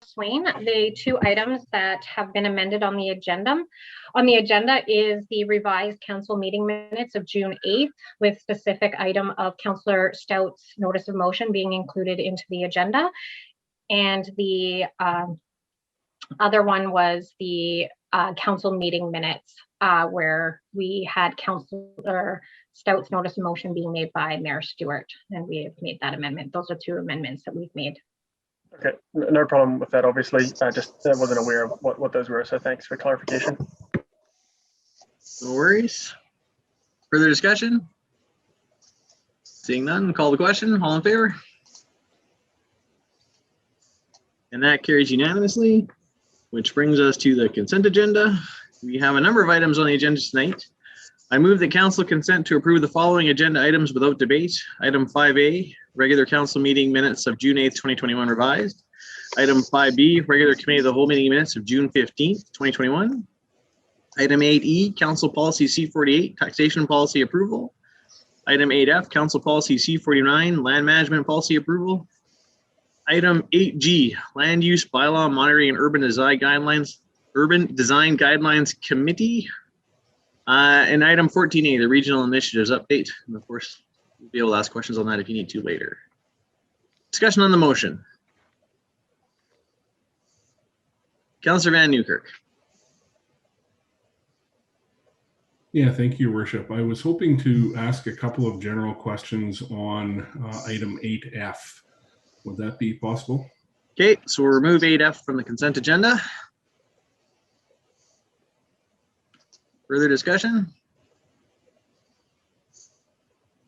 Swain. The two items that have been amended on the agenda is the revised council meeting minutes of June 8th with specific item of Councillor Stout's notice of motion being included into the agenda. And the other one was the council meeting minutes where we had Councillor Stout's notice of motion being made by Mayor Stewart, and we have made that amendment. Those are two amendments that we've made. Okay, no problem with that, obviously. I just wasn't aware of what those were, so thanks for clarification. No worries. Further discussion? Seeing none, call the question. All in favor? And that carries unanimously, which brings us to the consent agenda. We have a number of items on the agenda tonight. I move that council consent to approve the following agenda items without debate. Item 5A, regular council meeting minutes of June 8th, 2021 revised. Item 5B, regular committee of the whole meeting minutes of June 15th, 2021. Item 8E, council policy C48, taxation policy approval. Item 8F, council policy C49, land management policy approval. Item 8G, land use bylaw monitoring and urban design guidelines committee. And item 14A, the regional initiatives update. And of course, you'll be able to ask questions on that if you need to later. Discussion on the motion. Councillor Van Newkirk. Yeah, thank you, Worship. I was hoping to ask a couple of general questions on item 8F. Would that be possible? Okay, so we'll remove 8F from the consent agenda. Further discussion?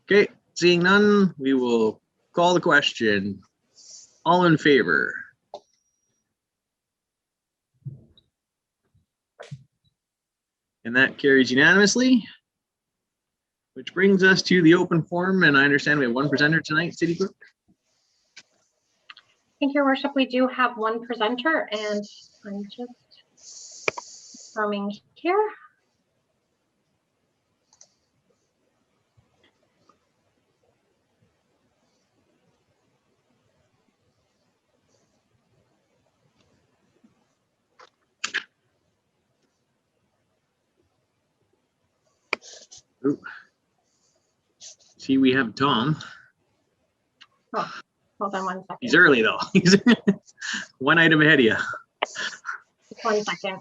Okay, seeing none, we will call the question. All in favor? And that carries unanimously, which brings us to the open forum. And I understand we have one presenter tonight, City Clerk. Thank you, Your Worship. We do have one presenter, and I'm just confirming here. Ooh. See, we have Tom. Oh, hold on 1 second. He's early though. He's one item ahead of you. Just 1 second.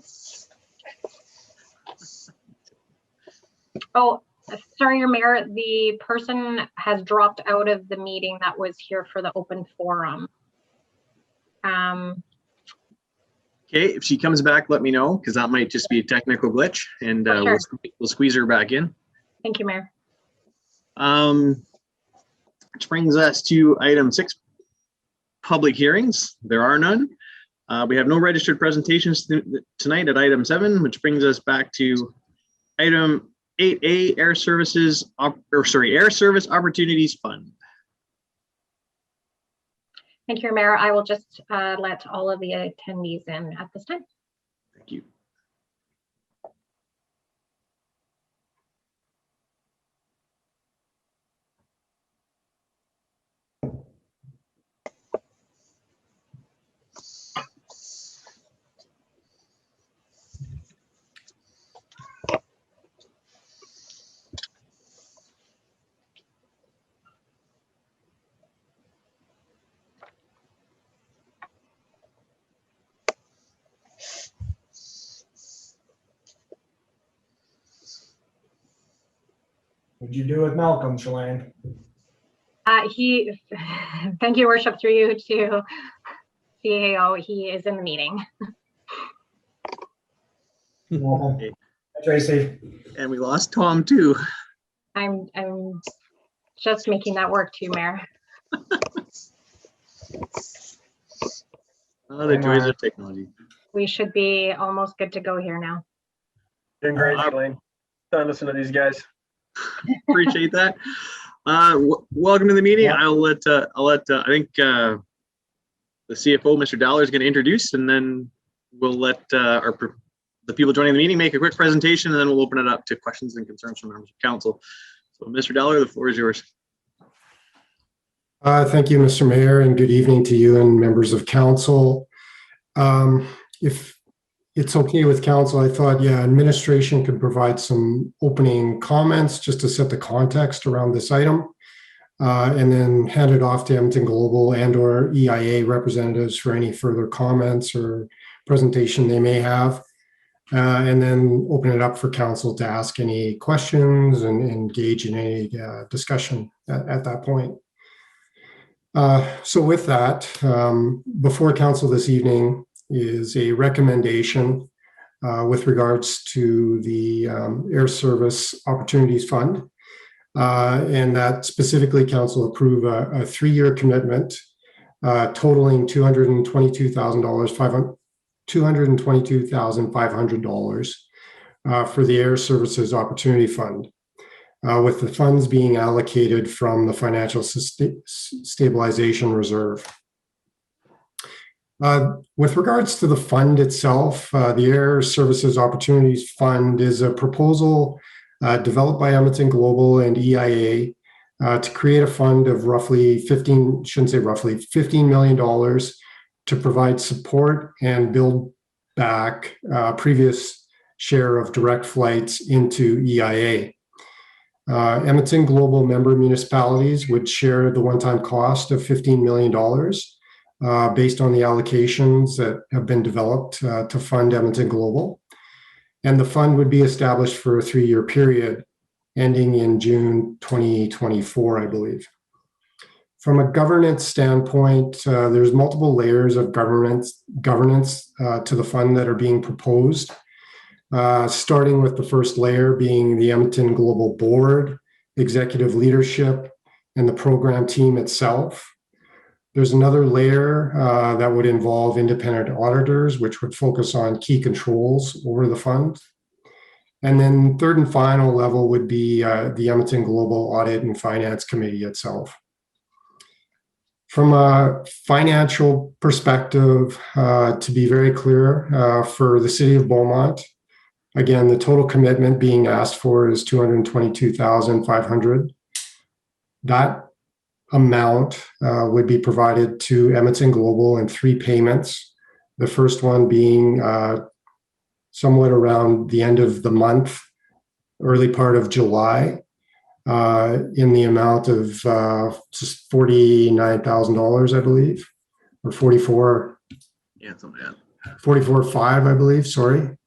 Oh, sorry, Your Mayor, the person has dropped out of the meeting that was here for the open forum. Okay, if she comes back, let me know, because that might just be a technical glitch, and sure. we'll squeeze her back in. Thank you, Mayor. Which brings us to item 6, public hearings. There are none. We have no registered presentations tonight at item 7, which brings us back to item 8A, Air Service Opportunities Fund. Thank you, Mayor. I will just let all of the attendees in at this time. Thank you. What'd you do with Malcolm, Shalane? Thank you, Worship, through you to CAO. He is in the meeting. Okay. Tracy. And we lost Tom too. I'm just making that work too, Mayor. Oh, the joys of technology. We should be almost good to go here now. Doing great, Shalane. Don't listen to these guys. Appreciate that. Welcome to the meeting. Yeah. I'll let I think the CFO, Mr. Dollar, is going to introduce, and then we'll let the people joining the meeting make a quick presentation, and then we'll open it up to questions and concerns from members of council. So, Mr. Dollar, the floor is yours. Thank you, Mr. Mayor, and good evening to you and members of council. If it's okay with council, I thought, yeah, administration could provide some opening comments just to set the context around this item, and then hand it off to Edmonton Global and or EIA representatives for any further comments or presentation they may have. And then open it up for council to ask any questions and engage in any discussion at that point. So with that, before council this evening is a recommendation with regards to the Air Service Opportunities Fund, and that specifically council approve a 3-year commitment totaling $222,500 for the Air Services Opportunity Fund, with the funds being allocated from the Financial Stabilization Reserve. With regards to the fund itself, the Air Services Opportunities Fund is a proposal developed by Edmonton Global and EIA to create a fund of roughly $15 million to provide support and build back previous share of direct flights into EIA. Edmonton Global member municipalities would share the one-time cost of $15 million based on the allocations that have been developed to fund Edmonton Global. And the fund would be established for a 3-year period ending in June 2024, I believe. From a governance standpoint, there's multiple layers of governance to the fund that are being proposed, starting with the first layer being the Edmonton Global Board, executive leadership, and the program team itself. There's another layer that would involve independent auditors, which would focus on key controls over the fund. And then third and final level would be the Edmonton Global Audit and Finance Committee itself. From a financial perspective, to be very clear, for the city of Beaumont, again, the total commitment being asked for is $222,500. That amount would be provided to Edmonton Global in 3 payments. The first one being somewhat around the end of the month, early part of July, in the amount of just $49,000, I believe, or 44. Yeah, something like that. 44.5, I believe. Sorry.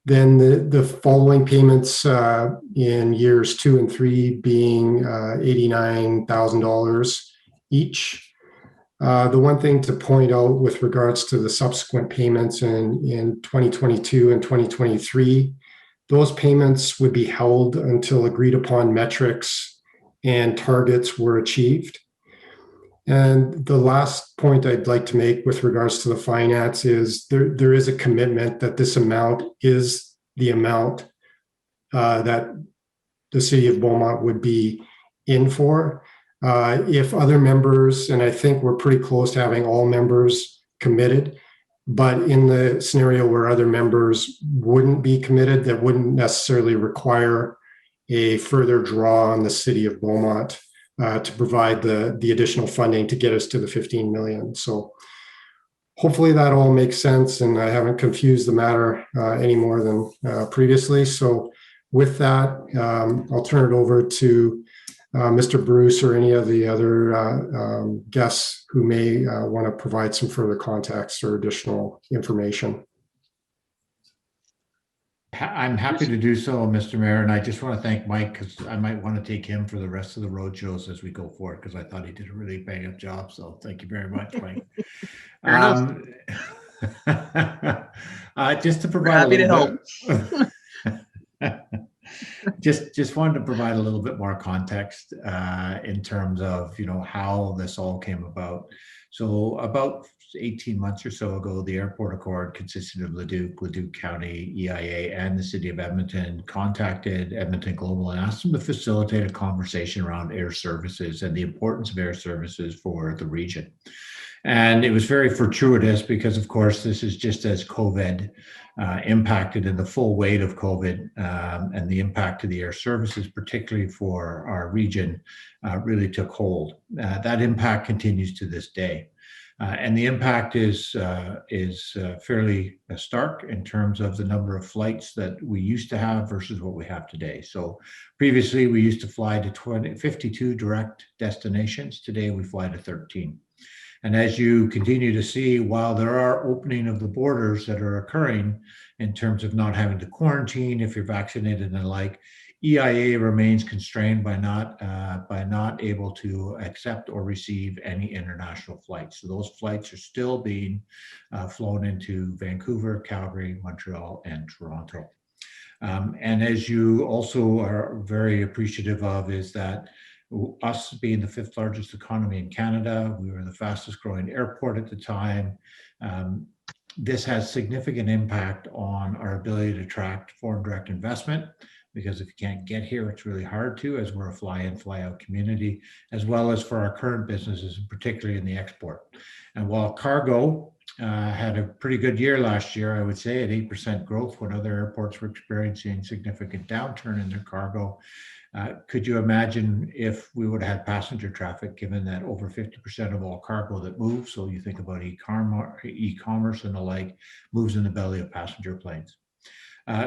Then the following payments in years 2 and 3 being $89,000 each. The one thing to point out with regards to the subsequent payments in 2022 and 2023, those payments would be held until agreed upon metrics and targets were achieved. And the last point I'd like to make with regards to the finance is there is a commitment that this amount is the amount that the city of Beaumont would be in for. If other members, and I think we're pretty close to having all members committed, but in the scenario where other members wouldn't be committed, that wouldn't necessarily require a further draw on the city of Beaumont to provide the additional funding to get us to the 15 million. So hopefully that all makes sense, and I haven't confused the matter any more than previously. So with that, I'll turn it over to Mr. Bruce or any of the other guests who may want to provide some further context or additional information. I'm happy to do so, Mr. Mayor, and I just want to thank Mike because I might want to take him for the rest of the road shows as we go forward because I thought he did a really bang-up job. So thank you very much, Mike. Just to provide happy to help. Just wanted to provide a little bit more context in terms of how this all came about. So about 18 months or so ago, the Airport Accord, consisting of Leduc County, EIA, and the City of Edmonton, contacted Edmonton Global and asked them to facilitate a conversation around air services and the importance of air services for the region. And it was very fortuitous because, of course, this is just as COVID impacted and the full weight of COVID and the impact to the air services, particularly for our region, really took hold. That impact continues to this day. And the impact is fairly stark in terms of the number of flights that we used to have versus what we have today. So previously we used to fly to 52 direct destinations. Today we fly to 13. And as you continue to see, while there are opening of the borders that are occurring in terms of not having to quarantine if you're vaccinated and the like, EIA remains constrained by not able to accept or receive any international flights. So those flights are still being flown into Vancouver, Calgary, Montreal, and Toronto. And as you also are very appreciative of is that us being the 5th largest economy in Canada, we were the fastest growing airport at the time. This has significant impact on our ability to attract foreign direct investment, because if you can't get here, it's really hard to, as we're a fly-in, fly-out community, as well as for our current businesses, particularly in the export. And while cargo had a pretty good year last year, I would say, at 8% growth, when other airports were experiencing significant downturn in their cargo, could you imagine if we would have had passenger traffic, given that over 50% of all cargo that moves, so you think about e-commerce and the like, moves in the belly of passenger planes.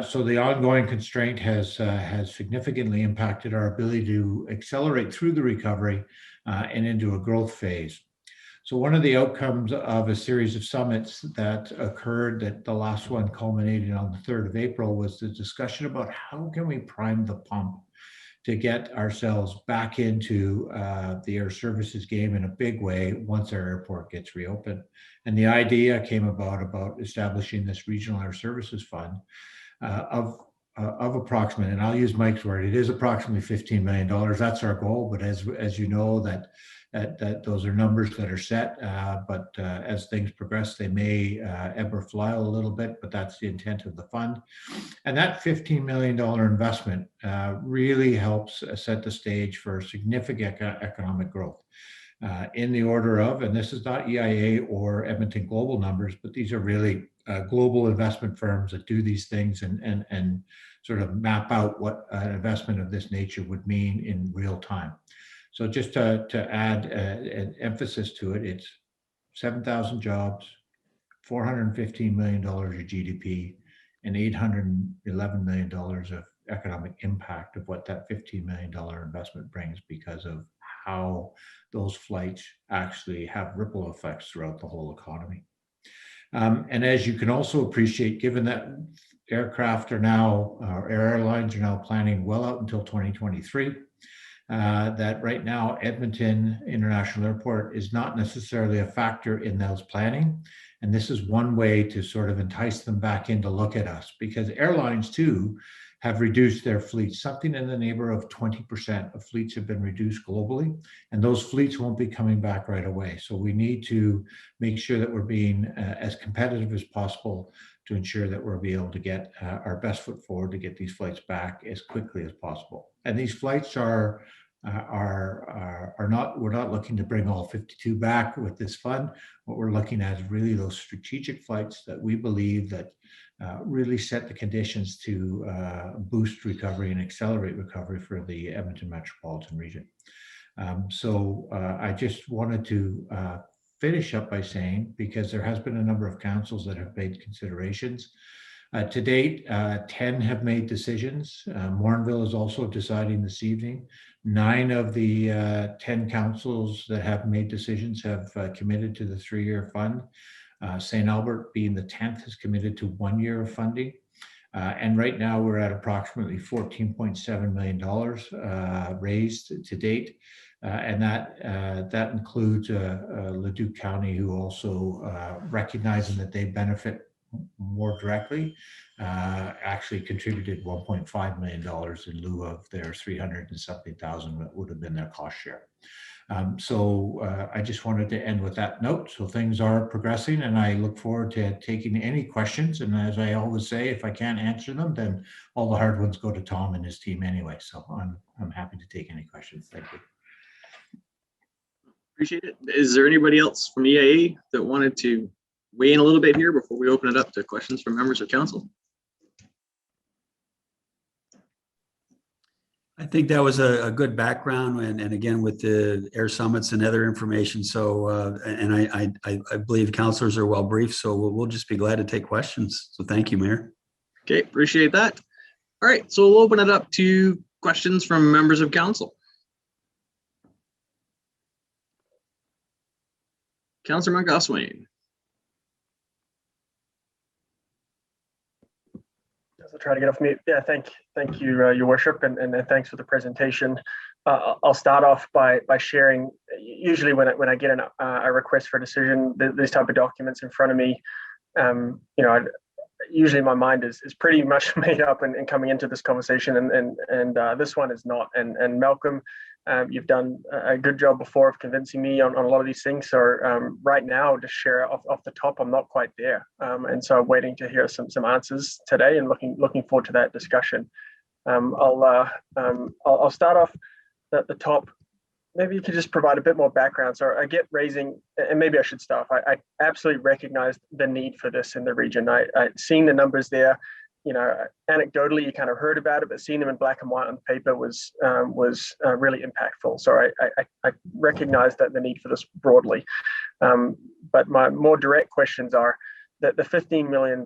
So the ongoing constraint has significantly impacted our ability to accelerate through the recovery and into a growth phase. So one of the outcomes of a series of summits that occurred, that the last one culminated on the 3rd of April, was the discussion about how can we prime the pump to get ourselves back into the air services game in a big way once our airport gets reopened. And the idea came about establishing this regional air services fund of approximately, and I'll use Mike's word, it is approximately $15 million. That's our goal, but as you know, that those are numbers that are set, but as things progress, they may ebb or flow a little bit, but that's the intent of the fund. And that $15 million investment really helps set the stage for significant economic growth in the order of, and this is not EIA or Edmonton Global numbers, but these are really global investment firms that do these things and sort of map out what an investment of this nature would mean in real time. So just to add an emphasis to it, it's 7,000 jobs, $415 million of GDP, and $811 million of economic impact of what that $15 million investment brings, because of how those flights actually have ripple effects throughout the whole economy. And as you can also appreciate, given that airlines are now planning well out until 2023, that right now Edmonton International Airport is not necessarily a factor in those planning. And this is one way to sort of entice them back in to look at us, because airlines too have reduced their fleets. Something in the neighborhood of 20% of fleets have been reduced globally, and those fleets won't be coming back right away. So we need to make sure that we're being as competitive as possible to ensure that we'll be able to get our best foot forward to get these flights back as quickly as possible. And these flights are not, we're not looking to bring all 52 back with this fund. What we're looking at is really those strategic flights that we believe that really set the conditions to boost recovery and accelerate recovery for the Edmonton metropolitan region. So I just wanted to finish up by saying, because there has been a number of councils that have made considerations. To date, 10 have made decisions. Morinville is also deciding this evening. 9 of the 10 councils that have made decisions have committed to the 3-year fund. St. Albert, being the 10th, has committed to 1 year of funding. And right now we're at approximately $14.7 million raised to date. And that includes Leduc County, who also recognizing that they benefit more directly, actually contributed $1.5 million in lieu of their 300 and something thousand that would have been their cost share. So I just wanted to end with that note. So things are progressing, and I look forward to taking any questions. And as I always say, if I can't answer them, then all the hard ones go to Tom and his team anyway. So I'm happy to take any questions. Thank you. Appreciate it. Is there anybody else from EIA that wanted to weigh in a little bit here before we open it up to questions from members of council? I think that was a good background, and again with the air summits and other information. So, and I believe councilors are well briefed. So we'll just be glad to take questions. So thank you, Mayor. Okay, appreciate that. All right, so we'll open it up to questions from members of council. Councillor Montgoswain. I'll try to get off mute. Yeah, thank you, Your Worship, and thanks for the presentation. I'll start off by sharing. Usually, when I get a request for a decision, these type of documents in front of me, usually my mind is pretty much made up and coming into this conversation, and this one is not. And Malcolm, you've done a good job before of convincing me on a lot of these things. So right now, to share off the top, I'm not quite there, and so I'm waiting to hear some answers today, and looking forward to that discussion. I'll start off at the top. Maybe you could just provide a bit more background. So I get raising, and maybe I should start. I absolutely recognize the need for this in the region. I seen the numbers there. Anecdotally, you kind of heard about it, but seeing them in black and white on paper was really impactful. So I recognize that the need for this broadly. But my more direct questions are that the $15 million,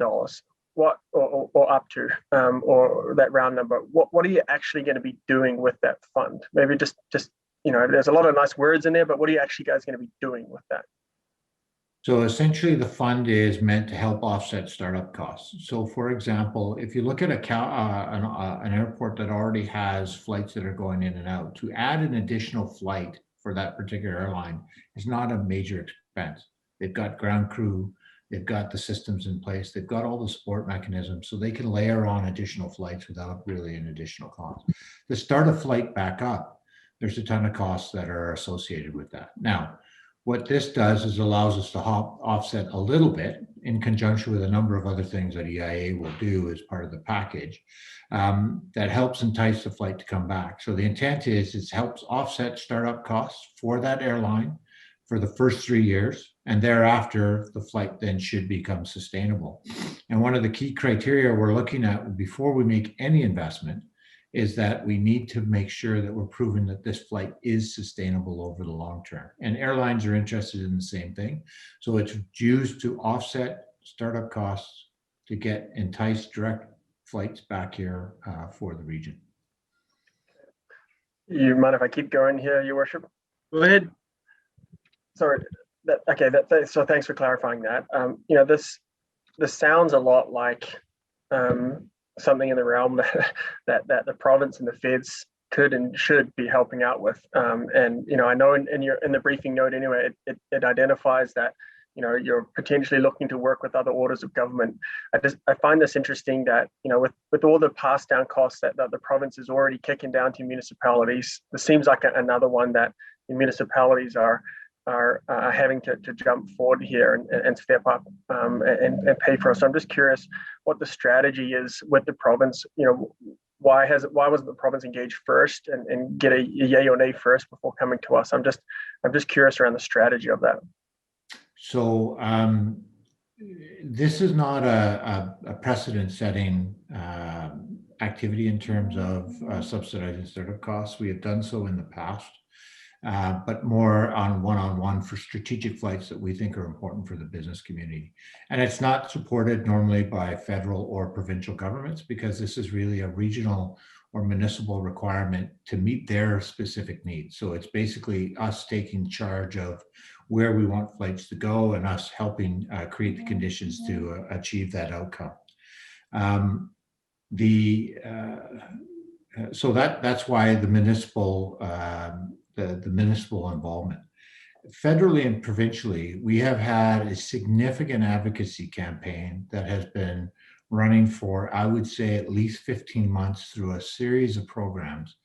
what or up to, or that round number, what are you actually going to be doing with that fund? Maybe just there's a lot of nice words in there, but what are you actually guys going to be doing with that? So essentially, the fund is meant to help offset startup costs. So, for example, if you look at an airport that already has flights that are going in and out, to add an additional flight for that particular airline is not a major expense. They've got ground crew, they've got the systems in place, they've got all the support mechanisms, so they can layer on additional flights without really an additional cost. To start a flight back up, there's a ton of costs that are associated with that. Now, what this does is allows us to offset a little bit in conjunction with a number of other things that EIA will do as part of the package that helps entice the flight to come back. So the intent is it helps offset startup costs for that airline for the first 3 years, and thereafter the flight then should become sustainable. And one of the key criteria we're looking at before we make any investment is that we need to make sure that we're proving that this flight is sustainable over the long term. And airlines are interested in the same thing. So it's used to offset startup costs to get enticed direct flights back here for the region. You mind if I keep going here, Your Worship? Go ahead. Sorry. So thanks for clarifying that. This sounds a lot like something in the realm that the province and the feds could and should be helping out with. And I know in the briefing note anyway, it identifies that you're potentially looking to work with other orders of government. I find this interesting that with all the pass down costs that the province is already kicking down to municipalities, this seems like another one that the municipalities are having to jump forward here and step up and pay for us. So I'm just curious what the strategy is with the province. Why wasn't the province engaged first and get a yay or nay first before coming to us? I'm just curious around the strategy of that. So this is not a precedent-setting activity in terms of subsidizing startup costs. We have done so in the past. But more on one-on-one for strategic flights that we think are important for the business community. And it's not supported normally by federal or provincial governments because this is really a regional or municipal requirement to meet their specific needs. So it's basically us taking charge of where we want flights to go and us helping create the conditions to achieve that outcome. So that's why the municipal the municipal involvement. Federally and provincially, we have had a significant advocacy campaign that has been running for, I would say, at least 15 months through a series of programs.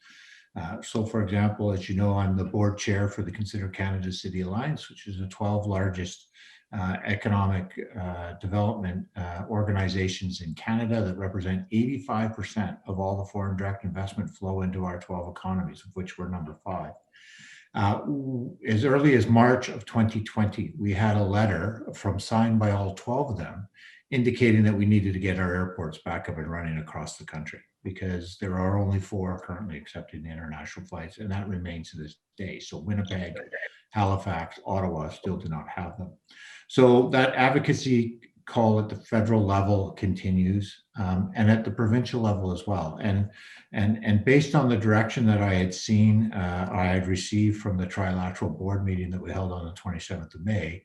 So for example, as you know, I'm the board chair for the Consider Canada City Alliance, which is the 12 largest economic development organizations in Canada that represent 85% of all the foreign direct investment flow into our 12 economies, of which we're number 5. As early as March of 2020, we had a letter signed by all 12 of them indicating that we needed to get our airports back up and running across the country. because there are only 4 currently accepting the international flights, and that remains to this day. So Winnipeg, Halifax, Ottawa still do not have them. So that advocacy call at the federal level continues, and at the provincial level as well. And based on the direction that I had seen, I had received from the trilateral board meeting that we held on the 27th of May,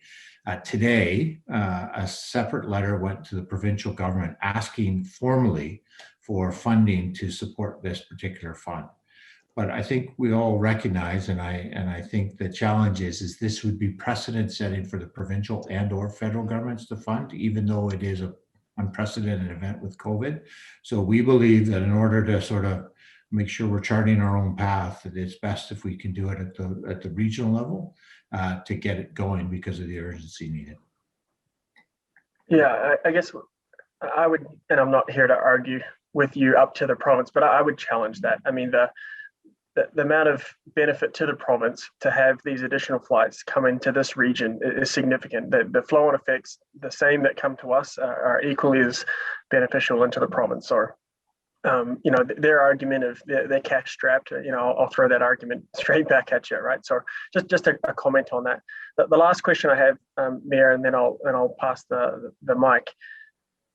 today, a separate letter went to the provincial government asking formally for funding to support this particular fund. But I think we all recognize, and I think the challenge is this would be precedent setting for the provincial and or federal governments to fund, even though it is an unprecedented event with COVID. So we believe that in order to sort of make sure we're charting our own path, that it's best if we can do it at the regional level to get it going because of the urgency needed. Yeah, I guess I would, and I'm not here to argue with you up to the province, but I would challenge that. I mean, the amount of benefit to the province to have these additional flights come into this region is significant. The flow-on effects, the same that come to us, are equally as beneficial into the province. Or, their argument of they're cash strapped, I'll throw that argument straight back at you, right? So just a comment on that. The last question I have, Mayor, and then I'll pass the mic.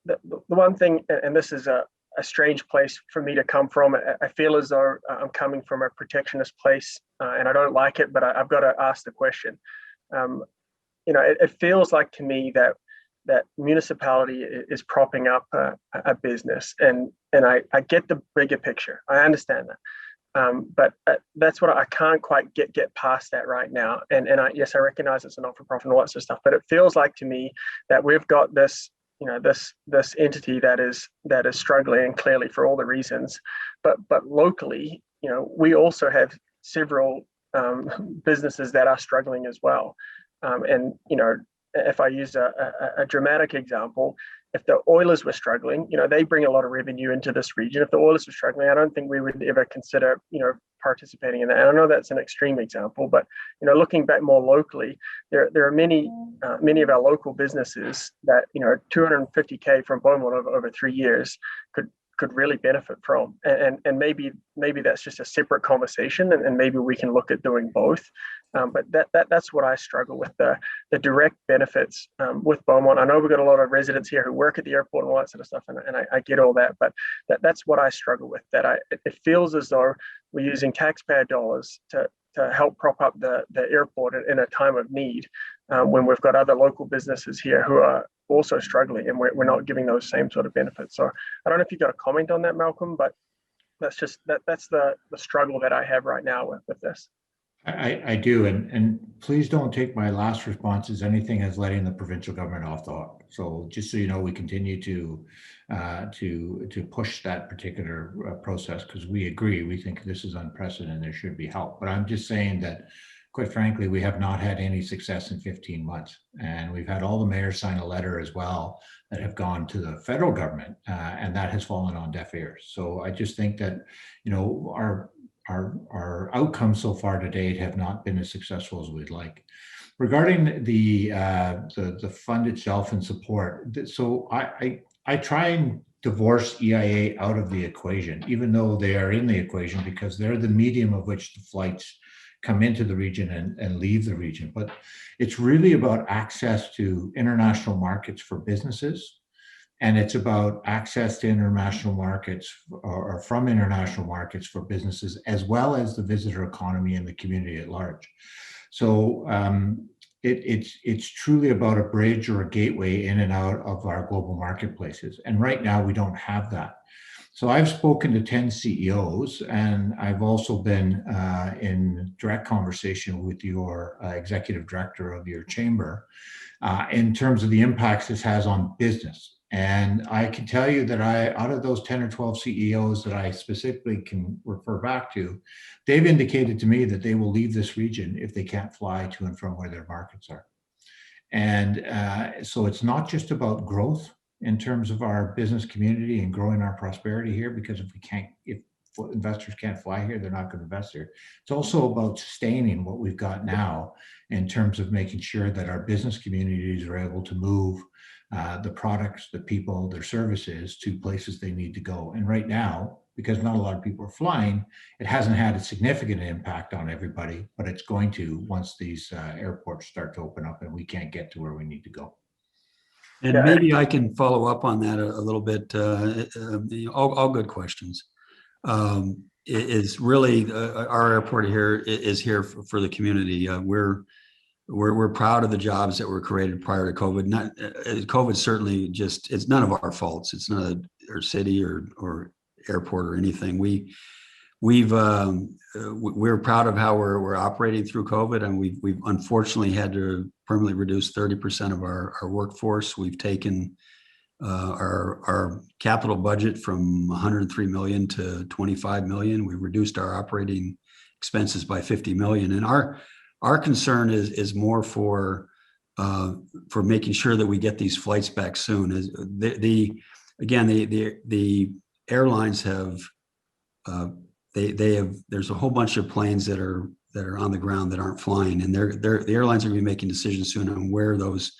The one thing, and this is a strange place for me to come from. I feel as though I'm coming from a protectionist place, and I don't like it, but I've got to ask the question. It feels like to me that municipality is propping up a business, and I get the bigger picture. I understand that. But that's what I can't quite get past that right now. And yes, I recognize it's a not-for-profit and all that sort of stuff, but it feels like to me that we've got this entity that is struggling, and clearly for all the reasons, but locally, we also have several businesses that are struggling as well. And if I use a dramatic example, if the Oilers were struggling, they bring a lot of revenue into this region. If the Oilers were struggling, I don't think we would ever consider, participating in that. And I know that's an extreme example, but looking back more locally, there are many of our local businesses that $250K from Beaumont over 3 years could really benefit from, and maybe that's just a separate conversation, and maybe we can look at doing both. But that's what I struggle with, the direct benefits with Beaumont. I know we've got a lot of residents here who work at the airport and all that sort of stuff, and I get all that, but that's what I struggle with. It feels as though we're using taxpayer dollars to help prop up the airport in a time of need, when we've got other local businesses here who are also struggling, and we're not giving those same sort of benefits. So I don't know if you've got a comment on that, Malcolm, but that's just that's the struggle that I have right now with this. I do, and please don't take my last response as anything as letting the provincial government off the hook. So just so you know, we continue to push that particular process, because we agree, we think this is unprecedented, there should be help. But I'm just saying that, quite frankly, we have not had any success in 15 months. And we've had all the mayors sign a letter as well that have gone to the federal government, and that has fallen on deaf ears. So I just think that, our outcomes so far to date have not been as successful as we'd like. Regarding the fund itself and support, so I try and divorce EIA out of the equation, even though they are in the equation, because they're the medium of which the flights come into the region and leave the region. But it's really about access to international markets for businesses. And it's about access to international markets, or from international markets for businesses, as well as the visitor economy and the community at large. So it's truly about a bridge or a gateway in and out of our global marketplaces. And right now we don't have that. So I've spoken to 10 CEOs, and I've also been in direct conversation with your executive director of your chamber in terms of the impacts this has on business. And I can tell you that out of those 10 or 12 CEOs that I specifically can refer back to, they've indicated to me that they will leave this region if they can't fly to and from where their markets are. And so it's not just about growth in terms of our business community and growing our prosperity here, because if investors can't fly here, they're not going to invest here. It's also about sustaining what we've got now in terms of making sure that our business communities are able to move the products, the people, their services to places they need to go. And right now, because not a lot of people are flying, it hasn't had a significant impact on everybody, but it's going to once these airports start to open up and we can't get to where we need to go. And Yeah. maybe I can follow up on that a little bit. All good questions. Is really our airport here is here for the community. We're proud of the jobs that were created prior to COVID. COVID certainly it's none of our faults. It's not our city or airport or anything. We're proud of how we're operating through COVID, and we've unfortunately had to permanently reduce 30% of our workforce. We've taken our capital budget from 103 million to 25 million. We reduced our operating expenses by 50 million, and our concern is more for making sure that we get these flights back soon. The airlines have there's a whole bunch of planes that are on the ground that aren't flying, and the airlines are going to be making decisions soon on where those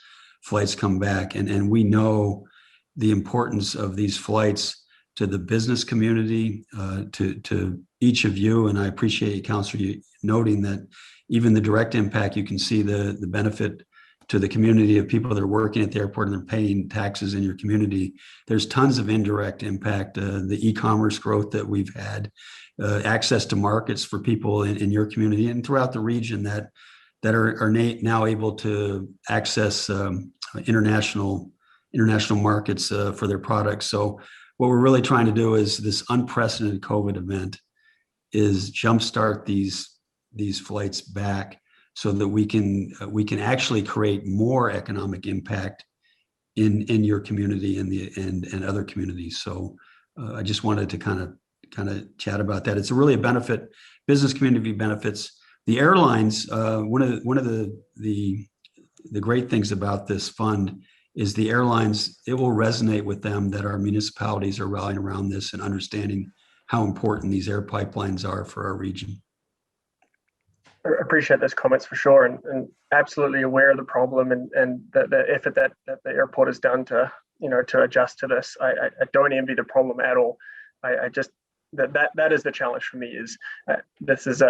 flights come back. And we know the importance of these flights to the business community, to each of you. And I appreciate, Councillor, you noting that even the direct impact, you can see the benefit to the community of people that are working at the airport and they're paying taxes in your community. There's tons of indirect impact, the e-commerce growth that we've had, access to markets for people in your community and throughout the region that are now able to access international markets for their products. So what we're really trying to do is this unprecedented COVID event is jumpstart these flights back so that we can actually create more economic impact in your community and other communities. So I just wanted to kind of chat about that. It's really a benefit. Business community benefits. The airlines. One of the great things about this fund is the airlines. It will resonate with them that our municipalities are rallying around this and understanding how important these air pipelines are for our region. I appreciate those comments for sure, and absolutely aware of the problem and the effort that the airport has done to adjust to this. I don't envy the problem at all. I just that is the challenge for me. Is this is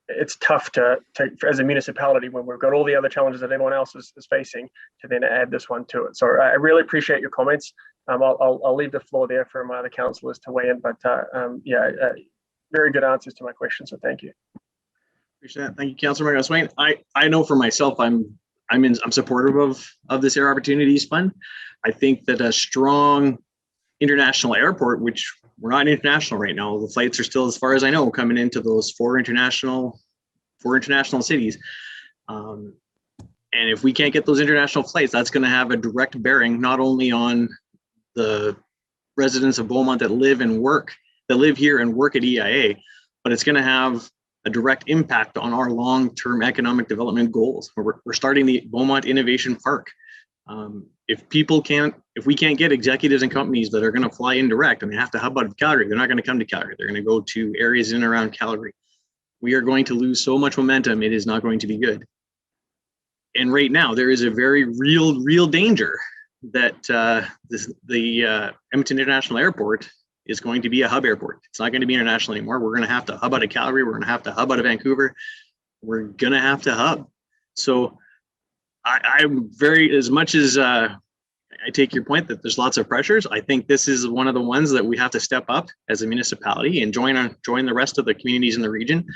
it's tough to as a municipality when we've got all the other challenges that everyone else is facing to then add this one to it. So I really appreciate your comments. I'll leave the floor there for my other councillors to weigh in, but very good answers to my questions. So thank you. Appreciate that. Thank you, Councillor Swain. I know for myself, I'm supportive of this Air Opportunities Fund. I think that a strong international airport, which we're not international right now, the flights are still, as far as I know, coming into those four international cities. And if we can't get those international flights, that's going to have a direct bearing not only on the residents of Beaumont that live here and work at EIA, but it's going to have a direct impact on our long-term economic development goals. We're starting the Beaumont Innovation Park. If we can't get executives and companies that are going to fly indirect and they have to hub out of Calgary, they're not going to come to Calgary. They're going to go to areas in and around Calgary. We are going to lose so much momentum. It is not going to be good. And right now, there is a very real danger that the Edmonton International Airport is going to be a hub airport. It's not going to be international anymore. We're going to have to hub out of Calgary. We're going to have to hub out of Vancouver. We're going to have to hub. So I'm very, as much as I take your point that there's lots of pressures, I think this is one of the ones that we have to step up as a municipality and join the rest of the communities in the region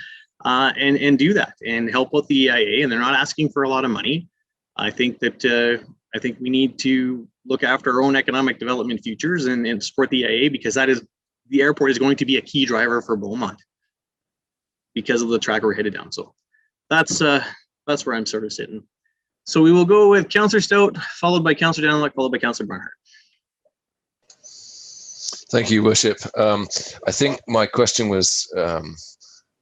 and do that and help out the EIA. And they're not asking for a lot of money. I think we need to look after our own economic development futures and support the EIA, because the airport is going to be a key driver for Beaumont because of the track we're headed down. So that's where I'm sort of sitting. So we will go with Councillor Stout, followed by Councillor Daniluk, followed by Councillor Barnhart. Thank you, Worship. I think my question was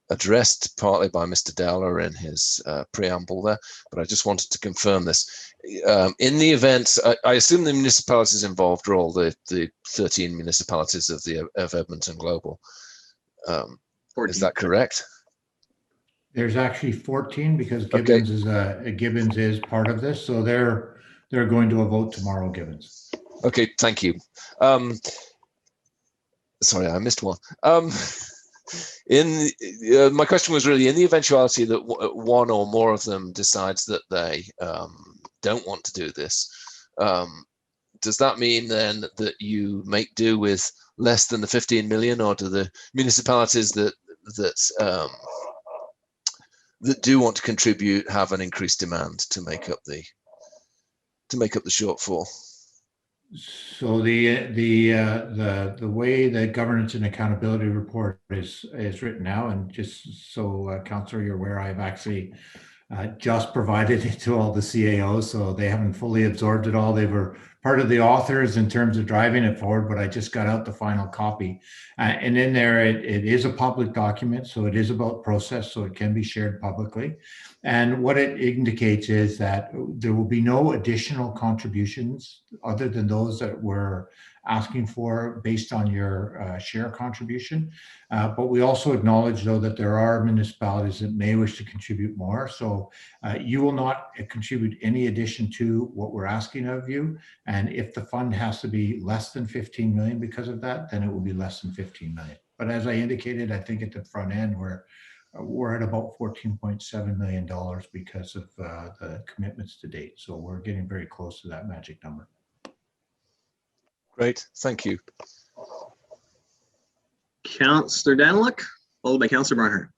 addressed partly by Mr. Dowler in his preamble there, but I just wanted to confirm this. In the event, I assume the municipalities involved are all the 13 municipalities of Edmonton Global. Is that correct? There's actually 14 because Gibbons Gibbons is part of this, so they're going to a vote tomorrow. Gibbons. Okay, thank you. Sorry, I missed one. My question was really, in the eventuality that one or more of them decides that they don't want to do this, does that mean then that you make do with less than the 15 million, or do the municipalities that do want to contribute have an increased demand to make up the shortfall? So the way the governance and accountability report is written now, and just so Councillor, you're aware, I've actually just provided it to all the CAOs, so they haven't fully absorbed it all. They were part of the authors in terms of driving it forward, but I just got out the final copy. And in there, it is a public document, so it is about process, so it can be shared publicly. And what it indicates is that there will be no additional contributions other than those that we're asking for based on your share contribution. But we also acknowledge, though, that there are municipalities that may wish to contribute more. So you will not contribute any addition to what we're asking of you. And if the fund has to be less than 15 million because of that, then it will be less than 15 million. But as I indicated, I think at the front end, we're at about $14.7 million because of the commitments to date. So we're getting very close to that magic number. Great, thank you. Councillor Daniluk, followed by Councillor Barnhart.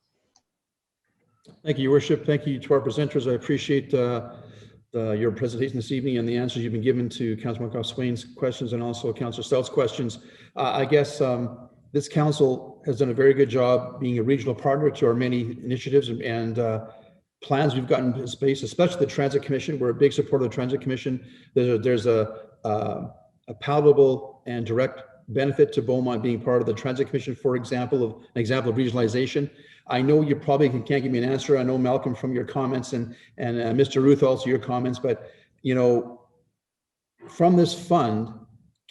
Thank you, Your Worship. Thank you to our presenters. I appreciate your presentation this evening and the answers you've been given to Councillor McGough-Swain's questions and also Councillor Stout's questions. I guess this council has done a very good job being a regional partner to our many initiatives and plans we've gotten in space, especially the Transit Commission. We're a big supporter of the Transit Commission. There's a palatable and direct benefit to Beaumont being part of the Transit Commission, for example, of an example of regionalization. I know you probably can't give me an answer. I know, Malcolm, from your comments and Mr. Ruth, also your comments, but you know, from this fund,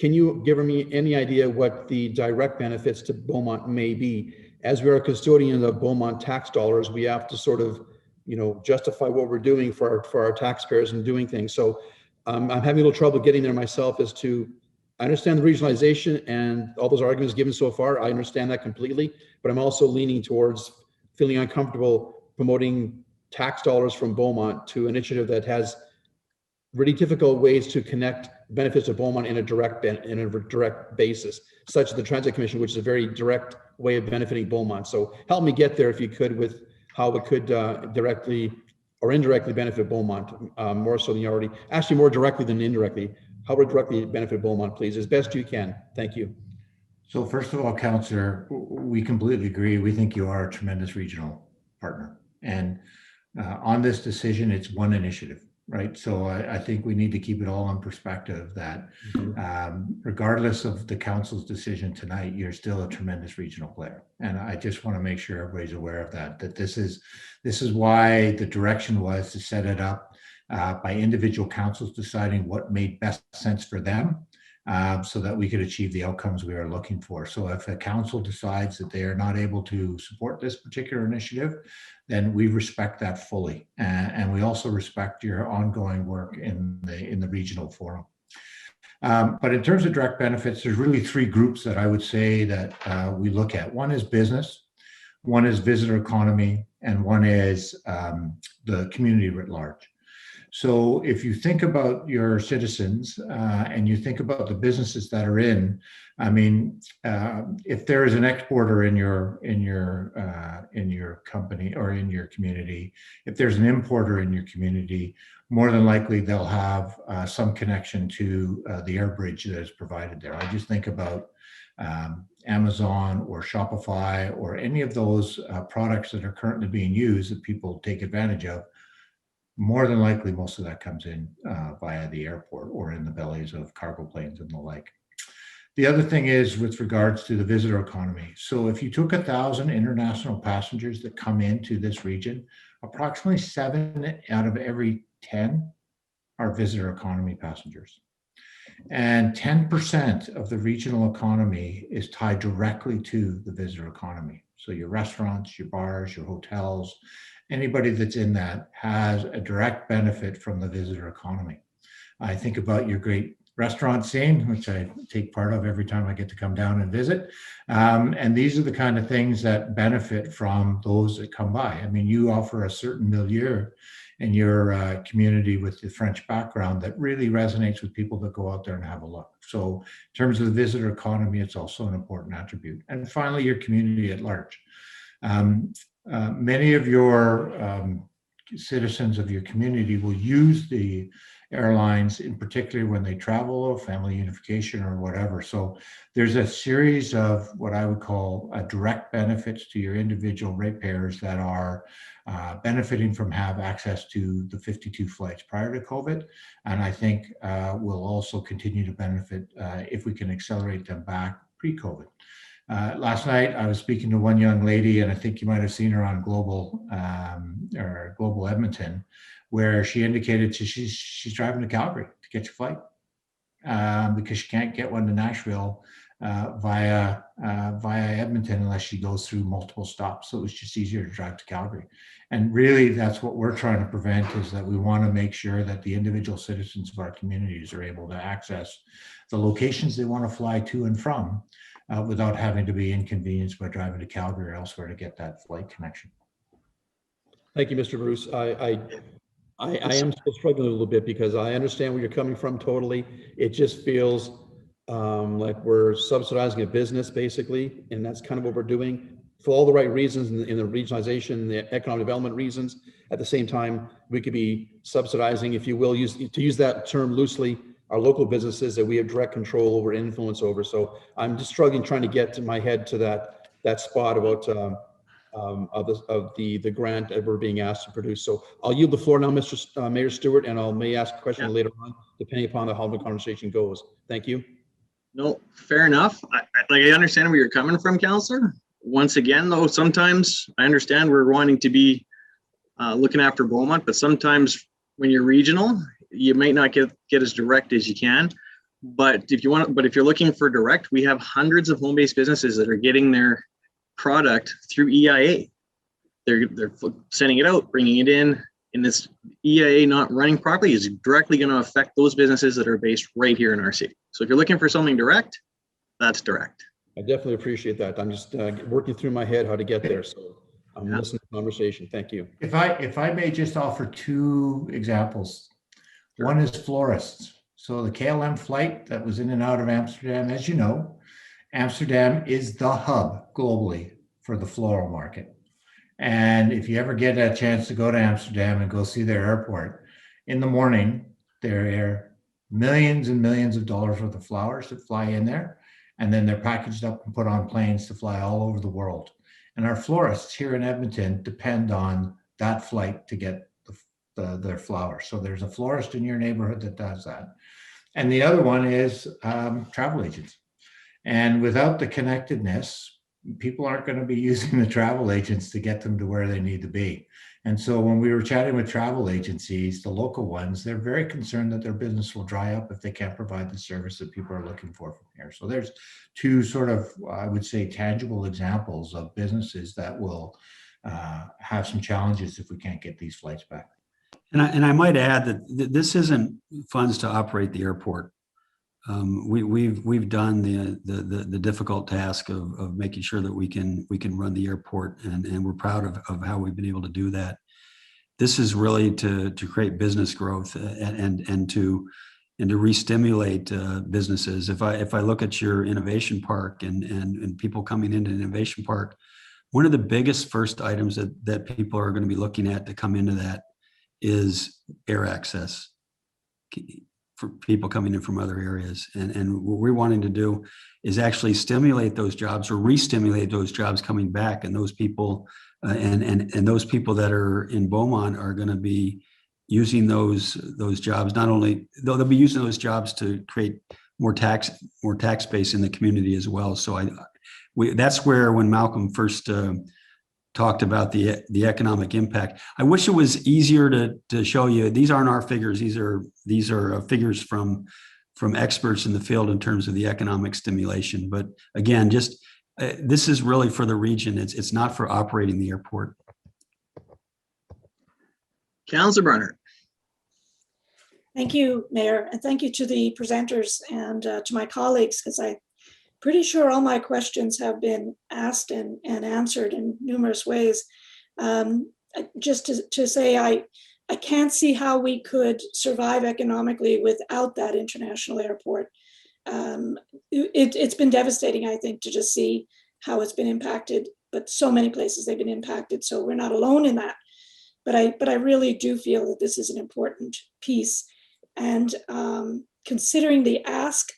can you give me any idea what the direct benefits to Beaumont may be? As we are a custodian of Beaumont tax dollars, we have to sort of, you know, justify what we're doing for our taxpayers and doing things. So I'm having a little trouble getting there myself as to, I understand the regionalization and all those arguments given so far. I understand that completely, but I'm also leaning towards feeling uncomfortable promoting tax dollars from Beaumont to an initiative that has really difficult ways to connect benefits of Beaumont in a direct basis, such as the Transit Commission, which is a very direct way of benefiting Beaumont. So help me get there if you could with how it could directly or indirectly benefit Beaumont, more so than you already, actually more directly than indirectly. How would directly benefit Beaumont, please, as best you can. Thank you. So first of all, Councillor, we completely agree. We think you are a tremendous regional partner. And on this decision, it's one initiative, right? So I think we need to keep it all in perspective that regardless of the council's decision tonight, you're still a tremendous regional player. And I just want to make sure everybody's aware of that, that this is why the direction was to set it up by individual councils deciding what made best sense for them, so that we could achieve the outcomes we are looking for. So if a council decides that they are not able to support this particular initiative, then we respect that fully. And we also respect your ongoing work in the regional forum. But in terms of direct benefits, there's really three groups that I would say that we look at. One is business, one is visitor economy, and one is the community writ large. So if you think about your citizens and you think about the businesses that are in, I mean, if there is an exporter in your company or in your community, if there's an importer in your community, more than likely they'll have some connection to the air bridge that is provided there. I just think about Amazon or Shopify or any of those products that are currently being used that people take advantage of. More than likely, most of that comes in via the airport or in the bellies of cargo planes and the like. The other thing is with regards to the visitor economy. So if you took 1,000 international passengers that come into this region, approximately 7 out of every 10 are visitor economy passengers. And 10% of the regional economy is tied directly to the visitor economy. So your restaurants, your bars, your hotels, anybody that's in that has a direct benefit from the visitor economy. I think about your great restaurant scene, which I take part of every time I get to come down and visit. And these are the kind of things that benefit from those that come by. I mean, you offer a certain milieu in your community with the French background that really resonates with people that go out there and have a look. So in terms of the visitor economy, it's also an important attribute. And finally, your community at large. Many of your citizens of your community will use the airlines, in particular when they travel or family unification or whatever. So there's a series of what I would call direct benefits to your individual ratepayers that are benefiting from have access to the 52 flights prior to COVID. And I think will also continue to benefit if we can accelerate them back pre-COVID. Last night, I was speaking to one young lady, and I think you might have seen her on Global Edmonton, where she indicated she's driving to Calgary to catch a flight because she can't get one to Nashville via Edmonton unless she goes through multiple stops. So it's just easier to drive to Calgary. And really, that's what we're trying to prevent, is that we want to make sure that the individual citizens of our communities are able to access the locations they want to fly to and from without having to be inconvenienced by driving to Calgary or elsewhere to get that flight connection. Thank you, Mr. Bruce. I am still struggling a little bit because I understand where you're coming from totally. It just feels like we're subsidizing a business basically, and that's kind of what we're doing for all the right reasons in the regionalization, the economic development reasons. At the same time, we could be subsidizing, if you will, to use that term loosely, our local businesses that we have direct control over, influence over. So I'm just struggling trying to get to my head to that spot about of the grant that we're being asked to produce. So I'll yield the floor now, Mr. Mayor Stewart, and I may ask a question later on, depending upon how the conversation goes. Thank you. No, fair enough. I understand where you're coming from, Councillor. Once again, though, sometimes I understand we're wanting to be looking after Beaumont, but sometimes when you're regional, you might not get as direct as you can. But if you're looking for direct, we have hundreds of home-based businesses that are getting their product through EIA. They're sending it out, bringing it in, and this EIA not running properly is directly going to affect those businesses that are based right here in our city. So if you're looking for something direct, that's direct. I definitely appreciate that. I'm just working through my head how to get there. So I'm listening to the conversation. Thank you. If I may just offer two examples. Sure. One is florists. So the KLM flight that was in and out of Amsterdam, as you know, Amsterdam is the hub globally for the floral market. And if you ever get a chance to go to Amsterdam and go see their airport, in the morning, there are millions and millions of dollars worth of flowers that fly in there. And then they're packaged up and put on planes to fly all over the world. And our florists here in Edmonton depend on that flight to get their flowers. So there's a florist in your neighborhood that does that. And the other one is travel agents. And without the connectedness, people aren't going to be using the travel agents to get them to where they need to be. And so when we were chatting with travel agencies, the local ones, they're very concerned that their business will dry up if they can't provide the service that people are looking for from here. So there's two sort of, I would say, tangible examples of businesses that will have some challenges if we can't get these flights back. And I might add that this isn't funds to operate the airport. We've done the difficult task of making sure that we can run the airport, and we're proud of how we've been able to do that. This is really to create business growth and to re-stimulate businesses. If I look at your innovation park and people coming into an innovation park, one of the biggest first items that people are going to be looking at to come into that is air access for people coming in from other areas. And what we're wanting to do is actually stimulate those jobs or re-stimulate those jobs coming back. And those people and those people that are in Beaumont are going to be using those jobs. Not only they'll be using those jobs to create more tax base in the community as well. So that's where when Malcolm first talked about the economic impact. I wish it was easier to show you. These aren't our figures. These are figures from experts in the field in terms of the economic stimulation. But again, just this is really for the region. It's not for operating the airport. Councillor Bernard. Thank you, Mayor, and thank you to the presenters and to my colleagues, because I'm pretty sure all my questions have been asked and answered in numerous ways. Just to say, I can't see how we could survive economically without that international airport. It's been devastating, I think, to just see how it's been impacted, but so many places they've been impacted, so we're not alone in that. But I really do feel that this is an important piece. And considering the ask,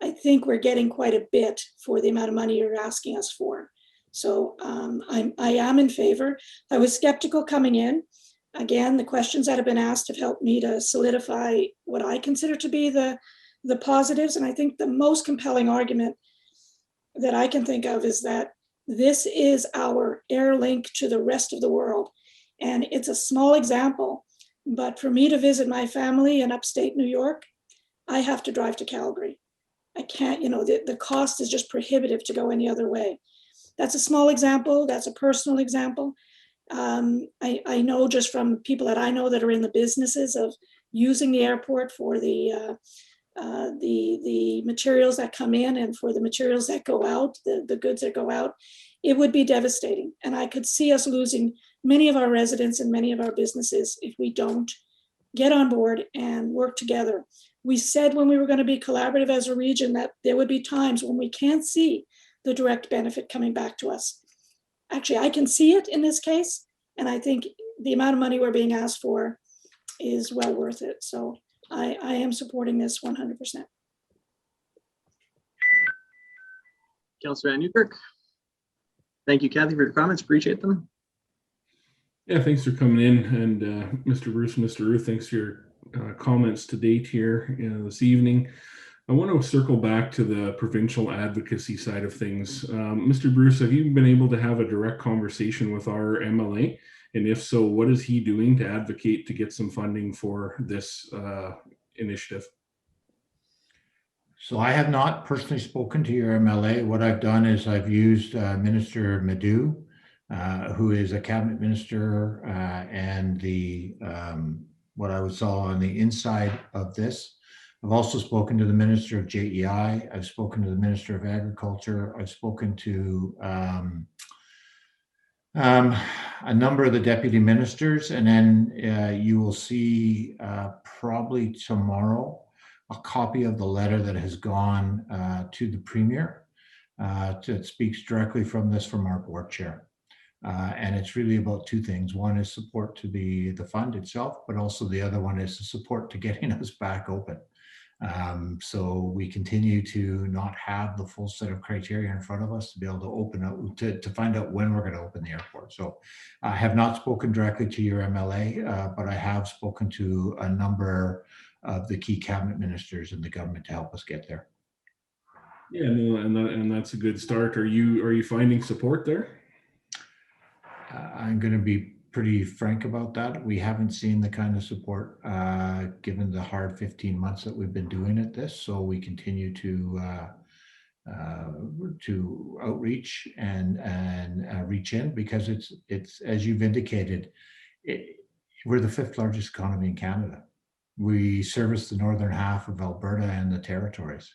I think we're getting quite a bit for the amount of money you're asking us for. So I am in favor. I was skeptical coming in. Again, the questions that have been asked have helped me to solidify what I consider to be the positives. And I think the most compelling argument that I can think of is that this is our air link to the rest of the world. And it's a small example, but for me to visit my family in upstate New York, I have to drive to Calgary. I can't, the cost is just prohibitive to go any other way. That's a small example. That's a personal example. I know just from people that I know that are in the businesses of using the airport for the materials that come in and for the materials that go out, the goods that go out, it would be devastating. And I could see us losing many of our residents and many of our businesses if we don't get on board and work together. We said when we were going to be collaborative as a region that there would be times when we can't see the direct benefit coming back to us. Actually, I can see it in this case, and I think the amount of money we're being asked for is well worth it. So I am supporting this 100%. Councillor Van Newkirk. Thank you, Kathy, for your comments. Appreciate them. Yeah, thanks for coming in. And Mr. Bruce, Mr. Ruth, thanks for your comments to date here this evening. I want to circle back to the provincial advocacy side of things. Mr. Bruce, have you been able to have a direct conversation with our MLA? And if so, what is he doing to advocate to get some funding for this initiative? So I have not personally spoken to your MLA. What I've done is I've used Minister Madu, who is a cabinet minister and the what I saw on the inside of this. I've also spoken to the Minister of JEI. I've spoken to the Minister of Agriculture. I've spoken to a number of the deputy ministers, and then you will see probably tomorrow a copy of the letter that has gone to the Premier. It speaks directly from our board chair. And it's really about two things. One is support to the fund itself, but also the other one is the support to getting us back open. So we continue to not have the full set of criteria in front of us to be able to open up, to find out when we're going to open the airport. So I have not spoken directly to your MLA, but I have spoken to a number of the key cabinet ministers in the government to help us get there. Yeah, no, and that's a good start. Are you finding support there? I'm going to be pretty frank about that. We haven't seen the kind of support given the hard 15 months that we've been doing at this. So we continue to outreach and reach in, because it's as you've indicated, we're the 5th largest economy in Canada. We service the northern half of Alberta and the territories.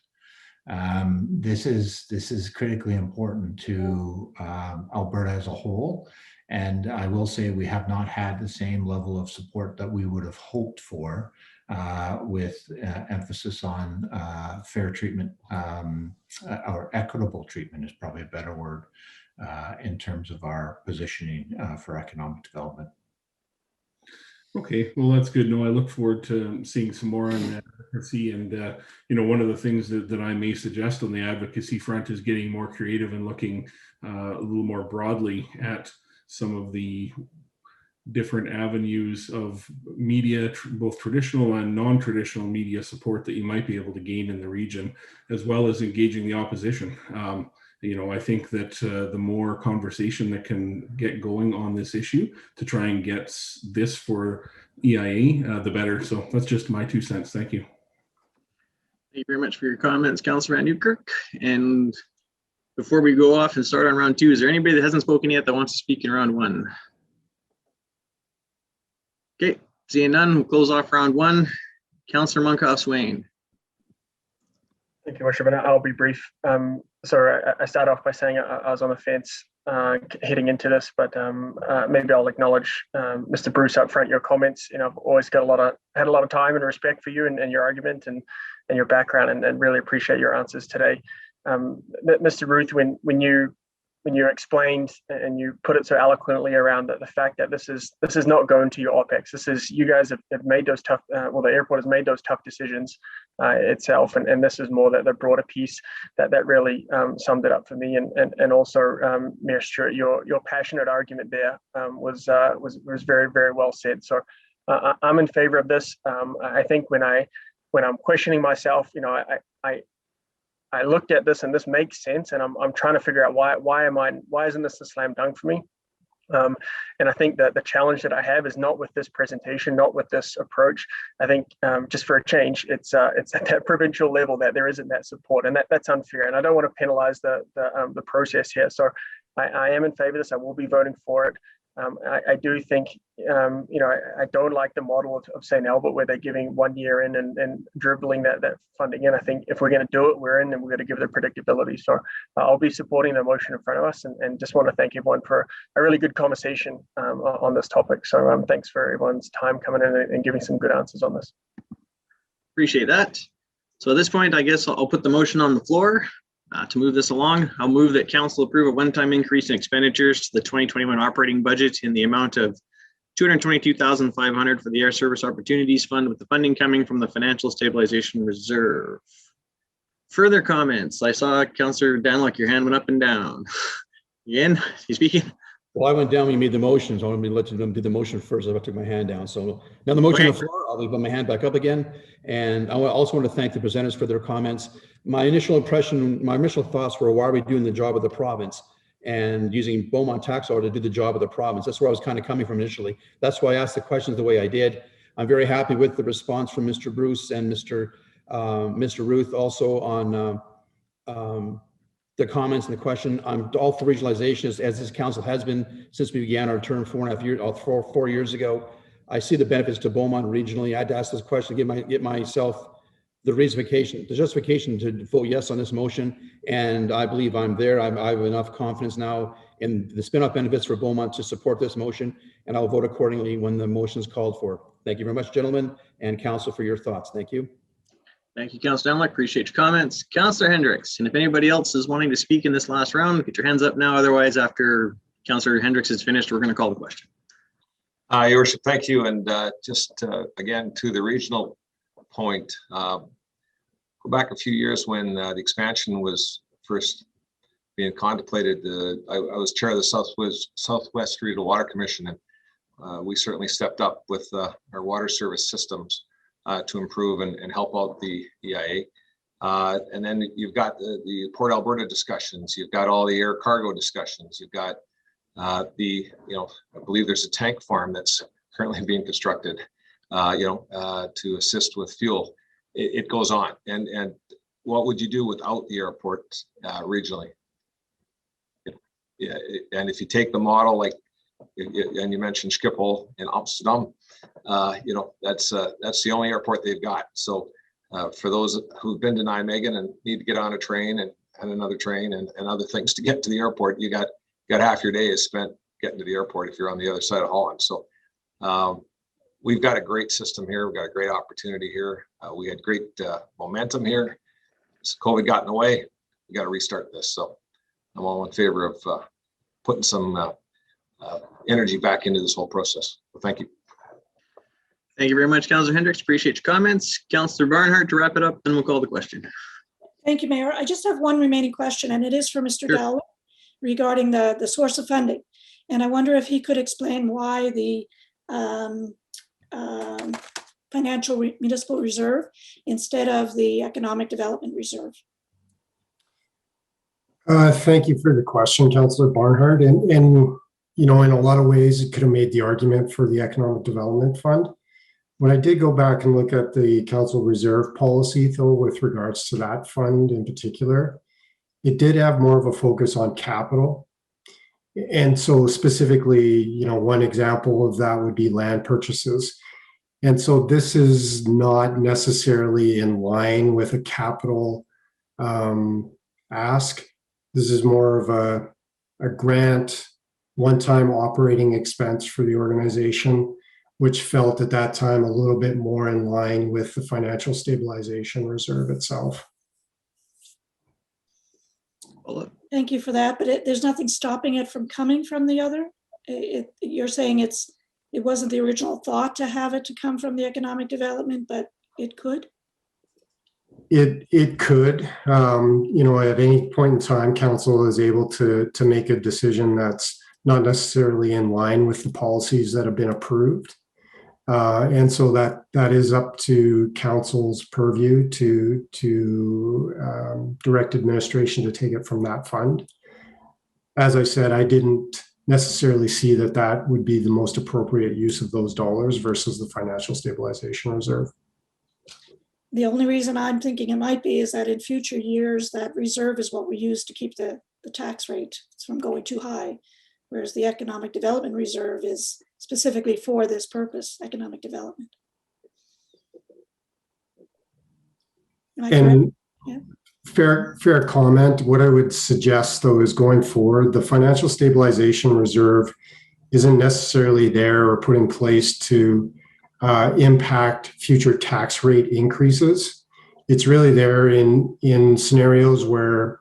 This is critically important to Alberta as a whole. And I will say we have not had the same level of support that we would have hoped for, with emphasis on fair treatment, or equitable treatment is probably a better word, in terms of our positioning for economic development. Okay, well, that's good. No, I look forward to seeing some more on advocacy. And, one of the things that I may suggest on the advocacy front is getting more creative and looking a little more broadly at some of the different avenues of media, both traditional and non-traditional media support that you might be able to gain in the region, as well as engaging the opposition. I think that the more conversation that can get going on this issue to try and get this for EIA, the better. So that's just my 2 cents. Thank you. Thank you very much for your comments, Councillor Van Newkirk. And before we go off and start on round 2, is there anybody that hasn't spoken yet that wants to speak in round 1? Okay, seeing none, we'll close off round 1. Councillor Monkoff-Swain. Thank you, Worship, and I'll be brief. I start off by saying I was on the fence heading into this, but maybe I'll acknowledge Mr. Bruce up front. Your comments, I've always had a lot of time and respect for you and your argument and your background, and really appreciate your answers today. Mr. Ruth, when you explained and you put it so eloquently around the fact that this is not going to your OPEX. This is, you guys have made those tough, the airport has made those tough decisions itself, and this is more the broader piece that really summed it up for me. And also, Mayor Stewart, your passionate argument there was very, very well said. So I'm in favor of this. I think when I'm questioning myself, I looked at this and this makes sense, and I'm trying to figure out why isn't this a slam dunk for me? And I think that the challenge that I have is not with this presentation, not with this approach. I think just for a change, it's at that provincial level that there isn't that support, and that's unfair. And I don't want to penalize the process here. So I am in favor of this. I will be voting for it. I do think, I don't like the model of St. Albert where they're giving 1 year in and dribbling that funding in. I think if we're going to do it, we're in, and we're going to give it predictability. So I'll be supporting the motion in front of us, and just want to thank everyone for a really good conversation on this topic. So thanks for everyone's time coming in and giving some good answers on this. Appreciate that. So at this point, I guess I'll put the motion on the floor. To move this along, I'll move that council approve a one-time increase in expenditures to the 2021 operating budget in the amount of $222,500 for the Air Service Opportunities Fund, with the funding coming from the Financial Stabilization Reserve. Further comments? I saw Councillor Danlock, your hand went up and down. Again, you speaking? Well, I went down when you made the motion, so I'm going to let you do the motion first. I took my hand down. So now the motion on the floor, I'll leave my hand back up again. And I also want to thank the presenters for their comments. My initial thoughts were, why are we doing the job of the province and using Beaumont tax dollar to do the job of the province? That's where I was kind of coming from initially. That's why I asked the questions the way I did. I'm very happy with the response from Mr. Bruce and Mr. Ruth also on the comments and the question. I'm all for regionalization, as this council has been since we began our term 4 years ago. I see the benefits to Beaumont regionally. I had to ask this question to get myself the justification to vote yes on this motion, and I believe I'm there. I have enough confidence now in the spin-off benefits for Beaumont to support this motion, and I'll vote accordingly when the motion is called for. Thank you very much, gentlemen and council, for your thoughts. Thank you. Thank you, Councillor Danlock. Appreciate your comments. Councillor Hendricks, and if anybody else is wanting to speak in this last round, get your hands up now. Otherwise, after Councillor Hendricks is finished, we're going to call the question. Your Worship, thank you. And again, to the regional point, go back a few years when the expansion was first being contemplated. I was chair of the Southwest Regional Water Commission, and we certainly stepped up with our water service systems to improve and help out the EIA. And then you've got the Port Alberta discussions. You've got all the air cargo discussions. You've got I believe there's a tank farm that's currently being constructed, to assist with fuel. It goes on. And what would you do without the airport regionally? And if you take the model, like, and you mentioned Schiphol in Amsterdam, that's the only airport they've got. So for those who've been to Nijmegen and need to get on a train and another train and other things to get to the airport, you got half your day is spent getting to the airport if you're on the other side of Holland. So we've got a great system here. We've got a great opportunity here. We had great momentum here. So COVID got in the way. We got to restart this. So I'm all in favor of putting some energy back into this whole process. So thank you. Thank you very much, Councillor Hendricks. Appreciate your comments. Councillor Barnhart, to wrap it up, then we'll call the question. Thank you, Mayor. I just have one remaining question, and it is for Mr. Sure. Dowell regarding the source of funding. And I wonder if he could explain why the financial municipal reserve instead of the economic development reserve. Thank you for the question, Councillor Barnhart. And in a lot of ways, it could have made the argument for the Economic Development Fund. When I did go back and look at the council reserve policy, though, with regards to that fund in particular, it did have more of a focus on capital. And so specifically, one example of that would be land purchases. And so this is not necessarily in line with a capital ask. This is more of a grant, one-time operating expense for the organization, which felt at that time a little bit more in line with the financial stabilization reserve itself. Thank you for that, but there's nothing stopping it from coming from the other? You're saying it wasn't the original thought to have it to come from the economic development, but it could? It could, at any point in time, council is able to make a decision that's not necessarily in line with the policies that have been approved. And so that is up to council's purview to direct administration to take it from that fund. As I said, I didn't necessarily see that would be the most appropriate use of those dollars versus the financial stabilization reserve. The only reason I'm thinking it might be is that in future years, that reserve is what we use to keep the tax rate from going too high, whereas the economic development reserve is specifically for this purpose, economic development. And yeah. Fair comment. What I would suggest, though, is going forward, the financial stabilization reserve isn't necessarily there or put in place to impact future tax rate increases. It's really there in scenarios where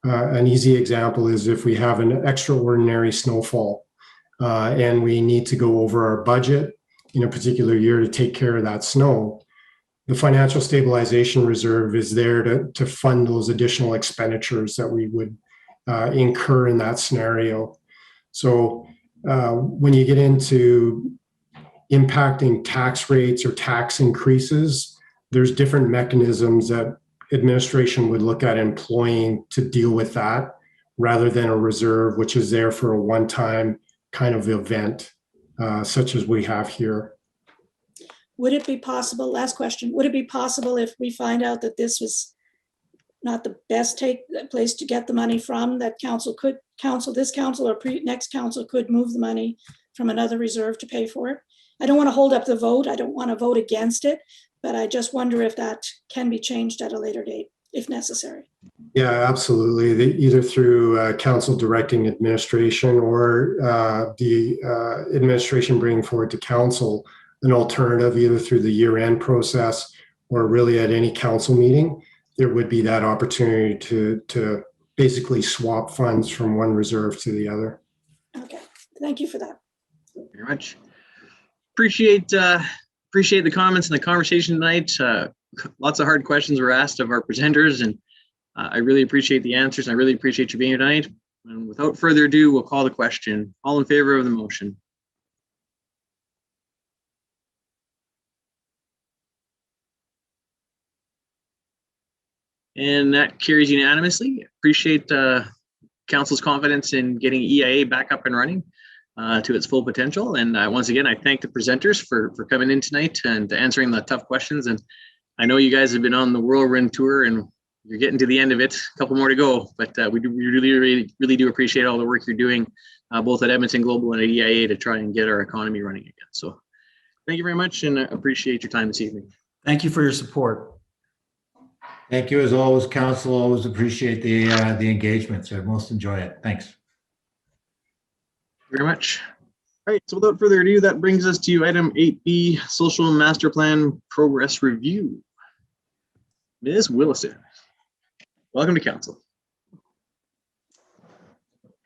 an easy example is if we have an extraordinary snowfall and we need to go over our budget in a particular year to take care of that snow. The financial stabilization reserve is there to fund those additional expenditures that we would incur in that scenario. So when you get into impacting tax rates or tax increases, there's different mechanisms that administration would look at employing to deal with that rather than a reserve, which is there for a one-time kind of event such as we have here. Would it be possible, last question, would it be possible if we find out that this was not the best place to get the money from, that this council or next council could move the money from another reserve to pay for it? I don't want to hold up the vote. I don't want to vote against it, but I just wonder if that can be changed at a later date, if necessary. Yeah, absolutely. Either through council directing administration or the administration bringing forward to council an alternative, either through the year-end process or really at any council meeting, there would be that opportunity to basically swap funds from one reserve to the other. Okay, thank you for that. Thank you very much. Appreciate the comments and the conversation tonight. Lots of hard questions were asked of our presenters, and I really appreciate the answers. I really appreciate you being here tonight. And without further ado, we'll call the question. All in favor of the motion? And that carries unanimously. Appreciate council's confidence in getting EIA back up and running to its full potential. And once again, I thank the presenters for coming in tonight and answering the tough questions. And I know you guys have been on the whirlwind tour and you're getting to the end of it, a couple more to go, but we really do appreciate all the work you're doing, both at Edmonton Global and at EIA, to try and get our economy running again. So thank you very much, and appreciate your time this evening. Thank you for your support. Thank you, as always, council. Always appreciate the engagement. So I most enjoy it. Thanks. Thank you very much. All right, so without further ado, that brings us to item 8B, Social Master Plan Progress Review. Ms. Willison, welcome to council.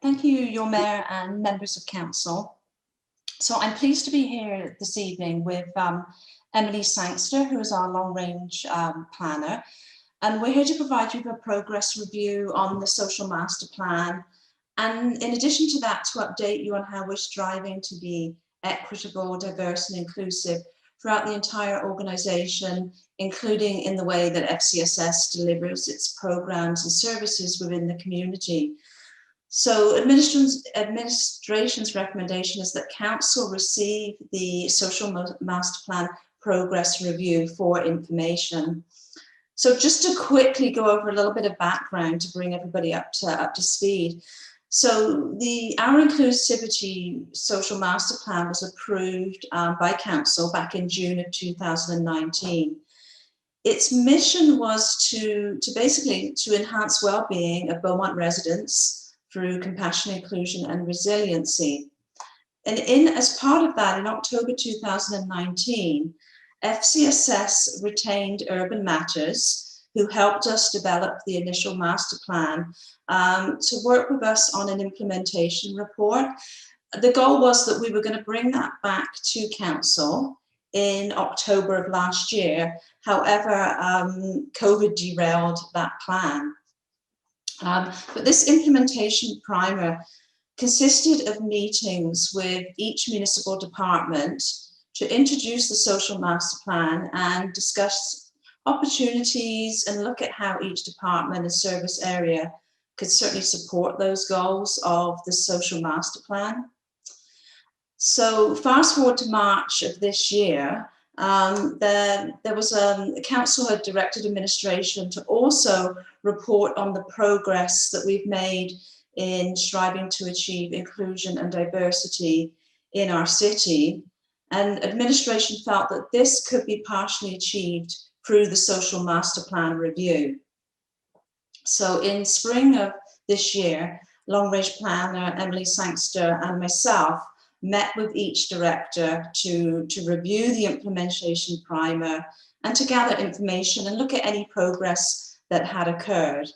Thank you, your mayor and members of council. So I'm pleased to be here this evening with Emily Sangster, who is our long-range planner. And we're here to provide you with a progress review on the social master plan. And in addition to that, to update you on how we're striving to be equitable, diverse, and inclusive throughout the entire organization, including in the way that FCSS delivers its programs and services within the community. So administration's recommendation is that council receive the social master plan progress review for information. So just to quickly go over a little bit of background to bring everybody up to speed. So our inclusivity social master plan was approved by council back in June of 2019. Its mission was to basically enhance well-being of Beaumont residents through compassion, inclusion, and resiliency. And as part of that, in October 2019, FCSS retained Urban Matters, who helped us develop the initial master plan, to work with us on an implementation report. The goal was that we were going to bring that back to council in October of last year. However, COVID derailed that plan. But this implementation primer consisted of meetings with each municipal department to introduce the social master plan and discuss opportunities and look at how each department and service area could certainly support those goals of the social master plan. So fast forward to March of this year, there was a council had directed administration to also report on the progress that we've made in striving to achieve inclusion and diversity in our city. And administration felt that this could be partially achieved through the social master plan review. So in spring of this year, long range planner Emily Sangster and myself met with each director to review the implementation primer and to gather information and look at any progress that had occurred.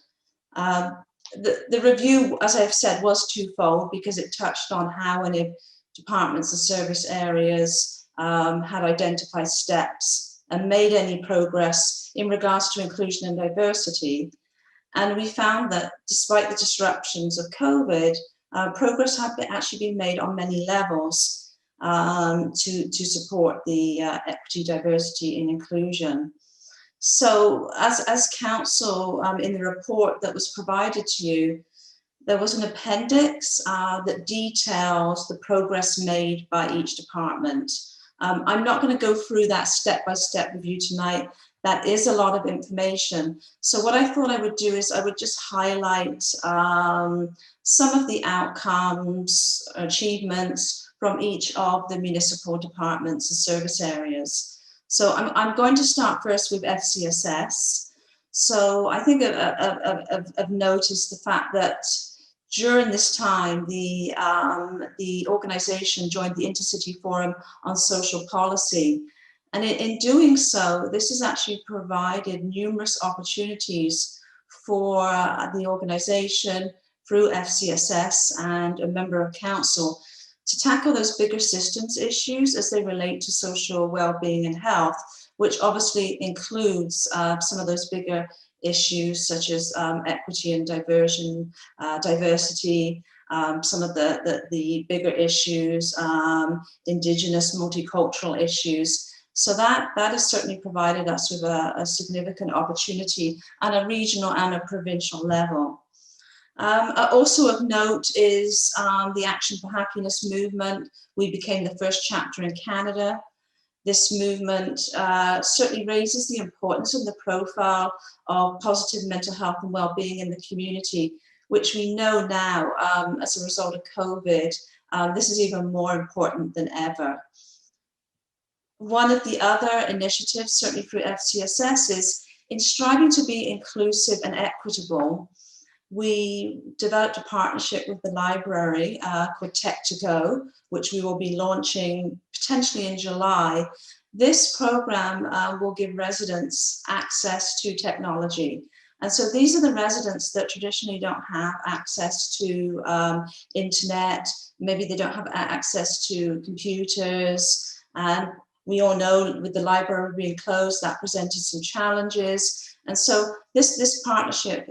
The review, as I've said, was twofold because it touched on how and if departments and service areas had identified steps and made any progress in regards to inclusion and diversity. And we found that despite the disruptions of COVID, progress had actually been made on many levels to support the equity, diversity, and inclusion. So as council, in the report that was provided to you, there was an appendix that details the progress made by each department. I'm not going to go through that step-by-step review tonight. That is a lot of information. So what I thought I would do is I would just highlight some of the outcomes, achievements from each of the municipal departments and service areas. So I'm going to start first with FCSS. So I think I've noticed the fact that during this time, the organization joined the Intercity Forum on Social Policy. And in doing so, this has actually provided numerous opportunities for the organization through FCSS and a member of council to tackle those bigger systems issues as they relate to social well-being and health, which obviously includes some of those bigger issues such as equity and diversity, some of the bigger issues, Indigenous, multicultural issues. So that has certainly provided us with a significant opportunity on a regional and a provincial level. Also of note is the Action for Happiness movement. We became the first chapter in Canada. This movement certainly raises the importance of the profile of positive mental health and well-being in the community, which we know now as a result of COVID, this is even more important than ever. One of the other initiatives, certainly through FCSS, is in striving to be inclusive and equitable. We developed a partnership with the library called Tech2Go, which we will be launching potentially in July. This program will give residents access to technology. And so these are the residents that traditionally don't have access to internet. Maybe they don't have access to computers. And we all know with the library being closed, that presented some challenges. And so this partnership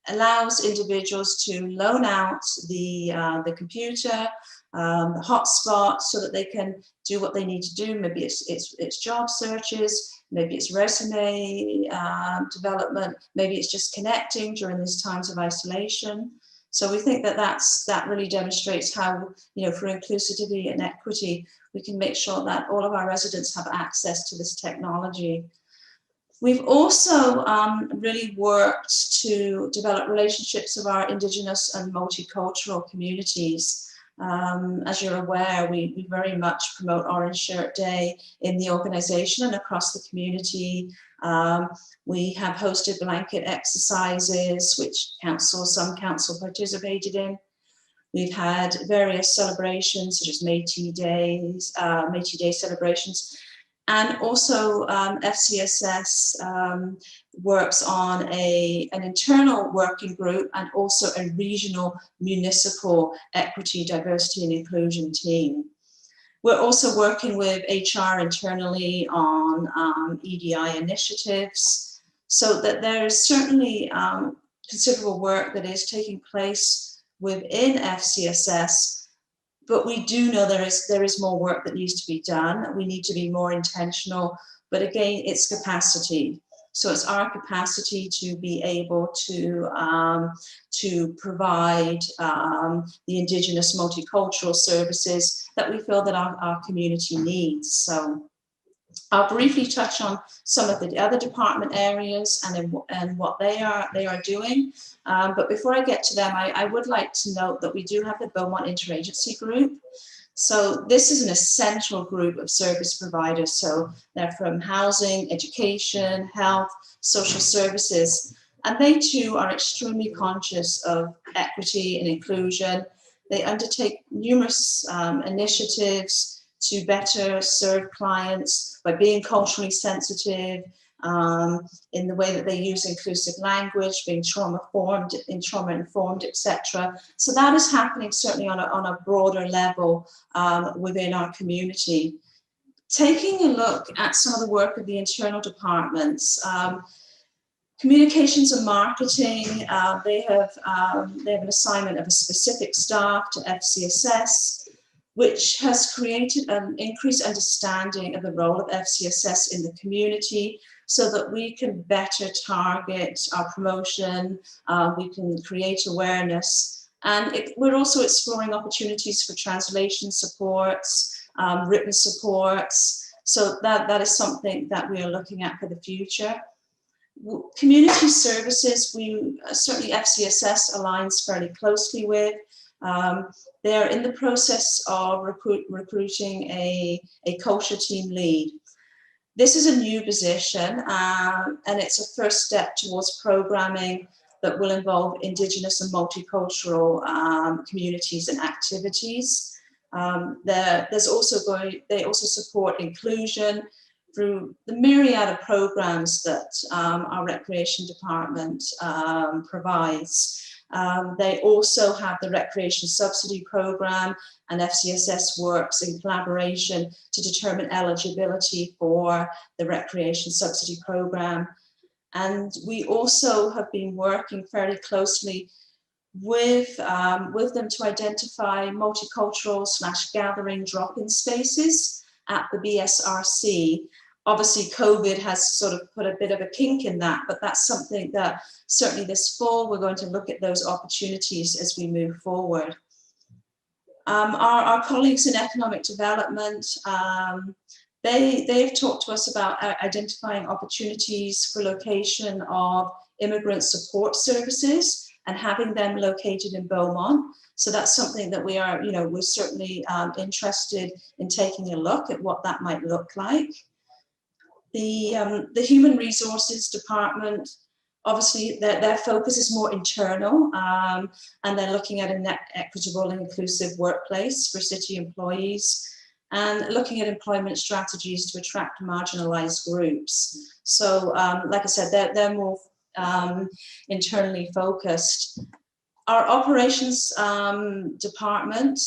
allows individuals to loan out the computer, the hotspot, so that they can do what they need to do. Maybe it's job searches, maybe it's resume development, maybe it's just connecting during these times of isolation. So we think that really demonstrates how, for inclusivity and equity, we can make sure that all of our residents have access to this technology. We've also really worked to develop relationships with our Indigenous and multicultural communities. As you're aware, we very much promote Orange Shirt Day in the organization and across the community. We have hosted blanket exercises, which some council participated in. We've had various celebrations, such as Métis Day celebrations. And also FCSS works on an internal working group and also a regional municipal equity, diversity and inclusion team. We're also working with HR internally on EDI initiatives, so that there is certainly considerable work that is taking place within FCSS. But we do know there is more work that needs to be done. We need to be more intentional, but again, it's capacity. So it's our capacity to be able to provide the Indigenous multicultural services that we feel that our community needs. So I'll briefly touch on some of the other department areas and what they are doing. But before I get to them, I would like to note that we do have the Beaumont Interagency group. So this is an essential group of service providers. So they're from housing, education, health, social services, and they too are extremely conscious of equity and inclusion. They undertake numerous initiatives to better serve clients by being culturally sensitive, in the way that they use inclusive language, being trauma-informed, etc. So that is happening certainly on a broader level within our community. Taking a look at some of the work of the internal departments, communications and marketing, they have an assignment of a specific staff to FCSS, which has created an increased understanding of the role of FCSS in the community so that we can better target our promotion, we can create awareness. And we're also exploring opportunities for translation supports, written supports. So that is something that we are looking at for the future. Community services, certainly FCSS aligns fairly closely with. They're in the process of recruiting a culture team lead. This is a new position and it's a first step towards programming that will involve Indigenous and multicultural communities and activities. They also support inclusion through the myriad of programs that our recreation department provides. They also have the recreation subsidy program, and FCSS works in collaboration to determine eligibility for the recreation subsidy program. And we also have been working fairly closely with them to identify multicultural / gathering drop-in spaces at the BSRC. Obviously, COVID has sort of put a bit of a kink in that, but that's something that certainly this fall, we're going to look at those opportunities as we move forward. Our colleagues in economic development, they've talked to us about identifying opportunities for location of immigrant support services and having them located in Beaumont. So that's something that we're certainly interested in taking a look at what that might look like. The Human Resources Department, obviously their focus is more internal, and they're looking at an equitable and inclusive workplace for city employees and looking at employment strategies to attract marginalized groups. So like I said, they're more internally focused. Our operations department,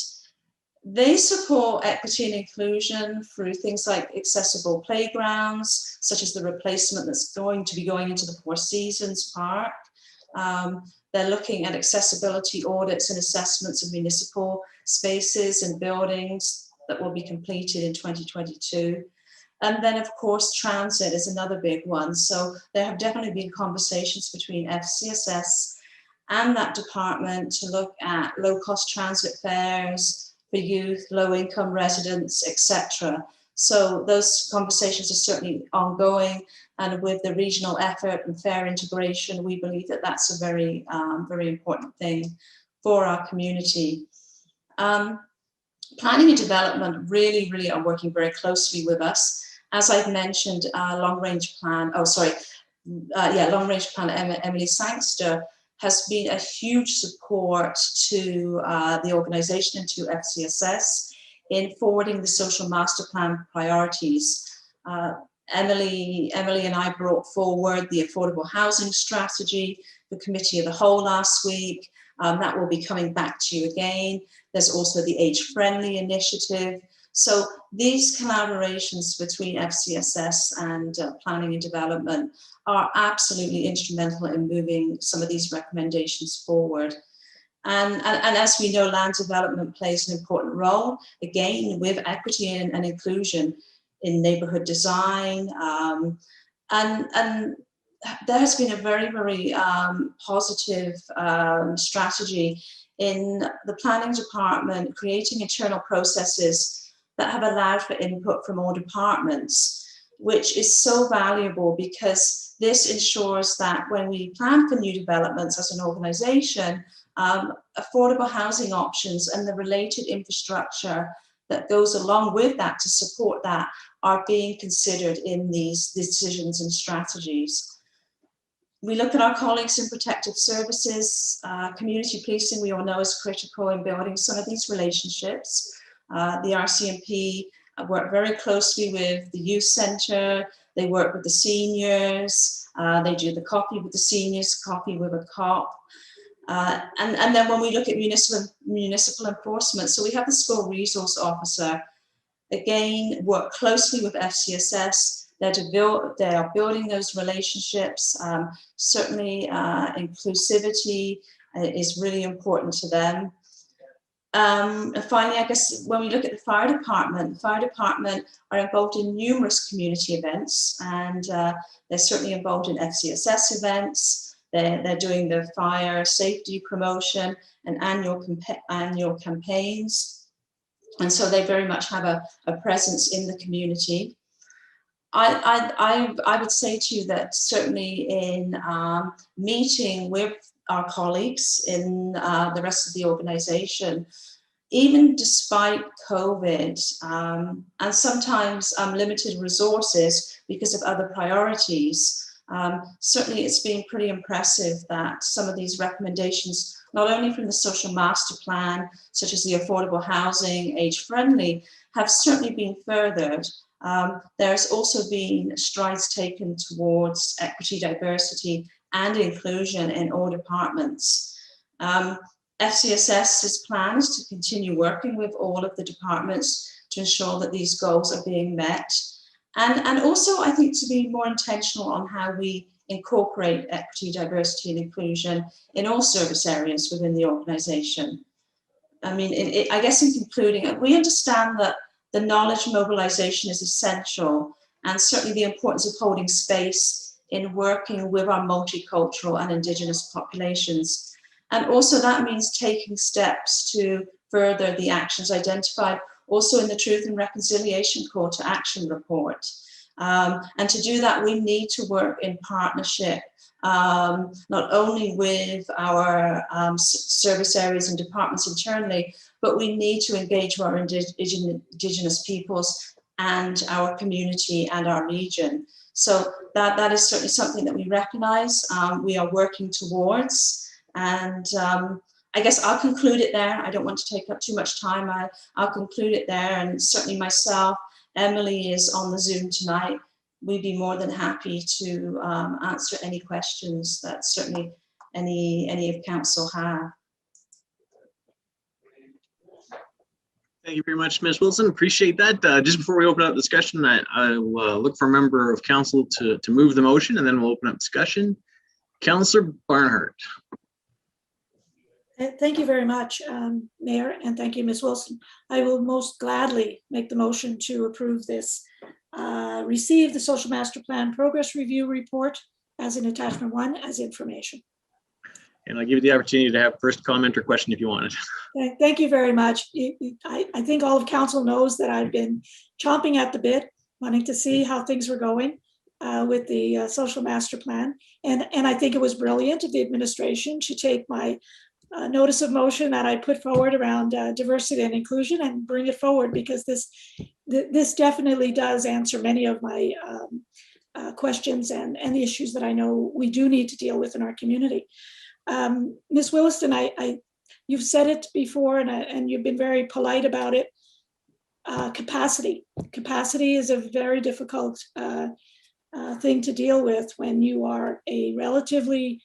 they support equity and inclusion through things like accessible playgrounds, such as the replacement that's going to be going into the Four Seasons Park. They're looking at accessibility audits and assessments of municipal spaces and buildings that will be completed in 2022. And then, of course, transit is another big one. So there have definitely been conversations between FCSS and that department to look at low-cost transit fares for youth, low-income residents, etc. So those conversations are certainly ongoing, and with the regional effort and fair integration, we believe that that's a very, very important thing for our community. Planning and development really are working very closely with us. As I've mentioned, long-range plan, long-range plan Emily Sangster has been a huge support to the organization and to FCSS in forwarding the social master plan priorities. Emily and I brought forward the affordable housing strategy, the committee of the whole last week. That will be coming back to you again. There's also the age-friendly initiative. So these collaborations between FCSS and planning and development are absolutely instrumental in moving some of these recommendations forward. And as we know, land development plays an important role, again, with equity and inclusion in neighborhood design. And there has been a very, very positive strategy in the planning department, creating internal processes that have allowed for input from all departments, which is so valuable because this ensures that when we plan for new developments as an organization, affordable housing options and the related infrastructure that goes along with that to support that are being considered in these decisions and strategies. We look at our colleagues in protective services, community policing, we all know is critical in building some of these relationships. The RCMP work very closely with the youth centre, they work with the seniors, they do the coffee with the seniors, coffee with a cop. And then when we look at municipal enforcement, so we have the school resource officer, again, work closely with FCSS. They are building those relationships. Certainly inclusivity is really important to them. And finally, I guess when we look at the fire department are involved in numerous community events, and they're certainly involved in FCSS events. They're doing the fire safety promotion and annual campaigns. And so they very much have a presence in the community. I would say to you that certainly in meeting with our colleagues in the rest of the organization, even despite COVID and sometimes limited resources because of other priorities, certainly it's been pretty impressive that some of these recommendations, not only from the social master plan, such as the affordable housing, age-friendly, have certainly been furthered. There's also been strides taken towards equity, diversity, and inclusion in all departments. FCSS's plan is to continue working with all of the departments to ensure that these goals are being met. And also, I think, to be more intentional on how we incorporate equity, diversity, and inclusion in all service areas within the organization. I mean, I guess in concluding, we understand that the knowledge mobilization is essential, and certainly the importance of holding space in working with our multicultural and Indigenous populations. And also that means taking steps to further the actions identified also in the Truth and Reconciliation Call to Action report. And to do that, we need to work in partnership, not only with our service areas and departments internally, but we need to engage with our Indigenous peoples and our community and our region. So that is certainly something that we recognize, we are working towards. And I guess I'll conclude it there. I don't want to take up too much time. I'll conclude it there. And certainly myself, Emily is on the Zoom tonight. We'd be more than happy to answer any questions that certainly any of council have. Thank you very much, Ms. Wilson. Appreciate that. Just before we open up discussion, I will look for a member of council to move the motion, and then we'll open up discussion. Councillor Barnhart. Thank you very much, Mayor, and thank you, Ms. Wilson. I will most gladly make the motion to approve this. Receive the Social Master Plan Progress Review Report as an attachment 1 as information. And I'll give you the opportunity to have first comment or question if you want it. Thank you very much. I think all of council knows that I've been chomping at the bit, wanting to see how things were going with the social master plan. And I think it was brilliant of the administration to take my notice of motion that I put forward around diversity and inclusion and bring it forward, because this definitely does answer many of my questions and the issues that I know we do need to deal with in our community. Ms. Williston, you've said it before, and you've been very polite about it. Capacity is a very difficult thing to deal with when you are a relatively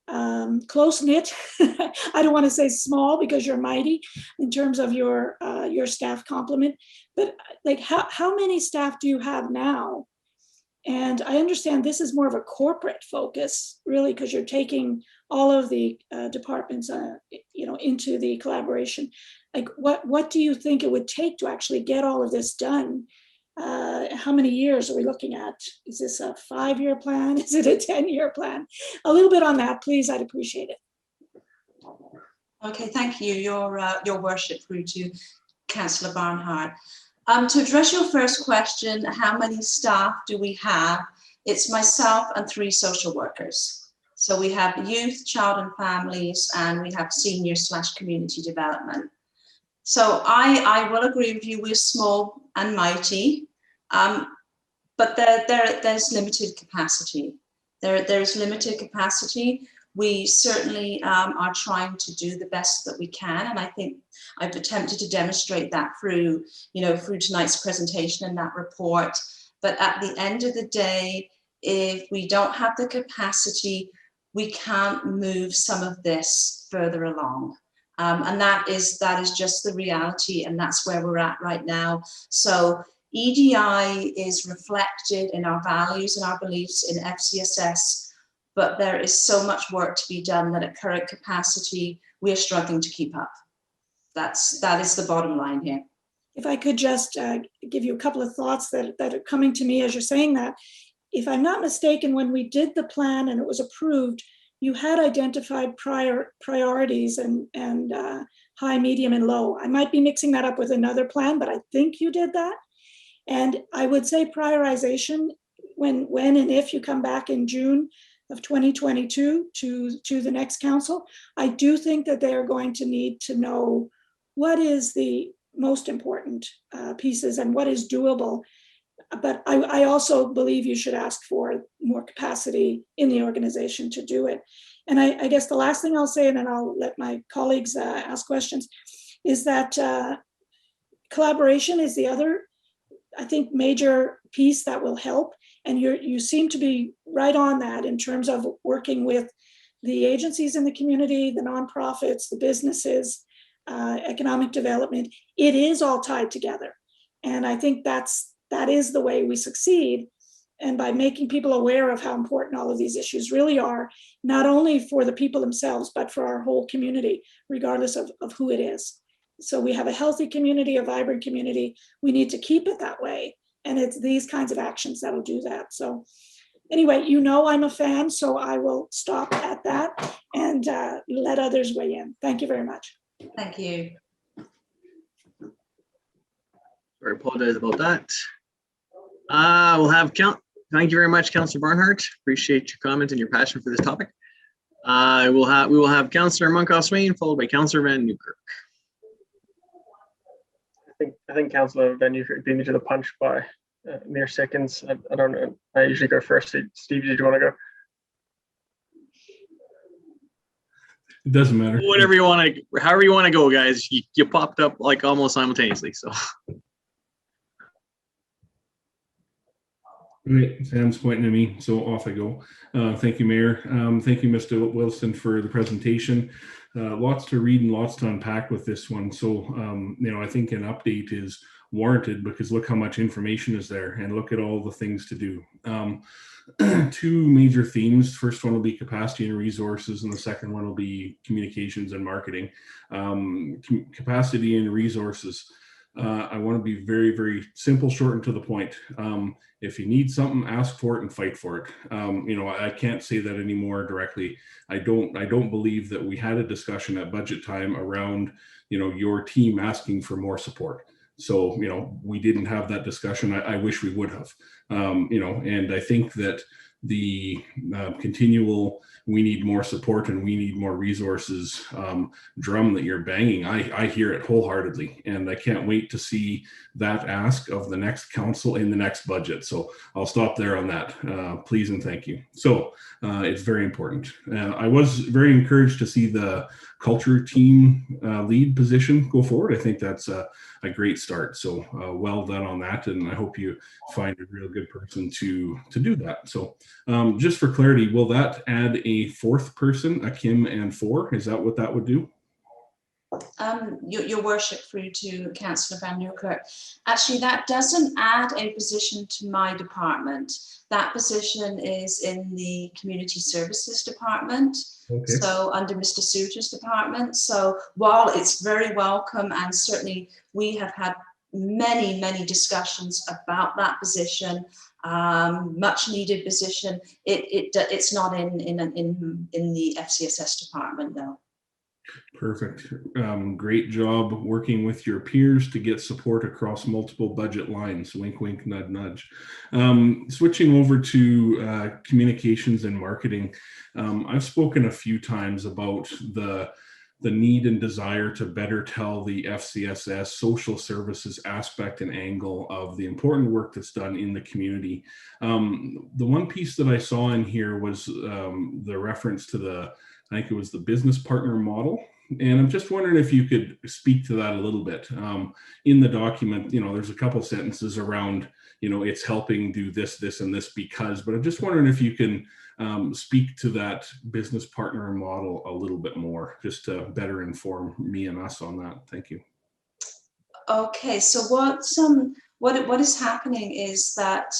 close-knit. I don't want to say small, because you're mighty in terms of your staff complement, but like how many staff do you have now? And I understand this is more of a corporate focus, really, because you're taking all of the departments, into the collaboration. Like, what do you think it would take to actually get all of this done? How many years are we looking at? Is this a 5-year plan? Is it a 10-year plan? A little bit on that, please. I'd appreciate it. Okay, thank you, Your Worship, through to Councillor Barnhart. To address your first question, how many staff do we have? It's myself and 3 social workers. So we have youth, child and families, and we have senior/community development. So I will agree with you, we're small and mighty, but there's limited capacity. There's limited capacity. We certainly are trying to do the best that we can, and I think I've attempted to demonstrate that through tonight's presentation and that report. But at the end of the day, if we don't have the capacity, we can't move some of this further along. And that is just the reality, and that's where we're at right now. So EDI is reflected in our values and our beliefs in FCSS, but there is so much work to be done that at current capacity, we're struggling to keep up. That is the bottom line here. If I could just give you a couple of thoughts that are coming to me as you're saying that. If I'm not mistaken, when we did the plan and it was approved, you had identified priorities and high, medium, and low. I might be mixing that up with another plan, but I think you did that. And I would say prioritization, when and if you come back in June of 2022 to the next council, I do think that they are going to need to know what is the most important pieces and what is doable. But I also believe you should ask for more capacity in the organization to do it. And I guess the last thing I'll say, and then I'll let my colleagues ask questions, is that collaboration is the other, I think, major piece that will help. And you seem to be right on that in terms of working with the agencies in the community, the nonprofits, the businesses, economic development. It is all tied together. And I think that is the way we succeed. And by making people aware of how important all of these issues really are, not only for the people themselves, but for our whole community, regardless of who it is. So we have a healthy community, a vibrant community. We need to keep it that way. And it's these kinds of actions that'll do that. So anyway, I'm a fan, so I will stop at that and let others weigh in. Thank you very much. Thank you. I apologize about that. Thank you very much, Councillor Barnhart. Appreciate your comments and your passion for this topic. We will have Councillor Munkoff-Swain, followed by Councillor Van Newkirk. I think Councillor Van Newkirk beat me to the punch by mere seconds. I don't know. I usually go first. Steve, did you want to go? It doesn't matter. Whatever you want to, however you want to go, guys. You popped up like almost simultaneously, so. Right, Sam's pointing at me, so off I go. Thank you, Mayor. Thank you, Mr. Wilson, for the presentation. Lots to read and lots to unpack with this one. So, I think an update is warranted because look how much information is there and look at all the things to do. 2 major themes. First one will be capacity and resources, and the second one will be communications and marketing. Capacity and resources. I want to be very, very simple, short, and to the point. If you need something, ask for it and fight for it. I can't say that anymore directly. I don't believe that we had a discussion at budget time around, your team asking for more support. So, we didn't have that discussion. I wish we would have, and I think that the continual, we need more support and we need more resources drum that you're banging, I hear it wholeheartedly, and I can't wait to see that ask of the next council in the next budget. So I'll stop there on that. Please and thank you. So it's very important. I was very encouraged to see the culture team lead position go forward. I think that's a great start. So well done on that, and I hope you find a real good person to do that. So just for clarity, will that add a fourth person, a Kim and 4? Is that what that would do? Your worship, through to Councillor Van Nieuwkerk. Actually, that doesn't add a position to my department. That position is in the Community Services Department. Okay. So under Mr. Souter's department. So while it's very welcome, and certainly we have had many, many discussions about that position, much needed position, it's not in the FCSS department, though. Perfect. Great job working with your peers to get support across multiple budget lines. Wink, wink, nudge, nudge. Switching over to communications and marketing. I've spoken a few times about the need and desire to better tell the FCSS social services aspect and angle of the important work that's done in the community. The one piece that I saw in here was the reference to I think it was the business partner model. And I'm just wondering if you could speak to that a little bit. In the document, there's a couple sentences around, it's helping do this, this, and this because, but I'm just wondering if you can speak to that business partner model a little bit more, just to better inform me and us on that. Thank you. Okay, so what is happening is that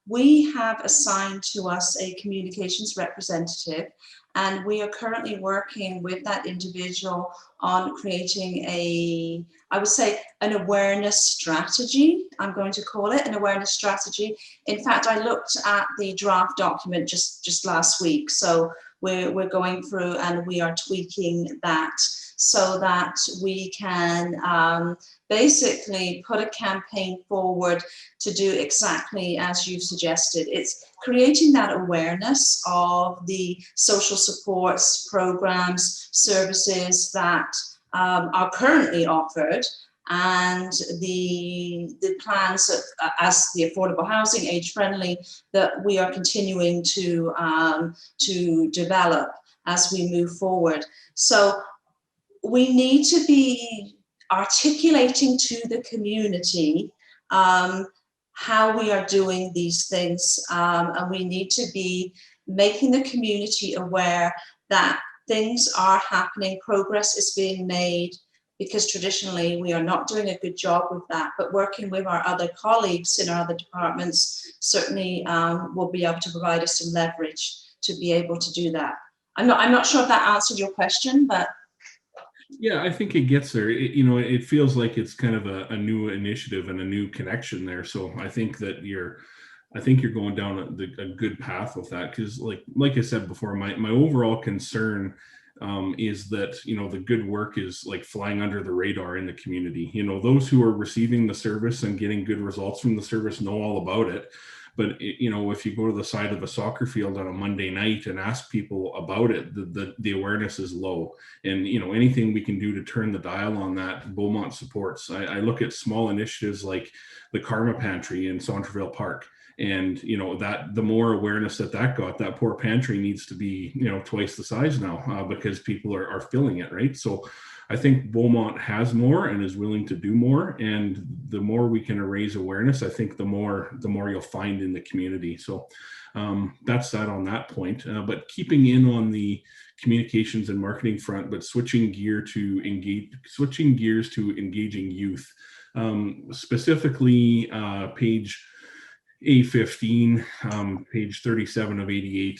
we have assigned to us a communications representative, and we are currently working with that individual on creating I would say, an awareness strategy. I'm going to call it an awareness strategy. In fact, I looked at the draft document just last week. So we're going through and we are tweaking that so that we can basically put a campaign forward to do exactly as you've suggested. It's creating that awareness of the social supports, programs, services that are currently offered, and the plans as the affordable housing, age friendly, that we are continuing to develop as we move forward. So we need to be articulating to the community how we are doing these things, and we need to be making the community aware that things are happening, progress is being made, because traditionally we are not doing a good job with that, but working with our other colleagues in our other departments certainly will be able to provide us some leverage to be able to do that. I'm not sure if that answered your question, but yeah, I think it gets there. It feels like it's kind of a new initiative and a new connection there. So I think that you're going down a good path with that, because like I said before, my overall concern is that the good work is like flying under the radar in the community. Those who are receiving the service and getting good results from the service know all about it. But if you go to the side of a soccer field on a Monday night and ask people about it, the awareness is low. And anything we can do to turn the dial on that, Beaumont supports. I look at small initiatives like the Karma Pantry in Centreville Park. And that the more awareness that got, that poor pantry needs to be twice the size now because people are filling it, right? So I think Beaumont has more and is willing to do more, and the more we can raise awareness, I think the more you'll find in the community. So that's that on that point. But keeping in on the communications and marketing front, but switching gears to engaging youth, specifically page A15, page 37 of 88.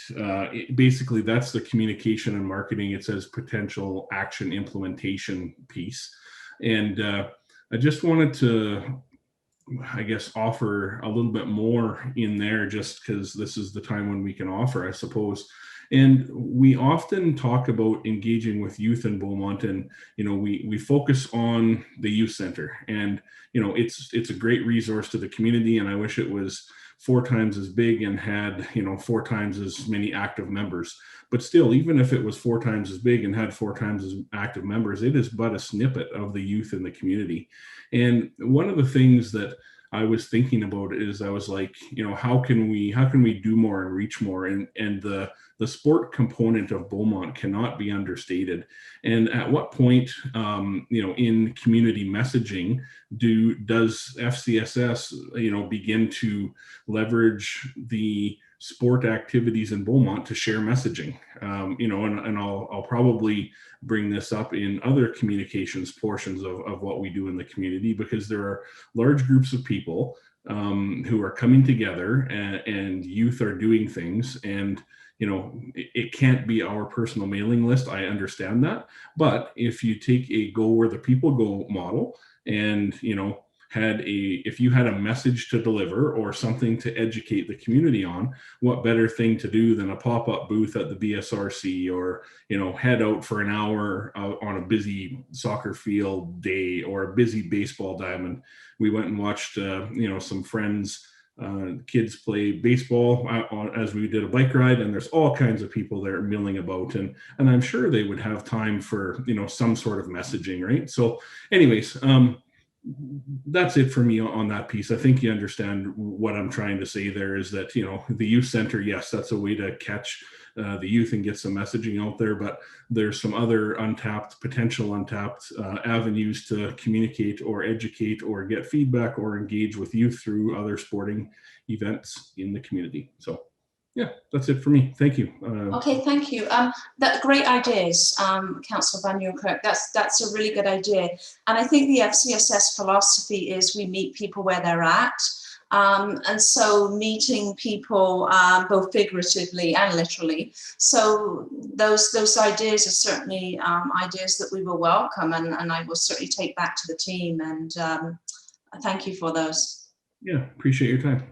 Basically, that's the communication and marketing. It says potential action implementation piece. And I just wanted to, I guess, offer a little bit more in there, just because this is the time when we can offer, I suppose. And we often talk about engaging with youth in Beaumont, and we focus on the youth center, and it's a great resource to the community, and I wish it was 4 times as big and had 4 times as many active members. But still, even if it was 4 times as big and had 4 times as active members, it is but a snippet of the youth in the community. And one of the things that I was thinking about is, I was like, how can we do more and reach more? And the sport component of Beaumont cannot be understated. And at what point, in community messaging, does FCSS, begin to leverage the sport activities in Beaumont to share messaging? And I'll probably bring this up in other communications portions of what we do in the community, because there are large groups of people who are coming together, and youth are doing things, and it can't be our personal mailing list. I understand that. But if you take a go where the people go model, and if you had a message to deliver or something to educate the community on, what better thing to do than a pop-up booth at the BSRC, or head out for an hour on a busy soccer field day or a busy baseball diamond. We went and watched some friends, kids play baseball as we did a bike ride, and there's all kinds of people there milling about, and I'm sure they would have time for some sort of messaging, right? So anyways, that's it for me on that piece. I think you understand what I'm trying to say there, is that the youth center, yes, that's a way to catch the youth and get some messaging out there, but there's some other potential untapped avenues to communicate or educate or get feedback or engage with youth through other sporting events in the community. So yeah, that's it for me. Thank you. Okay, thank you. That great ideas, Councillor Van Nieuwkerk. That's a really good idea. And I think the FCSS philosophy is we meet people where they're at. And so meeting people both figuratively and literally. So those ideas are certainly ideas that we will welcome, and I will certainly take back to the team, and thank you for those. Yeah, appreciate your time.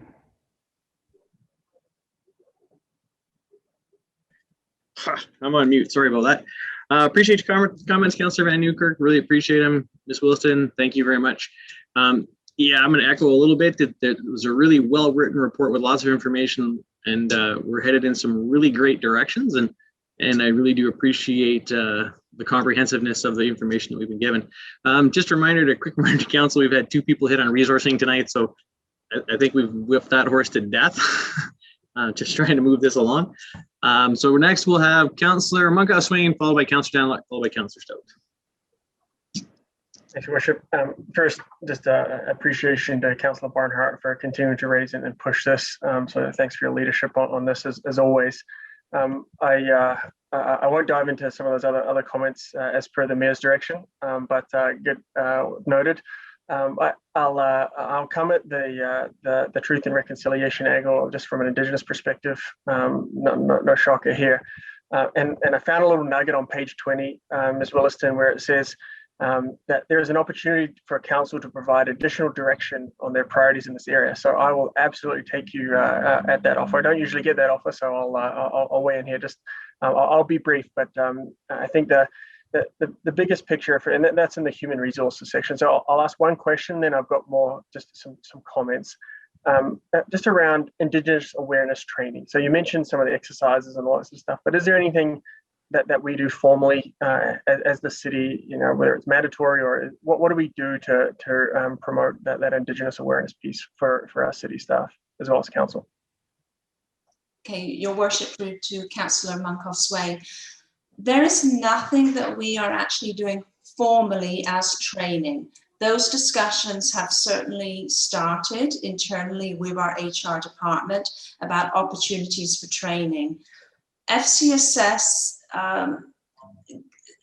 I'm on mute. Sorry about that. Appreciate your comments, Councillor Van Nieuwkerk. Really appreciate them. Ms. Wilson, thank you very much. Yeah, I'm going to echo a little bit that it was a really well-written report with lots of information, and we're headed in some really great directions. And I really do appreciate the comprehensiveness of the information that we've been given. Just a quick reminder to council, we've had 2 people hit on resourcing tonight, so I think we've whipped that horse to death. Just trying to move this along. So next we'll have Councillor Monkhouse-Swain, followed by Councillor Danlock, followed by Councillor Stout. Thank you, Worship. First, just appreciation to Councillor Barnhart for continuing to raise and push this. So thanks for your leadership on this as always. I won't dive into some of those other comments as per the Mayor's direction, but good noted. I'll come at the truth and reconciliation angle just from an Indigenous perspective. No shocker here. And I found a little nugget on page 20, Ms. Williston, where it says that there is an opportunity for council to provide additional direction on their priorities in this area. So I will absolutely take you at that offer. I don't usually get that offer, so I'll weigh in here. I'll be brief, but I think the biggest picture and that's in the human resources section. So I'll ask one question, then I've got more, just some comments, just around Indigenous awareness training. So you mentioned some of the exercises and all that sort of stuff, but is there anything that we do formally as the city, whether it's mandatory or what do we do to promote that Indigenous awareness piece for our city staff as well as council? Okay, Your Worship, through to Councillor Monkhouse-Swain. There is nothing that we are actually doing formally as training. Those discussions have certainly started internally with our HR department about opportunities for training. FCSS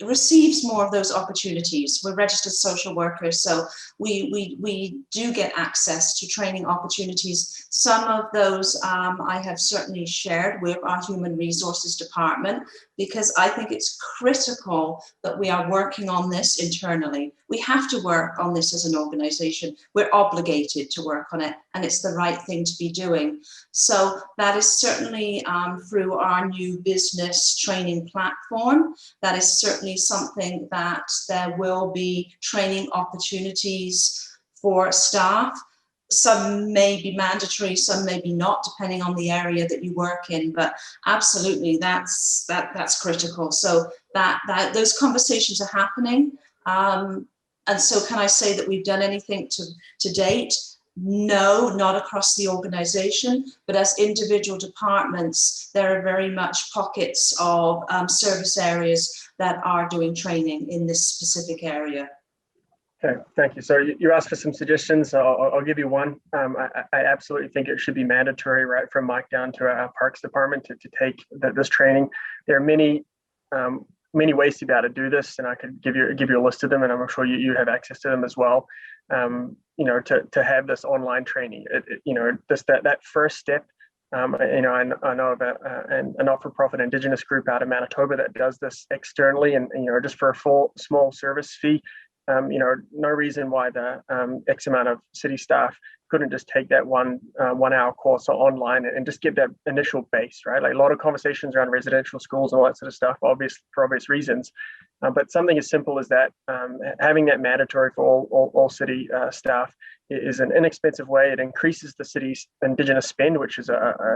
receives more of those opportunities. We're registered social workers, so we do get access to training opportunities. Some of those I have certainly shared with our human resources department, because I think it's critical that we are working on this internally. We have to work on this as an organization. We're obligated to work on it, and it's the right thing to be doing. So that is certainly through our new business training platform. That is certainly something that there will be training opportunities for staff. Some may be mandatory, some may be not, depending on the area that you work in. But absolutely, that's critical. So that those conversations are happening. And so, can I say that we've done anything to date? No, not across the organization, but as individual departments, there are very much pockets of service areas that are doing training in this specific area. Okay, thank you. So you asked for some suggestions. I'll give you one. I absolutely think it should be mandatory, right, from Mike down to our Parks Department to take this training. There are many ways to be able to do this, and I could give you a list of them, and I'm sure you have access to them as well. To have this online training, just that first step. I know of a not-for-profit Indigenous group out of Manitoba that does this externally, and just for a small service fee. No reason why the X amount of city staff couldn't just take that one hour course online and just get that initial base, right? Like a lot of conversations around residential schools and all that sort of stuff, for obvious reasons. But something as simple as that, having that mandatory for all city staff is an inexpensive way. It increases the city's Indigenous spend, which is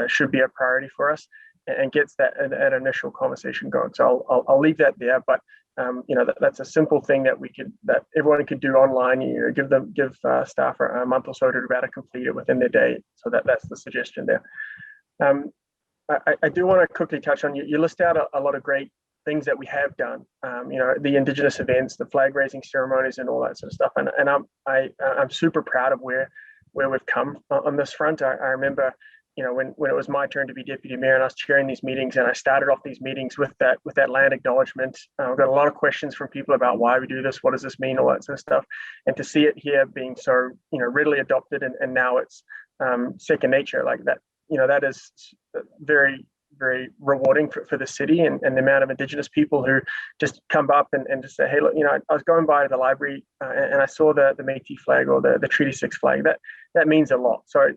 should be a priority for us, and gets that initial conversation going. So I'll leave that there, but that's a simple thing that everyone could do online. Give staff a month or so to be able to complete it within their day. So that's the suggestion there. I do want to quickly touch on you list out a lot of great things that we have done. The Indigenous events, the flag raising ceremonies, and all that sort of stuff. And I'm super proud of where we've come on this front. I remember, when it was my turn to be deputy mayor and I was chairing these meetings, and I started off these meetings with that land acknowledgement. I've got a lot of questions from people about why we do this, what does this mean, all that sort of stuff. And to see it here being so, readily adopted, and now it's second nature like that, that is very, very rewarding for the city, and the amount of Indigenous people who just come up and just say, hey, look, I was going by the library and I saw the Métis flag or the Treaty 6 flag. That means a lot. So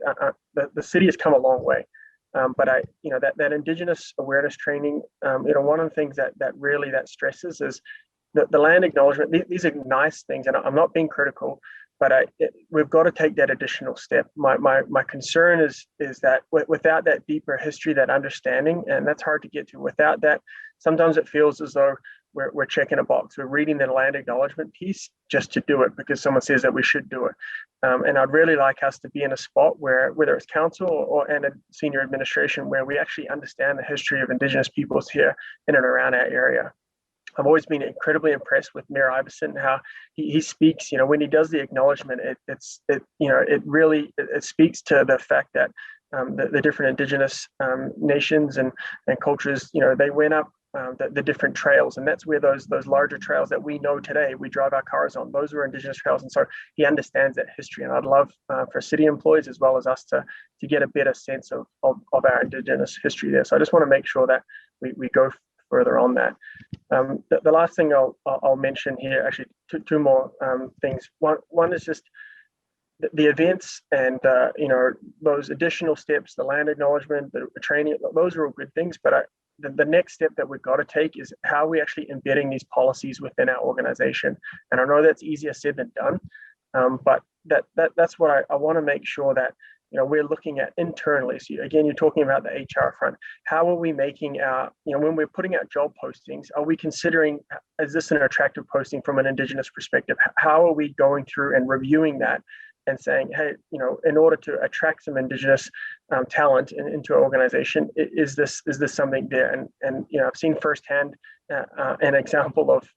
the city has come a long way. But that Indigenous awareness training, one of the things that really stresses is the land acknowledgement. These are nice things, and I'm not being critical, but we've got to take that additional step. My concern is that without that deeper history, that understanding, and that's hard to get to. Without that, sometimes it feels as though we're checking a box. We're reading the land acknowledgement piece just to do it because someone says that we should do it. And I'd really like us to be in a spot where, whether it's council and a senior administration, where we actually understand the history of Indigenous peoples here in and around our area. I've always been incredibly impressed with Mayor Iverson, how he speaks. When he does the acknowledgement, it really speaks to the fact that the different Indigenous nations and cultures, they went up the different trails, and that's where those larger trails that we know today we drive our cars on, those were Indigenous trails. And so he understands that history, and I'd love for city employees as well as us to get a better sense of our Indigenous history there. So I just want to make sure that we go further on that. The last thing I'll mention here, actually two more things. One is just the events and those additional steps, the land acknowledgement, the training. Those are all good things, but the next step that we've got to take is how we actually embedding these policies within our organization. And I know that's easier said than done, but that's what I want to make sure that we're looking at internally. So again, you're talking about the HR front. How are we making our, when we're putting out job postings, are we considering, is this an attractive posting from an Indigenous perspective? How are we going through and reviewing that and saying, hey, in order to attract some Indigenous talent into our organization, is this something there? And I've seen firsthand an example of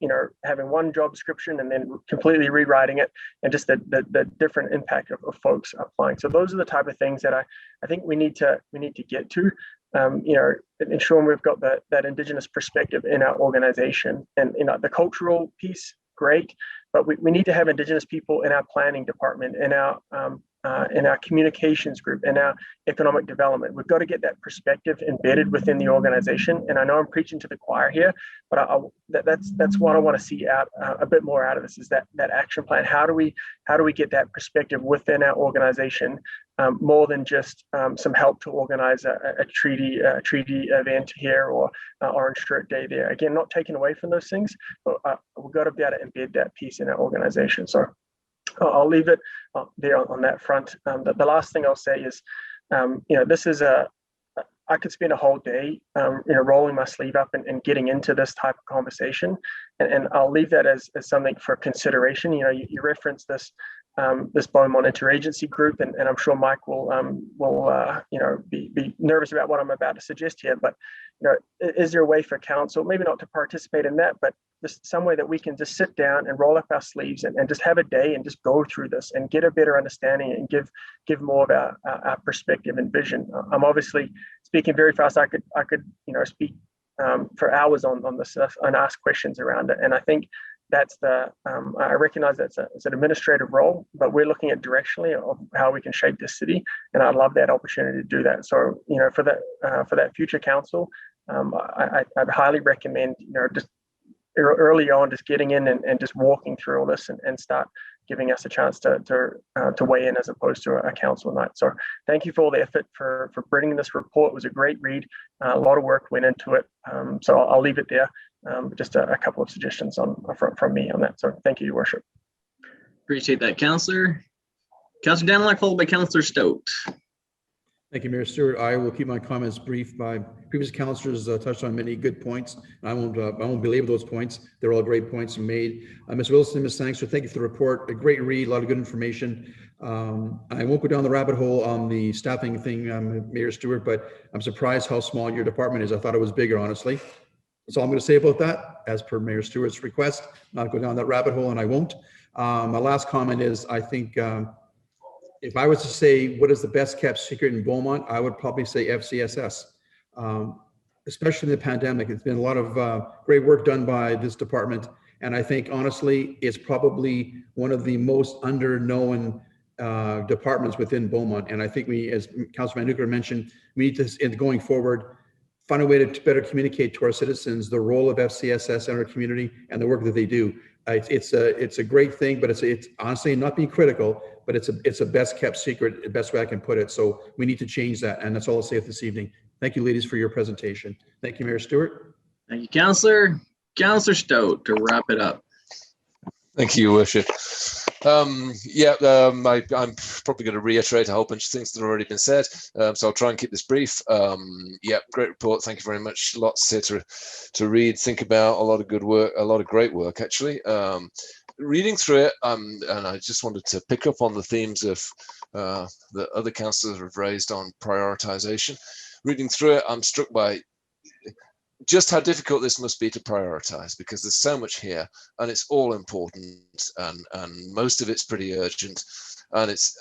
having one job description and then completely rewriting it, and just the different impact of folks applying. So those are the type of things that I think we need to get to. ensuring we've got that Indigenous perspective in our organization. And the cultural piece, great, but we need to have Indigenous people in our planning department, in our communications group, in our economic development. We've got to get that perspective embedded within the organization. And I know I'm preaching to the choir here, but that's what I want to see out a bit more out of this, is that action plan. How do we get that perspective within our organization, more than just some help to organize a treaty event here or Orange Shirt Day there. Again, not taking away from those things, but we've got to be able to embed that piece in our organization. So I'll leave it there on that front. The last thing I'll say is, this is I could spend a whole day, rolling my sleeve up and getting into this type of conversation, and I'll leave that as something for consideration. You referenced this Beaumont Interagency group, and I'm sure Mike will be nervous about what I'm about to suggest here. But is there a way for council, maybe not to participate in that, but just some way that we can just sit down and roll up our sleeves and just have a day and just go through this and get a better understanding and give more of our perspective and vision. I'm obviously speaking very fast. I could speak for hours on this stuff and ask questions around it. And I think that's I recognize it's an administrative role, but we're looking at directionally of how we can shape this city. And I'd love that opportunity to do that. So, for that future council, I'd highly recommend, just early on, just getting in and just walking through all this and start giving us a chance to weigh in as opposed to a council night. So thank you for all the effort for bringing this report. It was a great read. A lot of work went into it. So I'll leave it there. Just a couple of suggestions from me on that. So thank you, Your Worship. Appreciate that, Councillor. Councillor Daniluk, followed by Councillor Stout. Thank you, Mayor Stewart. I will keep my comments brief. My previous councillors touched on many good points. I won't belabor those points. They're all great points made. Ms. Wilson, Ms. Sangster, thank you for the report. A great read, a lot of good information. I won't go down the rabbit hole on the staffing thing, Mayor Stewart, but I'm surprised how small your department is. I thought it was bigger, honestly. That's all I'm going to say about that, as per Mayor Stewart's request. Not go down that rabbit hole, and I won't. My last comment is, I think, if I was to say what is the best kept secret in Beaumont, I would probably say FCSS, especially in the pandemic. It's been a lot of great work done by this department. And I think, honestly, it's probably one of the most under-known departments within Beaumont. And I think we, as Councilman Nuker mentioned, we need to, going forward, find a way to better communicate to our citizens the role of FCSS in our community and the work that they do. It's a great thing, but it's honestly not being critical, but it's a best kept secret, the best way I can put it. So we need to change that, and that's all I'll say this evening. Thank you, ladies, for your presentation. Thank you, Mayor Stewart. Thank you, Councillor. Councillor Stout, to wrap it up. Thank you, Your Worship. I'm probably going to reiterate a whole bunch of things that have already been said, so I'll try and keep this brief. Great report. Thank you very much. Lots here to read, think about. A lot of good work, a lot of great work, actually. Reading through it, and I just wanted to pick up on the themes of the other councillors have raised on prioritization. Reading through it, I'm struck by just how difficult this must be to prioritize, because there's so much here and it's all important, and most of it's pretty urgent. And it's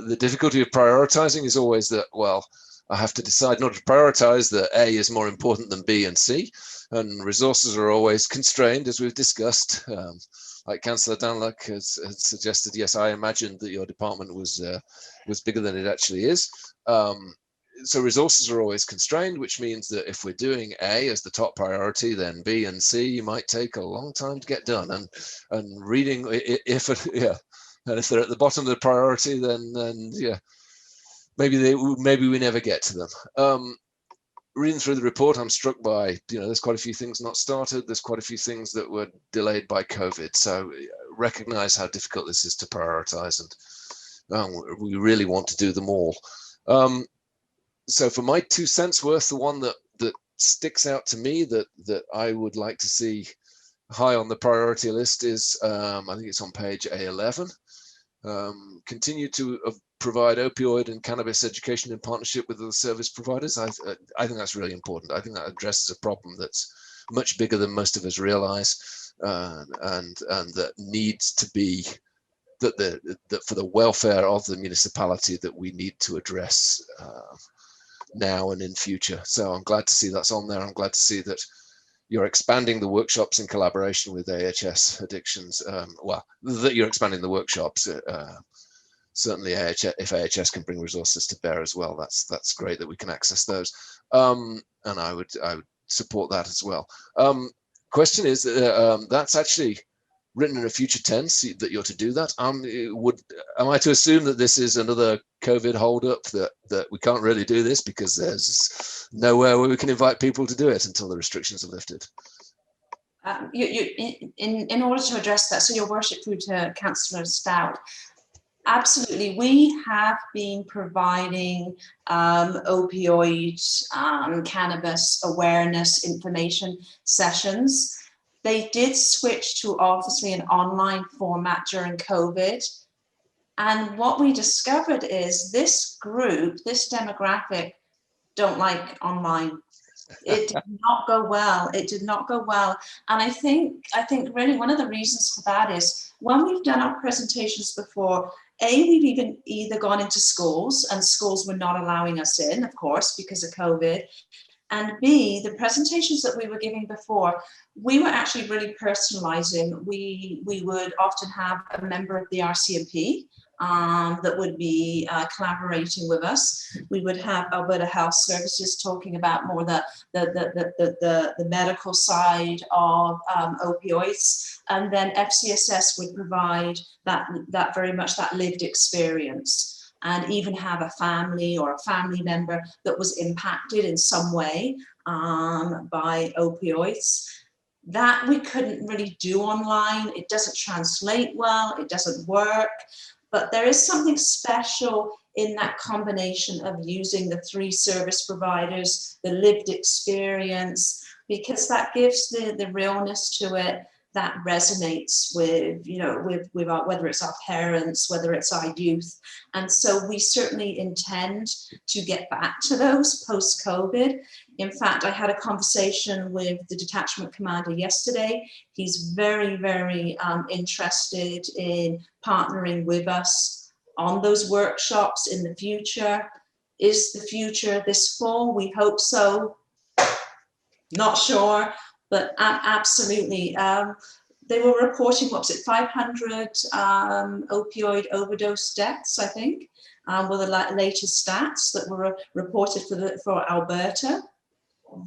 the difficulty of prioritizing is always that, well, I have to decide not to prioritize that A is more important than B and C, and resources are always constrained, as we've discussed. Like Councillor Daniluk has suggested, yes, I imagined that your department was bigger than it actually is. So resources are always constrained, which means that if we're doing A as the top priority, then B and C might take a long time to get done. And reading, if they're at the bottom of the priority, then maybe we never get to them. Reading through the report, I'm struck by, there's quite a few things not started. There's quite a few things that were delayed by COVID. So recognize how difficult this is to prioritize, and we really want to do them all. So for my 2 cents worth, the one that sticks out to me that I would like to see high on the priority list is, I think it's on page A11, continue to provide opioid and cannabis education in partnership with other service providers. I think that's really important. I think that addresses a problem that's much bigger than most of us realize, and that needs to be, that for the welfare of the municipality, that we need to address now and in future. So I'm glad to see that's on there. I'm glad to see that you're expanding the workshops in collaboration with AHS Addictions. Well, that you're expanding the workshops. Certainly, if AHS can bring resources to bear as well, that's great that we can access those. And I would support that as well. Question is, that's actually written in a future tense that you're to do that. Am I to assume that this is another COVID holdup, that we can't really do this because there's nowhere where we can invite people to do it until the restrictions are lifted? In order to address that, so your worship, through to Councillor Stout, absolutely, we have been providing opioid, cannabis awareness information sessions. They did switch to obviously an online format during COVID. And what we discovered is this group, this demographic, don't like online. It did not go well. It did not go well. And I think really one of the reasons for that is when we've done our presentations before, we've either gone into schools and schools were not allowing us in, of course, because of COVID. And B, the presentations that we were giving before, we were actually really personalizing. We would often have a member of the RCMP that would be collaborating with us. We would have Alberta Health Services talking about more the medical side of opioids, and then FCSS would provide that very much that lived experience, and even have a family or a family member that was impacted in some way by opioids. That we couldn't really do online. It doesn't translate well, it doesn't work, but there is something special in that combination of using the 3 service providers, the lived experience, because that gives the realness to it that resonates with, with our, whether it's our parents, whether it's our youth. And so we certainly intend to get back to those post-COVID. In fact, I had a conversation with the detachment commander yesterday. He's very, very interested in partnering with us on those workshops in the future. Is the future this fall? We hope so. Not sure. But absolutely, they were reporting, what was it, 500 opioid overdose deaths, I think, were the latest stats that were reported for Alberta.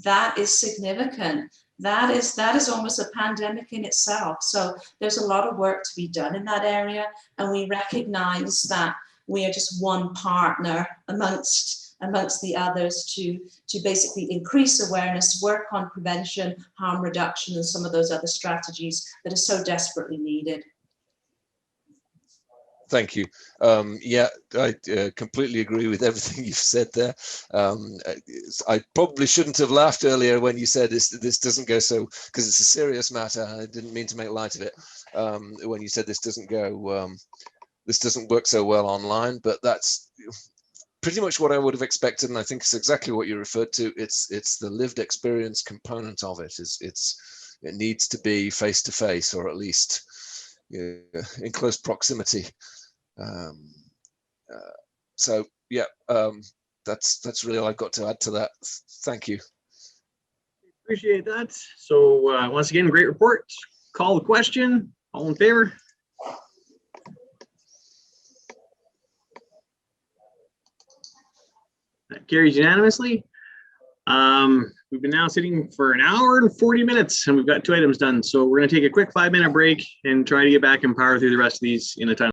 That is significant. That is almost a pandemic in itself. So there's a lot of work to be done in that area, and we recognize that we are just one partner amongst the others to basically increase awareness, work on prevention, harm reduction, and some of those other strategies that are so desperately needed. Thank you. Yeah, I completely agree with everything you've said there. I probably shouldn't have laughed earlier when you said this doesn't go so, because it's a serious matter. I didn't mean to make light of it. When you said this doesn't work so well online, but that's pretty much what I would have expected, and I think it's exactly what you referred to. It's the lived experience component of it. It needs to be face to face, or at least in close proximity. So yeah, that's really all I've got to add to that. Thank you. Appreciate that. So once again, great report. Call the question. All in favor? That carries unanimously. We've been now sitting for an hour and 40 minutes, and we've got 2 items done. So we're going to take a quick 5-minute break and try to get back and power through the rest of these in a time.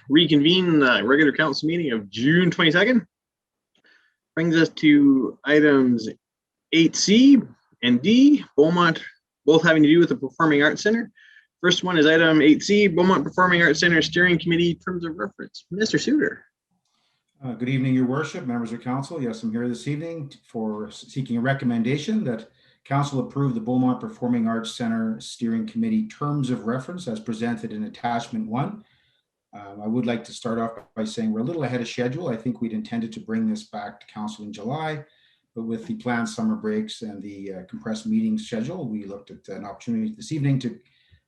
Reconvene the regular council meeting of June 22nd. Brings us to items 8C and D, Beaumont, both having to do with the Performing Arts Center. First one is item 8C, Beaumont Performing Arts Center Steering Committee Terms of Reference. Mr. Suter. Good evening, Your Worship, members of council. Yes, I'm here this evening for seeking a recommendation that council approve the Beaumont Performing Arts Center Steering Committee Terms of Reference as presented in attachment 1. I would like to start off by saying we're a little ahead of schedule. I think we'd intended to bring this back to council in July, but with the planned summer breaks and the compressed meeting schedule, we looked at an opportunity this evening to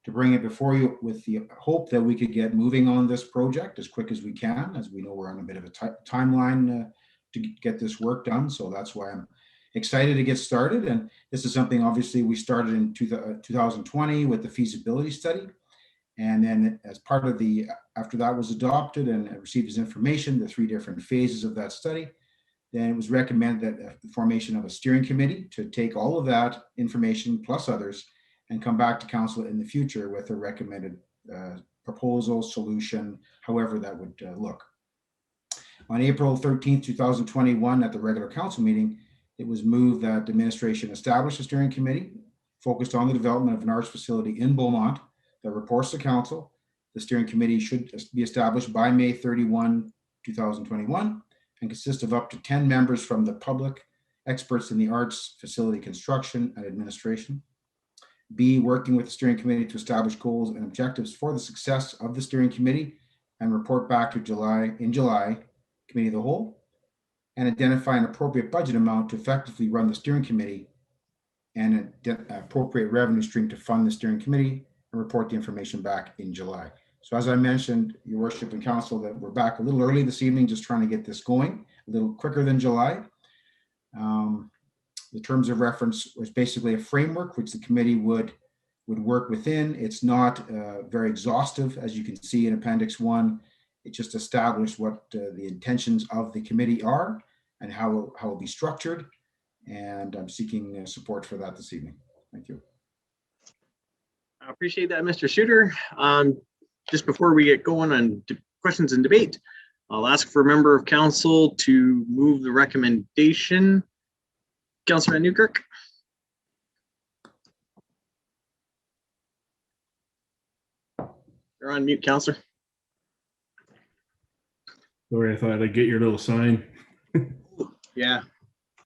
to bring it before you with the hope that we could get moving on this project as quick as we can, as we know we're on a bit of a timeline to get this work done. So that's why I'm excited to get started. And this is something obviously we started in 2020 with the feasibility study. And then as part of after that was adopted and received as information, the 3 different phases of that study, then it was recommended that the formation of a steering committee to take all of that information plus others and come back to council in the future with a recommended proposal, solution, however that would look. On April 13th, 2021, at the regular council meeting, it was moved that the administration establish a steering committee focused on the development of an arts facility in Beaumont that reports to council. The steering committee should be established by May 31, 2021, and consist of up to 10 members from the public, experts in the arts facility construction and administration. B, working with the steering committee to establish goals and objectives for the success of the steering committee and report back to in July, committee of the whole, and identify an appropriate budget amount to effectively run the steering committee and an appropriate revenue stream to fund the steering committee and report the information back in July. So as I mentioned, Your Worship and Council, that we're back a little early this evening, just trying to get this going a little quicker than July. The terms of reference was basically a framework which the committee would work within. It's not very exhaustive, as you can see in Appendix 1. It just established what the intentions of the committee are and how it will be structured. And I'm seeking support for that this evening. Thank you. I appreciate that, Mr. Shooter. Just before we get going on questions and debate, I'll ask for a member of council to move the recommendation. Councillor Van Newkirk. You're on mute, Councillor. Sorry, I thought I'd get your little sign. Yeah.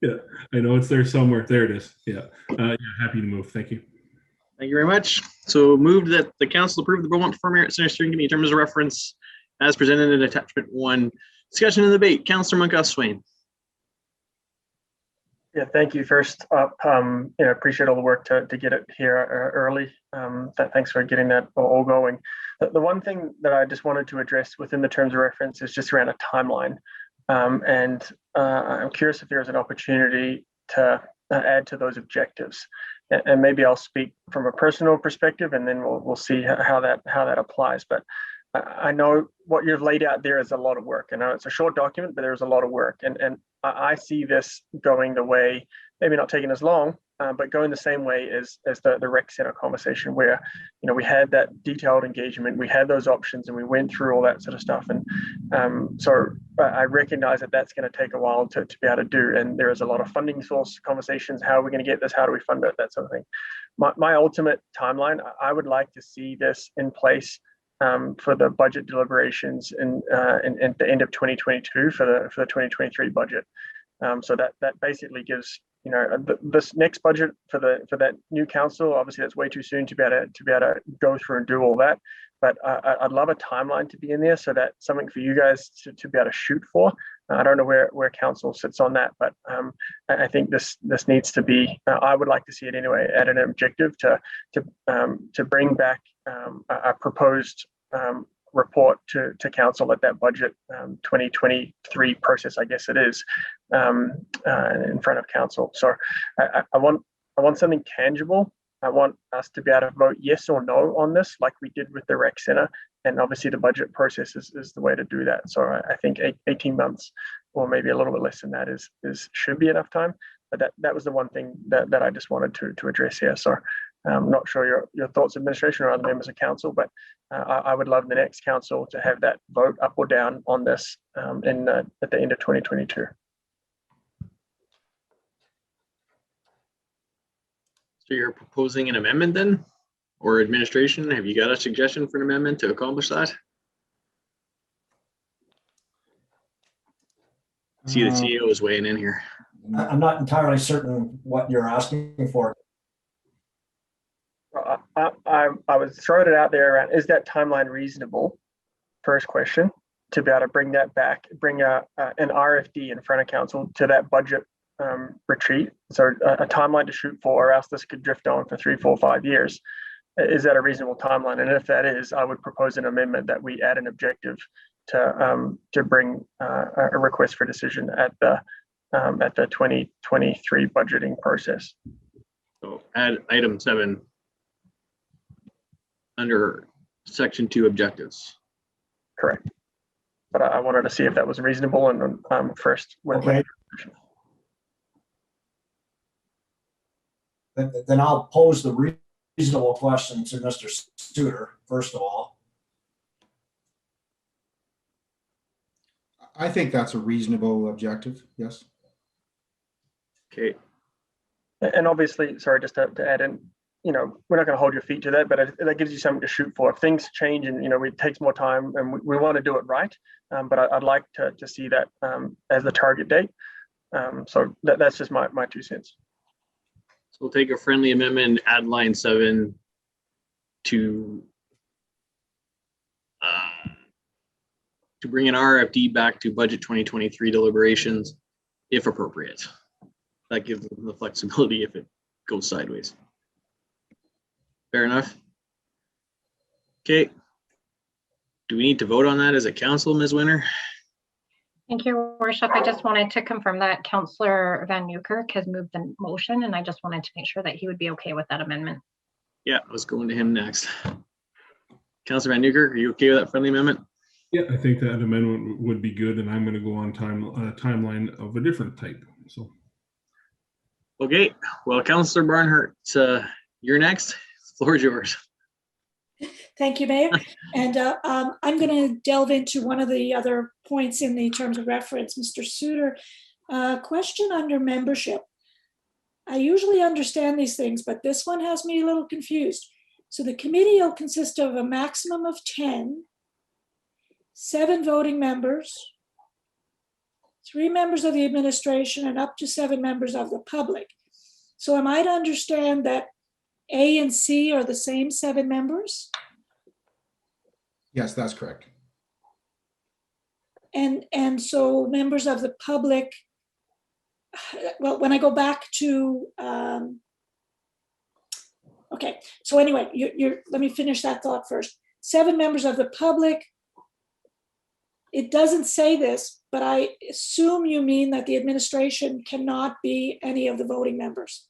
Yeah, I know it's there somewhere. There it is. Yeah. Yeah, happy to move. Thank you. Thank you very much. So moved that the council approve the Beaumont Performing Arts Center Steering Committee terms of reference as presented in attachment 1. Discussion and debate. Councillor Monkhouse-Swain. Yeah, thank you. First up, appreciate all the work to get it here early. Thanks for getting that all going. The one thing that I just wanted to address within the terms of reference is just around a timeline. I'm curious if there's an opportunity to add to those objectives. And maybe I'll speak from a personal perspective, and then we'll see how that applies. But I know what you've laid out there is a lot of work. I know it's a short document, but there's a lot of work. And I see this going the way, maybe not taking as long, but going the same way as the rec center conversation, where we had that detailed engagement, we had those options, and we went through all that sort of stuff. And so I recognize that that's going to take a while to be able to do. And there is a lot of funding source conversations. How are we going to get this? How do we fund it? That sort of thing. My ultimate timeline, I would like to see this in place for the budget deliberations in the end of 2022 for the 2023 budget. So that basically gives this next budget for that new council. Obviously, that's way too soon to be able to go through and do all that. But I'd love a timeline to be in there, so that's something for you guys to be able to shoot for. I don't know where council sits on that, but I think this needs to be. I would like to see it anyway at an objective to bring back a proposed report to council at that budget 2023 process, I guess it is, in front of council. So I want something tangible. I want us to be able to vote yes or no on this, like we did with the rec center. And obviously the budget process is the way to do that. So I think 18 months or maybe a little bit less than that should be enough time. But that was the one thing that I just wanted to address here. So I'm not sure your thoughts, administration or other members of council, but I would love the next council to have that vote up or down on this at the end of 2022. So you're proposing an amendment then, or administration? Have you got a suggestion for an amendment to accomplish that? See, the CEO is weighing in here. I'm not entirely certain what you're asking for. I was throwing it out there around, is that timeline reasonable? First question, to be able to bring that back, bring an RFD in front of council to that budget retreat. So a timeline to shoot for, or else this could drift on for 3, 4, 5 years. is that a reasonable timeline? And if that is, I would propose an amendment that we add an objective to bring a request for decision at the 2023 budgeting process. So add item 7 under section 2 objectives. Correct. But I wanted to see if that was reasonable and first. Okay. Then I'll pose the reasonable question to Mr. Studer, first of all. I think that's a reasonable objective, yes. Okay. And obviously, sorry, just to add in, we're not going to hold your feet to that, but that gives you something to shoot for. If things change and, it takes more time and we want to do it right, but I'd like to see that as the target date. So that's just my 2 cents. So we'll take a friendly amendment and add line 7 to bring an RFD back to budget 2023 deliberations, if appropriate. That gives them the flexibility if it goes sideways. Fair enough. Okay. Do we need to vote on that as a council, Ms. Winter? Thank you, Your Worship. I just wanted to confirm that Councillor Van Newkirk has moved the motion, and I just wanted to make sure that he would be okay with that amendment. Yeah, I was going to him next. Councillor Van Newkirk, are you okay with that friendly amendment? Yeah, I think that amendment would be good, and I'm going to go on timeline of a different type. So, okay. Well, Councillor Barnhart, you're next. The floor is yours. Thank you, Mayor. And I'm going to delve into one of the other points in the terms of reference. Mr. Studer, question under membership. I usually understand these things, but this one has me a little confused. So the committee will consist of a maximum of 10, 7 voting members, 3 members of the administration, and up to 7 members of the public. So am I to understand that A and C are the same 7 members? Yes, that's correct. And so members of the public, well, when I go back to, okay, so anyway, let me finish that thought first. 7 members of the public, it doesn't say this, but I assume you mean that the administration cannot be any of the voting members.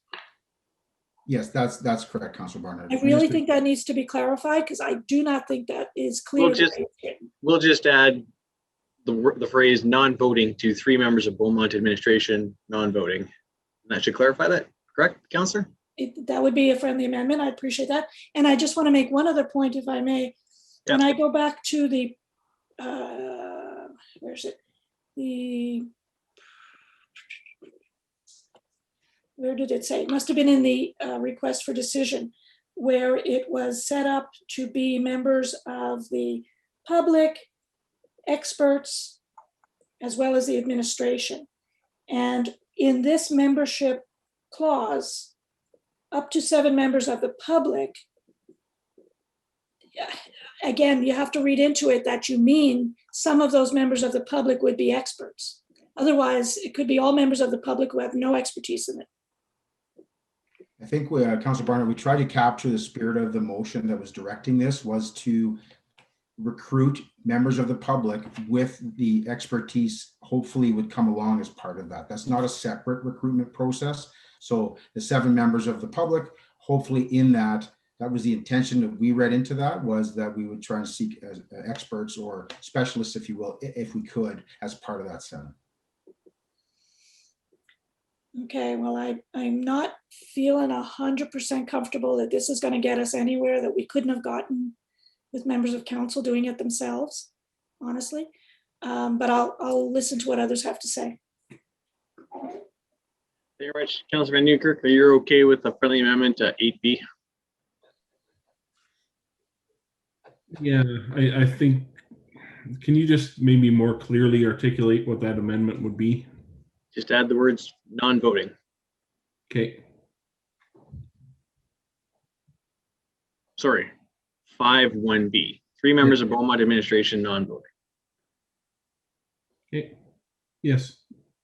Yes, that's correct, Councilor Barnard. I really think that needs to be clarified because I do not think that is clear. We'll just add the phrase non-voting to 3 members of Beaumont administration non-voting. That should clarify that, correct, Councillor? That would be a friendly amendment. I appreciate that. And I just want to make one other point, if I may. When I go back to the, where's it? Where did it say? It must have been in the request for decision, where it was set up to be members of the public, experts, as well as the administration. And in this membership clause, up to 7 members of the public, again, you have to read into it that you mean some of those members of the public would be experts. Otherwise, it could be all members of the public who have no expertise in it. I think, Councilor Barnard, we tried to capture the spirit of the motion that was directing this, was to recruit members of the public with the expertise, hopefully would come along as part of that. That's not a separate recruitment process. So the 7 members of the public, hopefully in that was the intention that we read into that, was that we would try and seek experts or specialists, if you will, if we could, as part of that 7. Okay, well, I'm not feeling 100% comfortable that this is going to get us anywhere that we couldn't have gotten with members of council doing it themselves, honestly. But I'll listen to what others have to say. Thank you very much. Councilor Van Newkirk, are you okay with the friendly amendment to 8B? Yeah, I think, can you just maybe more clearly articulate what that amendment would be? Just add the words non-voting. Okay. Sorry, 5(1)B. 3 members of Beaumont administration non-voting. Okay. Yes,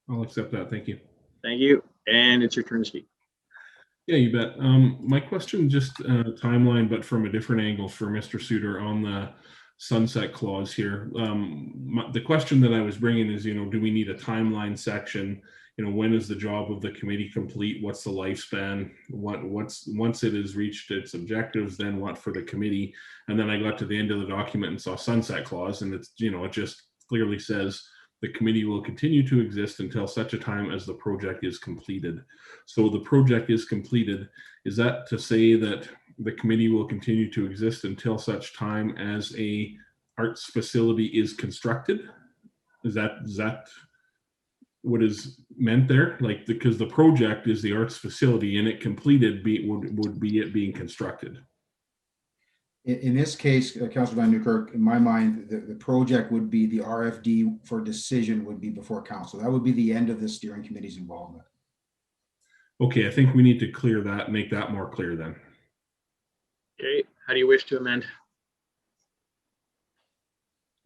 I'll accept that. Thank you. Thank you. And it's your turn to speak. Yeah, you bet. My question, just timeline, but from a different angle for Mr. Suter on the sunset clause here. The question that I was bringing is, do we need a timeline section? When is the job of the committee complete? What's the lifespan? Once it has reached its objectives, then what for the committee? And then I got to the end of the document and saw sunset clause, and it's, it just clearly says the committee will continue to exist until such a time as the project is completed. So the project is completed. Is that to say that the committee will continue to exist until such time as a arts facility is constructed? Is that what is meant there? Like, because the project is the arts facility and it completed would be it being constructed. In this case, Councilor Van Newkirk, in my mind, the project would be the RFD for decision would be before council. That would be the end of the steering committee's involvement. Okay, I think we need to clear that, make that more clear then. Okay, how do you wish to amend?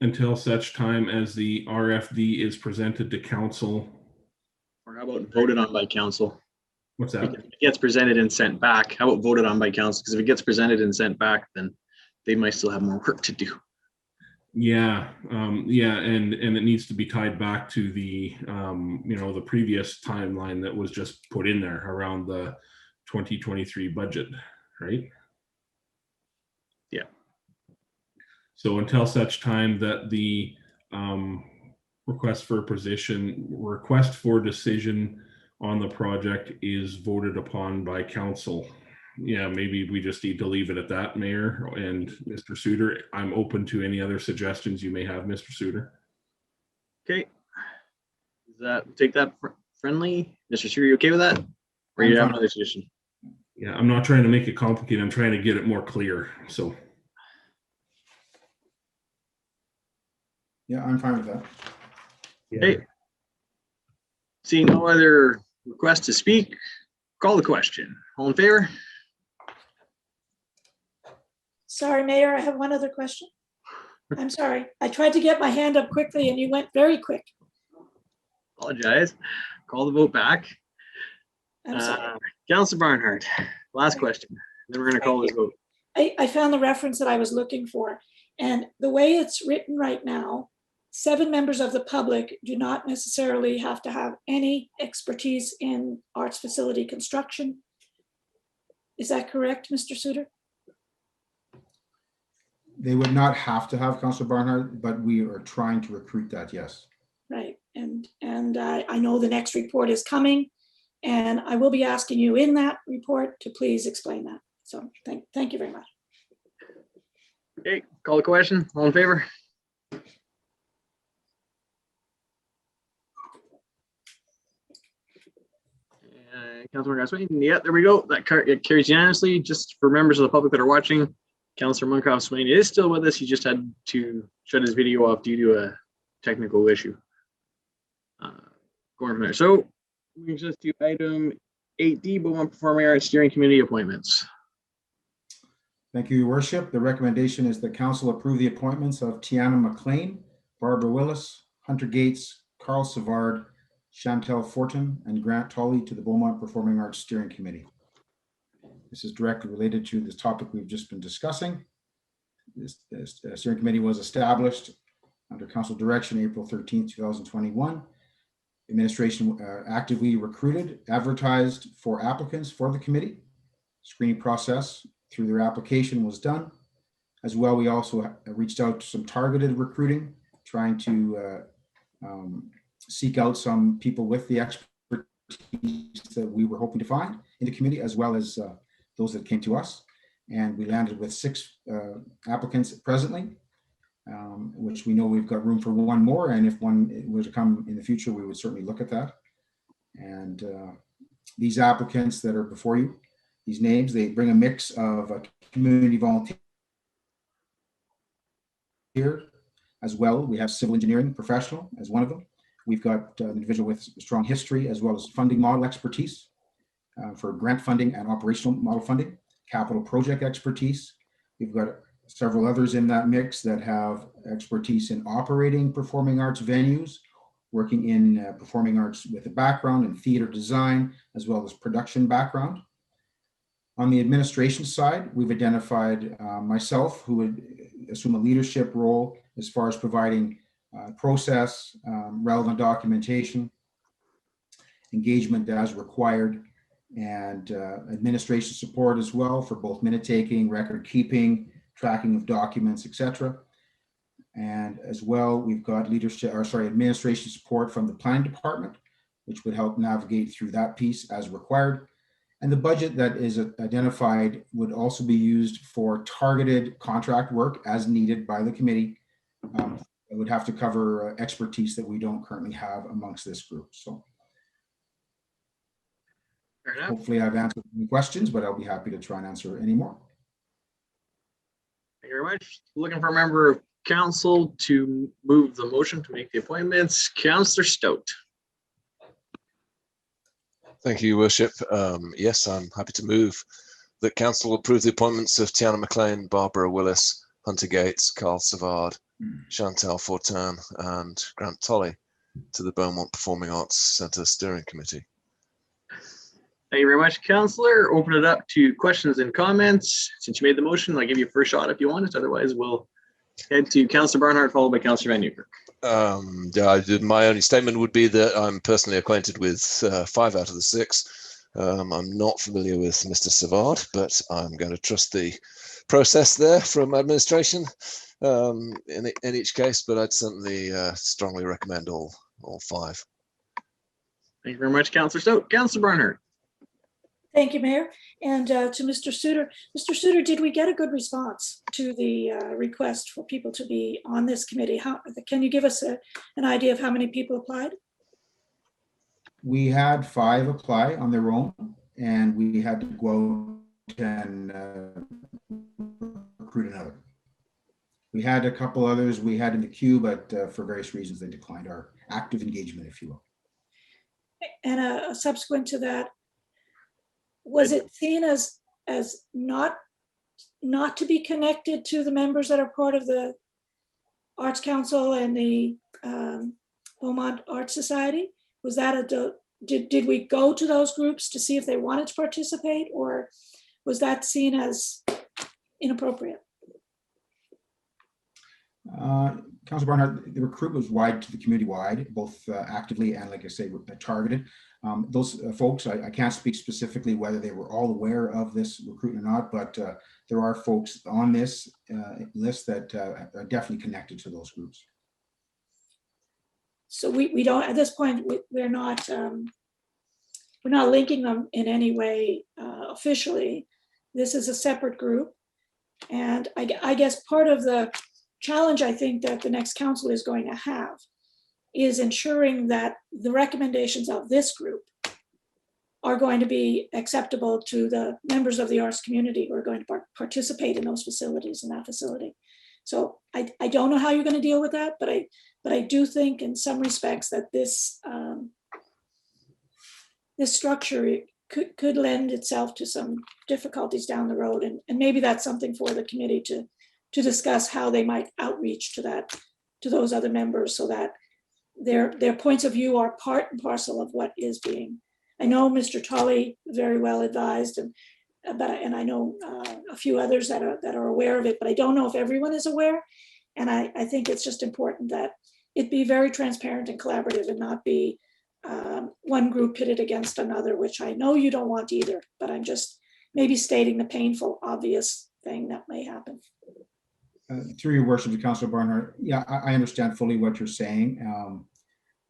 Until such time as the RFD is presented to council. Or how about voted on by council? What's that? If it gets presented and sent back, how about voted on by council? Because if it gets presented and sent back, then they might still have more work to do. Yeah, and it needs to be tied back to the the previous timeline that was just put in there around the 2023 budget, right? Yeah. So until such time that the request for decision on the project is voted upon by council. Yeah, maybe we just need to leave it at that, Mayor and Mr. Suter. I'm open to any other suggestions you may have, Mr. Suter. Okay. Take that friendly? Mr. Suter, you okay with that? Or you have another suggestion? Yeah, I'm not trying to make it complicated. I'm trying to get it more clear. So. Yeah, I'm fine with that. Okay. Seeing no other requests to speak, call the question. All in favor? Sorry, Mayor, I have one other question. I'm sorry. I tried to get my hand up quickly and you went very quick. Apologize. Call the vote back. I'm sorry. Councilor Barnhart, last question. Then we're going to call this vote. I found the reference that I was looking for. And the way it's written right now, 7 members of the public do not necessarily have to have any expertise in arts facility construction. Is that correct, Mr. Suter? They would not have to have, Councilor Barnhart, but we are trying to recruit that, yes. Right, and I know the next report is coming, and I will be asking you in that report to please explain that. So thank you very much. Okay, call the question. All in favor? Councilor Swain, yeah, there we go. That carries unanimously. Just for members of the public that are watching, Councilor Munkoff Swain is still with us. He just had to shut his video off due to a technical issue. Going from there. So brings us to item 8D, Beaumont Performing Arts Steering Committee appointments. Thank you, Your Worship. The recommendation is that council approve the appointments of Tiana McLean, Barbara Willis, Hunter Gates, Carl Savard, Chantel Fortin, and Grant Tolley to the Beaumont Performing Arts Steering Committee. This is directly related to the topic we've just been discussing. This steering committee was established under council direction April 13th, 2021. Administration actively recruited, advertised for applicants for the committee. Screening process through their application was done. As well, we also reached out to some targeted recruiting, trying to seek out some people with the expertise that we were hoping to find in the committee, as well as those that came to us. And we landed with 6 applicants presently, which we know we've got room for one more. And if one were to come in the future, we would certainly look at that. And these applicants that are before you, these names, they bring a mix of a community volunteer as well. We have civil engineering professional as one of them. We've got an individual with strong history as well as funding model expertise for grant funding and operational model funding, capital project expertise. We've got several others in that mix that have expertise in operating performing arts venues, working in performing arts with a background in theater design, as well as production background. On the administration side, we've identified myself, who would assume a leadership role as far as providing process, relevant documentation, engagement as required, and administration support as well for both minute taking, record keeping, tracking of documents, etc. And as well, we've got administration support from the planning department, which would help navigate through that piece as required. And the budget that is identified would also be used for targeted contract work as needed by the committee. It would have to cover expertise that we don't currently have amongst this group. So hopefully I've answered any questions, but I'll be happy to try and answer any more. Thank you very much. Looking for a member of council to move the motion to make the appointments. Councillor Stout. Thank you, Your Worship. Yes, I'm happy to move that council approve the appointments of Tiana McLean, Barbara Willis, Hunter Gates, Carl Savard, Chantal Fortin, and Grant Tolley to the Beaumont Performing Arts Centre Steering Committee. Thank you very much, Councillor. Open it up to questions and comments. Since you made the motion, I'll give you a first shot if you want it. Otherwise, we'll head to Councillor Barnhart, followed by Councillor Van Newkirk. My only statement would be that I'm personally acquainted with 5 out of the 6. I'm not familiar with Mr. Savard, but I'm going to trust the process there from administration in each case, but I'd certainly strongly recommend all 5. Thank you very much, Councillor Stout. Councillor Barnhart. Thank you, Mayor. And to Mr. Souter. Mr. Souter, did we get a good response to the request for people to be on this committee? Can you give us an idea of how many people applied? We had 5 apply on their own, and we had to go out and recruit another. We had a couple others we had in the queue, but for various reasons, they declined our active engagement, if you will. And subsequent to that, was it seen as not to be connected to the members that are part of the Arts Council and the Beaumont Art Society? Was that did we go to those groups to see if they wanted to participate, or was that seen as inappropriate? Councilor Barnhart, the recruitment was wide to the community wide, both actively and, like I say, targeted. Those folks, I can't speak specifically whether they were all aware of this recruitment or not, but there are folks on this list that are definitely connected to those groups. So we don't, at this point, we're not linking them in any way officially. This is a separate group. And I guess part of the challenge I think that the next council is going to have is ensuring that the recommendations of this group are going to be acceptable to the members of the arts community who are going to participate in those facilities, in that facility. So I don't know how you're going to deal with that, but I do think in some respects that this this structure could lend itself to some difficulties down the road, and maybe that's something for the committee to discuss, how they might outreach to those other members so that their points of view are part and parcel of what is being. I know Mr. Tolley very well advised, and I know a few others that are aware of it, but I don't know if everyone is aware. And I think it's just important that it be very transparent and collaborative, and not be one group pitted against another, which I know you don't want either, but I'm just maybe stating the painful, obvious thing that may happen. Through your worship to Councilor Barnhart, yeah, I understand fully what you're saying.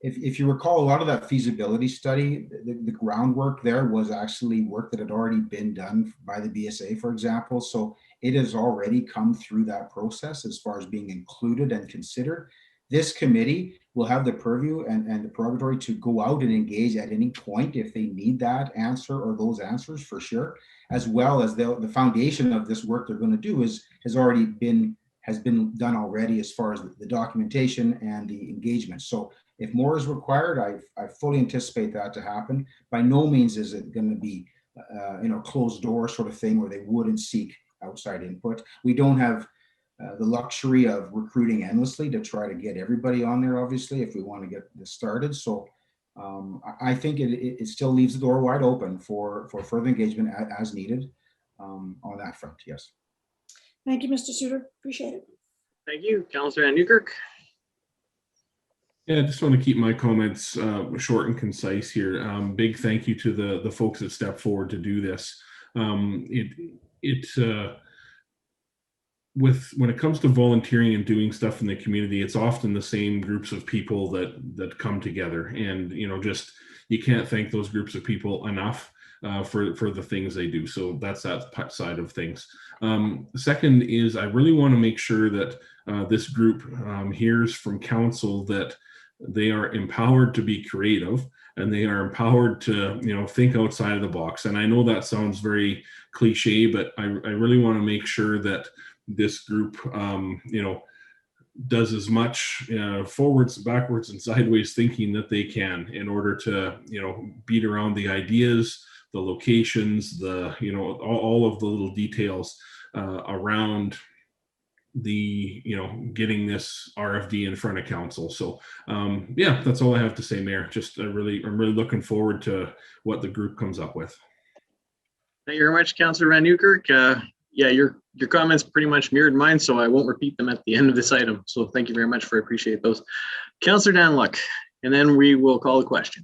If you recall, a lot of that feasibility study, the groundwork there was actually work that had already been done by the BSA, for example. So it has already come through that process as far as being included and considered. This committee will have the purview and the prerogative to go out and engage at any point if they need that answer or those answers, for sure, as well as the foundation of this work they're going to do has been done already as far as the documentation and the engagement. So if more is required, I fully anticipate that to happen. By no means is it going to be closed door sort of thing where they wouldn't seek outside input. We don't have the luxury of recruiting endlessly to try to get everybody on there, obviously, if we want to get this started. So I think it still leaves the door wide open for further engagement as needed. on that front. Yes. Thank you, Mr. Suter. Appreciate it. Thank you, Councillor Van Newkirk. Yeah, I just want to keep my comments short and concise here. Big thank you to the folks that stepped forward to do this. When it comes to volunteering and doing stuff in the community, it's often the same groups of people that come together, and just you can't thank those groups of people enough for the things they do. So that's that side of things. Second is I really want to make sure that this group hears from council that they are empowered to be creative and they are empowered to think outside of the box. And I know that sounds very cliche, but I really want to make sure that this group does as much forwards, backwards, and sideways thinking that they can in order to beat around the ideas, the locations, all of the little details around the getting this RFD in front of council. So yeah, that's all I have to say, Mayor. Just I'm really looking forward to what the group comes up with. Thank you very much, Councillor Van Newkirk. Yeah, your comments pretty much mirrored mine, so I won't repeat them at the end of this item. So thank you very much, appreciate those. Councillor Danluck, and then we will call the question.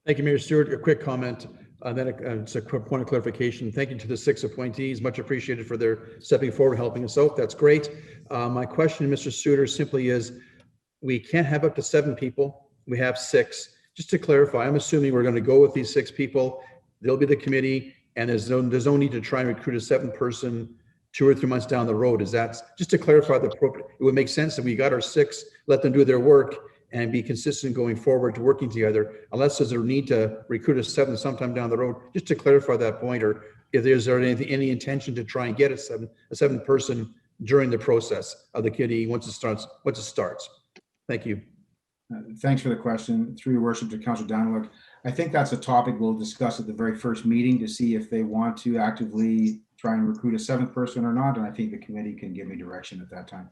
Thank you, Mayor Stewart. A quick comment. Then it's a quick point of clarification. Thank you to the 6 appointees. Much appreciated for their stepping forward, helping us out. That's great. My question, Mr. Suter, simply is, we can't have up to 7 people. We have 6. Just to clarify, I'm assuming we're going to go with these 6 people. They'll be the committee, and there's no need to try and recruit a 7th person 2 or 3 months down the road. Is that just to clarify the appropriate? It would make sense if we got our 6, let them do their work, and be consistent going forward to working together, unless there's a need to recruit a 7th sometime down the road. Just to clarify that point, or if there's any intention to try and get a 7th person during the process of the committee once it starts. Thank you. Thanks for the question. Through your worship to Councillor Danluck. I think that's a topic we'll discuss at the very first meeting to see if they want to actively try and recruit a 7th person or not. And I think the committee can give me direction at that time.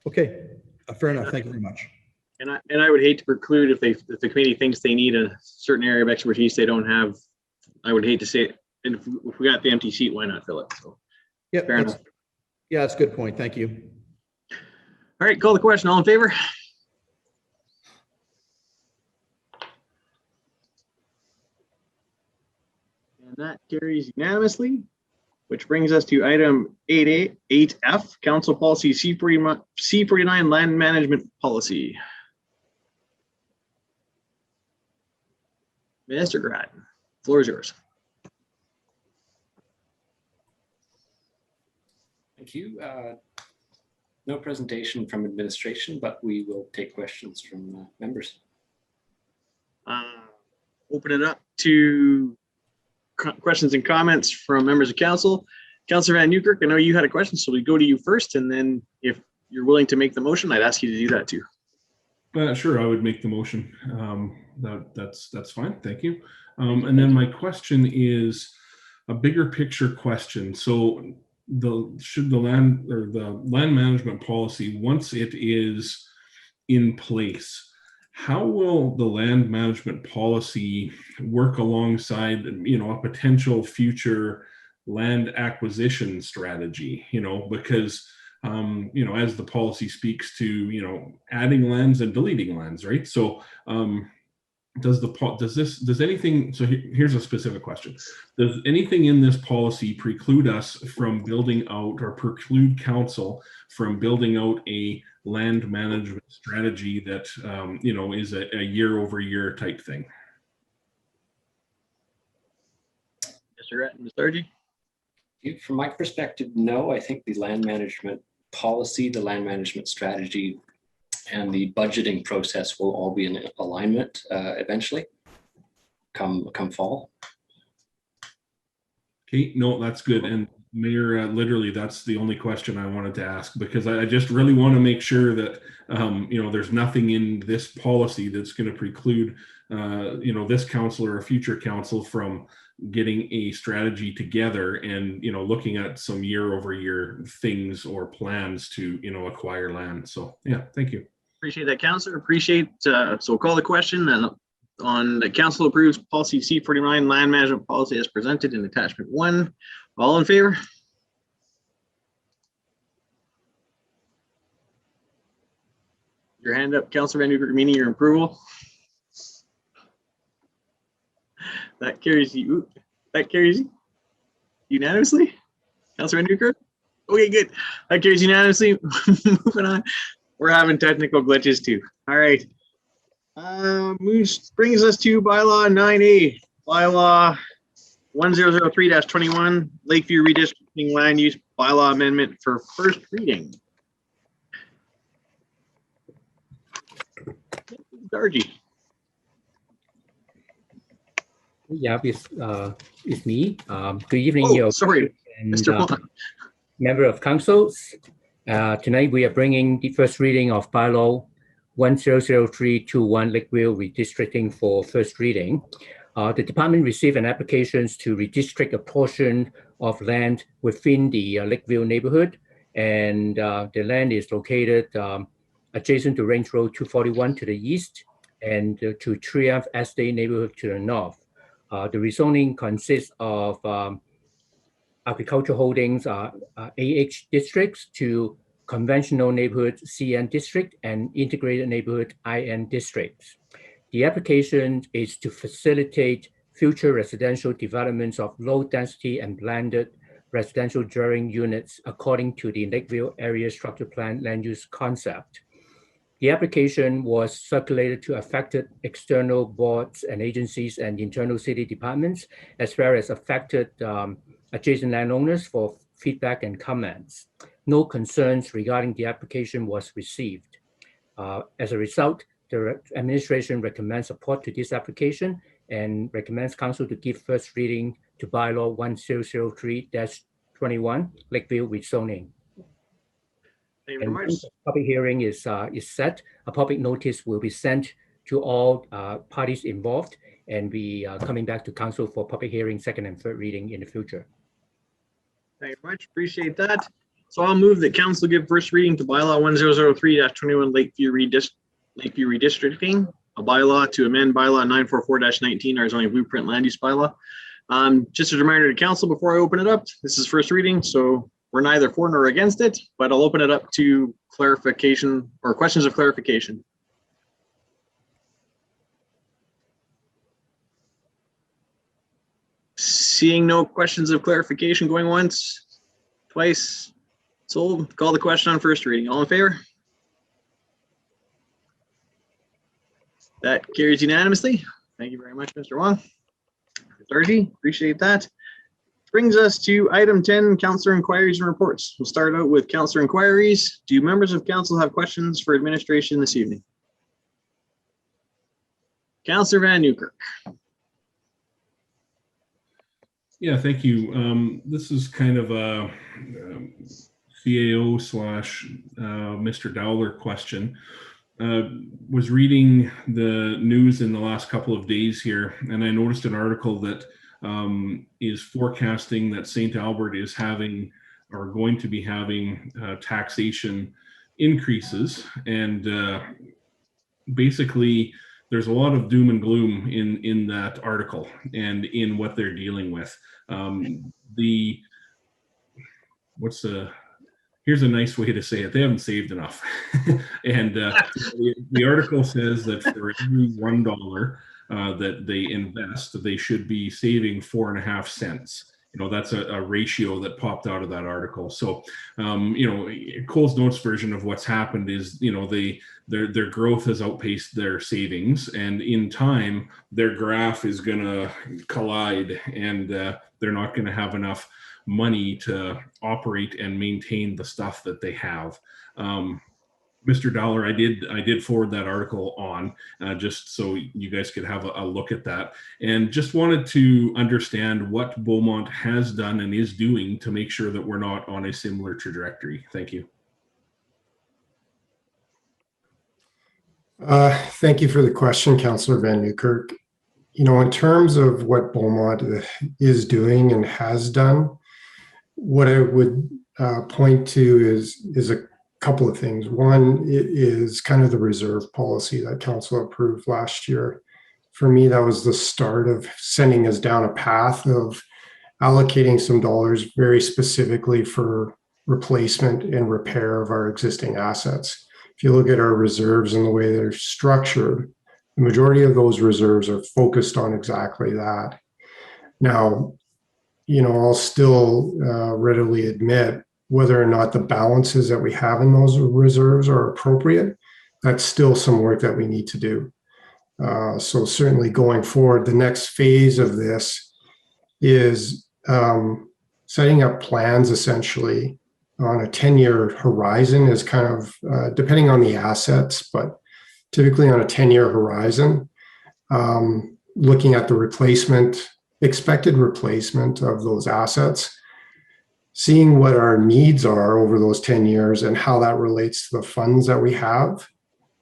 Okay, fair enough. Thank you very much. And I would hate to preclude if the committee thinks they need a certain area of expertise they don't have. I would hate to say it. And if we got the empty seat, why not fill it? So yeah, fair enough. Yeah, that's a good point. Thank you. All right, call the question. All in favor? And that carries unanimously, which brings us to item 8F, Council Policy C49 Land Management Policy. Mr. Grattan, floor is yours. Thank you. No presentation from administration, but we will take questions from members. Open it up to questions and comments from members of council. Councillor Van Newkirk, I know you had a question, so we go to you first, and then if you're willing to make the motion, I'd ask you to do that too. Sure, I would make the motion. That's fine. Thank you. And then my question is a bigger picture question. So should the land management policy, once it is in place, how will the land management policy work alongside a potential future land acquisition strategy? Because as the policy speaks to adding lands and deleting lands, right? So does anything, so here's a specific question. Does anything in this policy preclude us from building out, or preclude council from building out a land management strategy that is a year-over-year type thing? Mr. Grattan, Ms. Dargy? From my perspective, no. I think the land management policy, the land management strategy, and the budgeting process will all be in alignment eventually come fall. Okay, no, that's good. And Mayor, literally, that's the only question I wanted to ask, because I just really want to make sure that there's nothing in this policy that's going to preclude this council or a future council from getting a strategy together and looking at some year-over-year things or plans to acquire land. So yeah, thank you. Appreciate that, Councillor. Appreciate. So we'll call the question, and on the council approves policy C49 land management policy as presented in attachment 1. All in favor? Your hand up, Councillor Van Newkirk, meaning your approval. That carries you. That carries unanimously. Councillor Van Newkirk? Okay, good. That carries unanimously. Moving on. We're having technical glitches too. All right. Brings us to bylaw 9A. Bylaw 1003-21, Lakeview Redistricting Land Use Bylaw Amendment for first reading. Dargy. Yeah, it's me. Good evening, oh, sorry, and, Mr. Wong. Member of Council. Tonight we are bringing the first reading of bylaw 100321 Lakeview Redistricting for first reading. The department received an application to redistrict a portion of land within the Lakeview neighborhood, and the land is located adjacent to Range Road 241 to the east and to Triumph Estate neighborhood to the north. The rezoning consists of agricultural holdings, AH districts to conventional neighborhood CN district and integrated neighborhood IN districts. The application is to facilitate future residential developments of low density and blended residential dwelling units according to the Lakeview Area Structure Plan land use concept. The application was circulated to affected external boards and agencies and internal city departments, as well as affected adjacent landowners for feedback and comments. No concerns regarding the application was received. As a result, the administration recommends support to this application and recommends council to give first reading to bylaw 1003-21 Lakeview rezoning. Thank you very much. Public hearing is set. A public notice will be sent to all parties involved and be coming back to council for public hearing, second and third reading in the future. Thank you very much. Appreciate that. So I'll move that council give first reading to bylaw 1003-21 Lakeview Redistricting, a bylaw to amend bylaw 944-19, our zoning blueprint land use bylaw. Just a reminder to council before I open it up, this is first reading, so we're neither for nor against it, but I'll open it up to clarification or questions of clarification. Seeing no questions of clarification going once, twice, sold, call the question on first reading. All in favor? That carries unanimously. Thank you very much, Mr. Wong. Darcy, appreciate that. Brings us to item 10, councillor inquiries and reports. We'll start out with councillor inquiries. Do members of council have questions for administration this evening? Councillor Van Newkirk. Yeah, thank you. This is kind of a CAO / Mr. Dowler question. Was reading the news in the last couple of days here, and I noticed an article that is forecasting that St. Albert is having or going to be having taxation increases, and basically there's a lot of doom and gloom in that article and in what they're dealing with. Here's a nice way to say it. They haven't saved enough. And the article says that for every $1 that they invest, they should be saving 4.5 cents. You know, that's a ratio that popped out of that article. So, you know, Coles Notes version of what's happened is, you know, their growth has outpaced their savings, and in time, their graph is going to collide, and they're not going to have enough money to operate and maintain the stuff that they have. Mr. Dollar, I did forward that article on just so you guys could have a look at that, and just wanted to understand what Beaumont has done and is doing to make sure that we're not on a similar trajectory. Thank you. Thank you for the question, Councillor Van Newkirk. You know, in terms of what Beaumont is doing and has done, what I would point to is a couple of things. One is kind of the reserve policy that council approved last year. For me, that was the start of sending us down a path of allocating some dollars very specifically for replacement and repair of our existing assets. If you look at our reserves and the way they're structured, the majority of those reserves are focused on exactly that. Now, I'll still readily admit whether or not the balances that we have in those reserves are appropriate. That's still some work that we need to do. So certainly going forward, the next phase of this is setting up plans essentially on a 10-year horizon is kind of depending on the assets, but typically on a 10-year horizon, looking at the expected replacement of those assets, seeing what our needs are over those 10 years and how that relates to the funds that we have.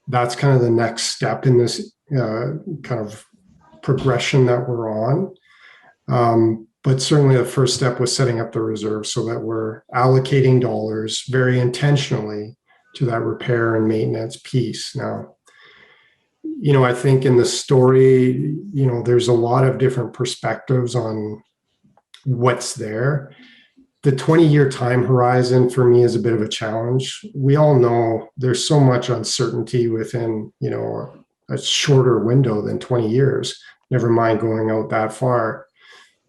That's kind of the next step in this kind of progression that we're on. But certainly the first step was setting up the reserve so that we're allocating dollars very intentionally to that repair and maintenance piece. Now, I think in the story, there's a lot of different perspectives on what's there. The 20-year time horizon for me is a bit of a challenge. We all know there's so much uncertainty within, a shorter window than 20 years, never mind going out that far.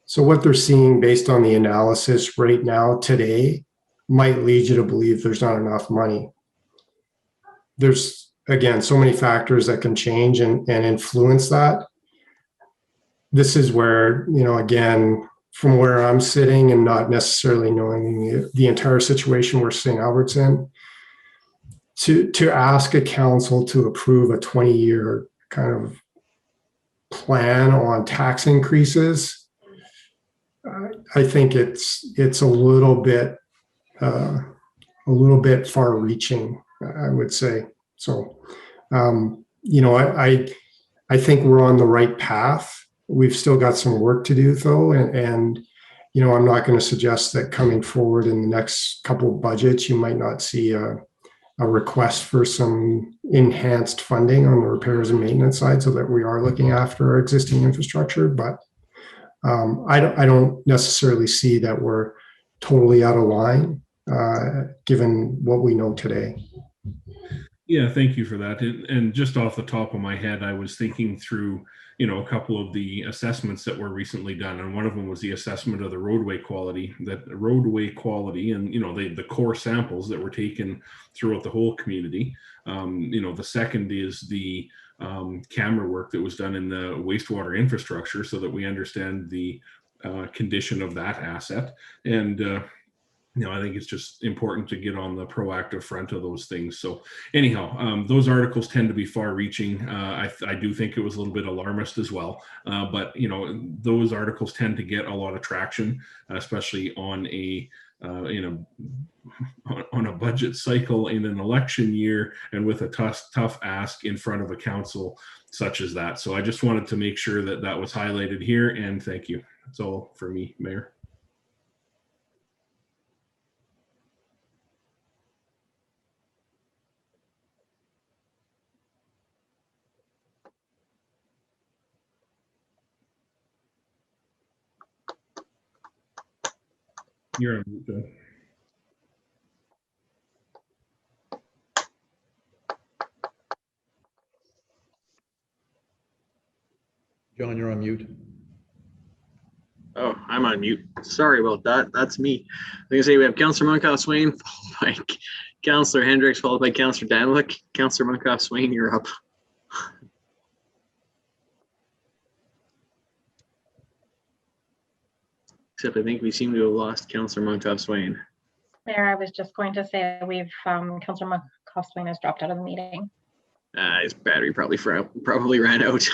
So what they're seeing based on the analysis right now today might lead you to believe there's not enough money. There's, again, so many factors that can change and influence that. This is where, again, from where I'm sitting and not necessarily knowing the entire situation where St. Albert's in, to ask a council to approve a 20-year kind of plan on tax increases, I think it's a little bit far-reaching, I would say. So, I think we're on the right path. We've still got some work to do, though, and I'm not going to suggest that coming forward in the next couple of budgets, you might not see a request for some enhanced funding on the repairs and maintenance side, so that we are looking after our existing infrastructure. But I don't necessarily see that we're totally out of line, given what we know today. Yeah, thank you for that. And just off the top of my head, I was thinking through, a couple of the assessments that were recently done. And one of them was the assessment of the roadway quality, and, the core samples that were taken throughout the whole community. The second is the camera work that was done in the wastewater infrastructure so that we understand the condition of that asset. And, I think it's just important to get on the proactive front of those things. So anyhow, those articles tend to be far-reaching. I do think it was a little bit alarmist as well. But, those articles tend to get a lot of traction, especially on on a budget cycle in an election year and with a tough ask in front of a council such as that. So I just wanted to make sure that that was highlighted here, and thank you. That's all for me, Mayor. You're on mute, John. John, you're on mute. Oh, I'm on mute. Sorry about that. That's me. Like I say, we have Councillor Munkoff-Swain, followed by Councillor Hendricks, followed by Councillor Danwick. Councillor Munkoff-Swain, you're up. Except I think we seem to have lost Councillor Munkoff-Swain. Mayor, I was just going to say we've Councillor Munkoff-Swain has dropped out of the meeting. His battery probably ran out.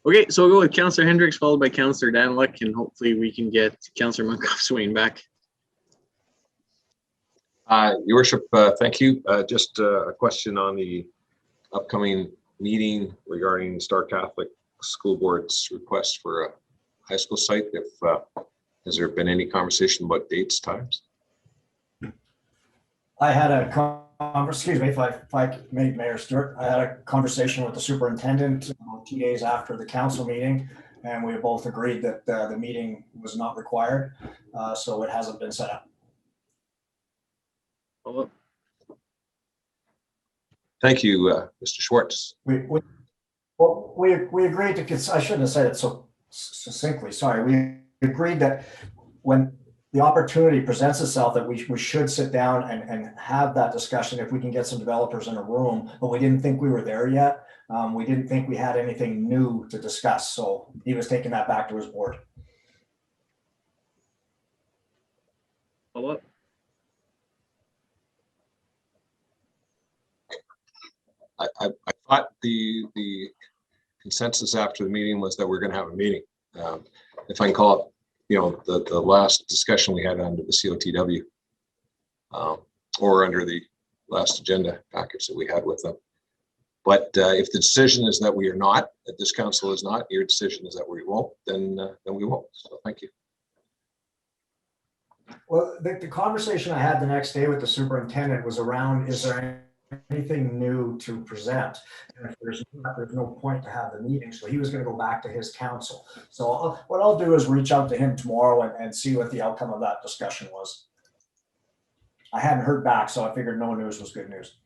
Okay, so we'll go with Councillor Hendricks, followed by Councillor Danwick, and hopefully we can get Councillor Munkoff-Swain back. Your Worship, thank you. Just a question on the upcoming meeting regarding Star Catholic School Board's request for a high school site. Has there been any conversation about dates, times? I had a excuse me if I may, Mayor Stewart. I had a conversation with the superintendent 2 days after the council meeting. and we both agreed that the meeting was not required, so it hasn't been set up. Thank you, Mr. Schwartz. We agreed to, I shouldn't have said it so succinctly, sorry. We agreed that when the opportunity presents itself, that we should sit down and have that discussion if we can get some developers in a room, but we didn't think we were there yet. We didn't think we had anything new to discuss, so he was taking that back to his board. Follow up. I thought the consensus after the meeting was that we're going to have a meeting. If I can call it, the last discussion we had under the COTW, or under the last agenda package that we had with them. But if the decision is that we are not, that this council is not, your decision is that we won't, then we won't. So thank you. Well, the conversation I had the next day with the superintendent was around, is there anything new to present? And if there's no point to have the meeting, so he was going to go back to his council. So what I'll do is reach out to him tomorrow and see what the outcome of that discussion was. I hadn't heard back, so I figured no news was good news.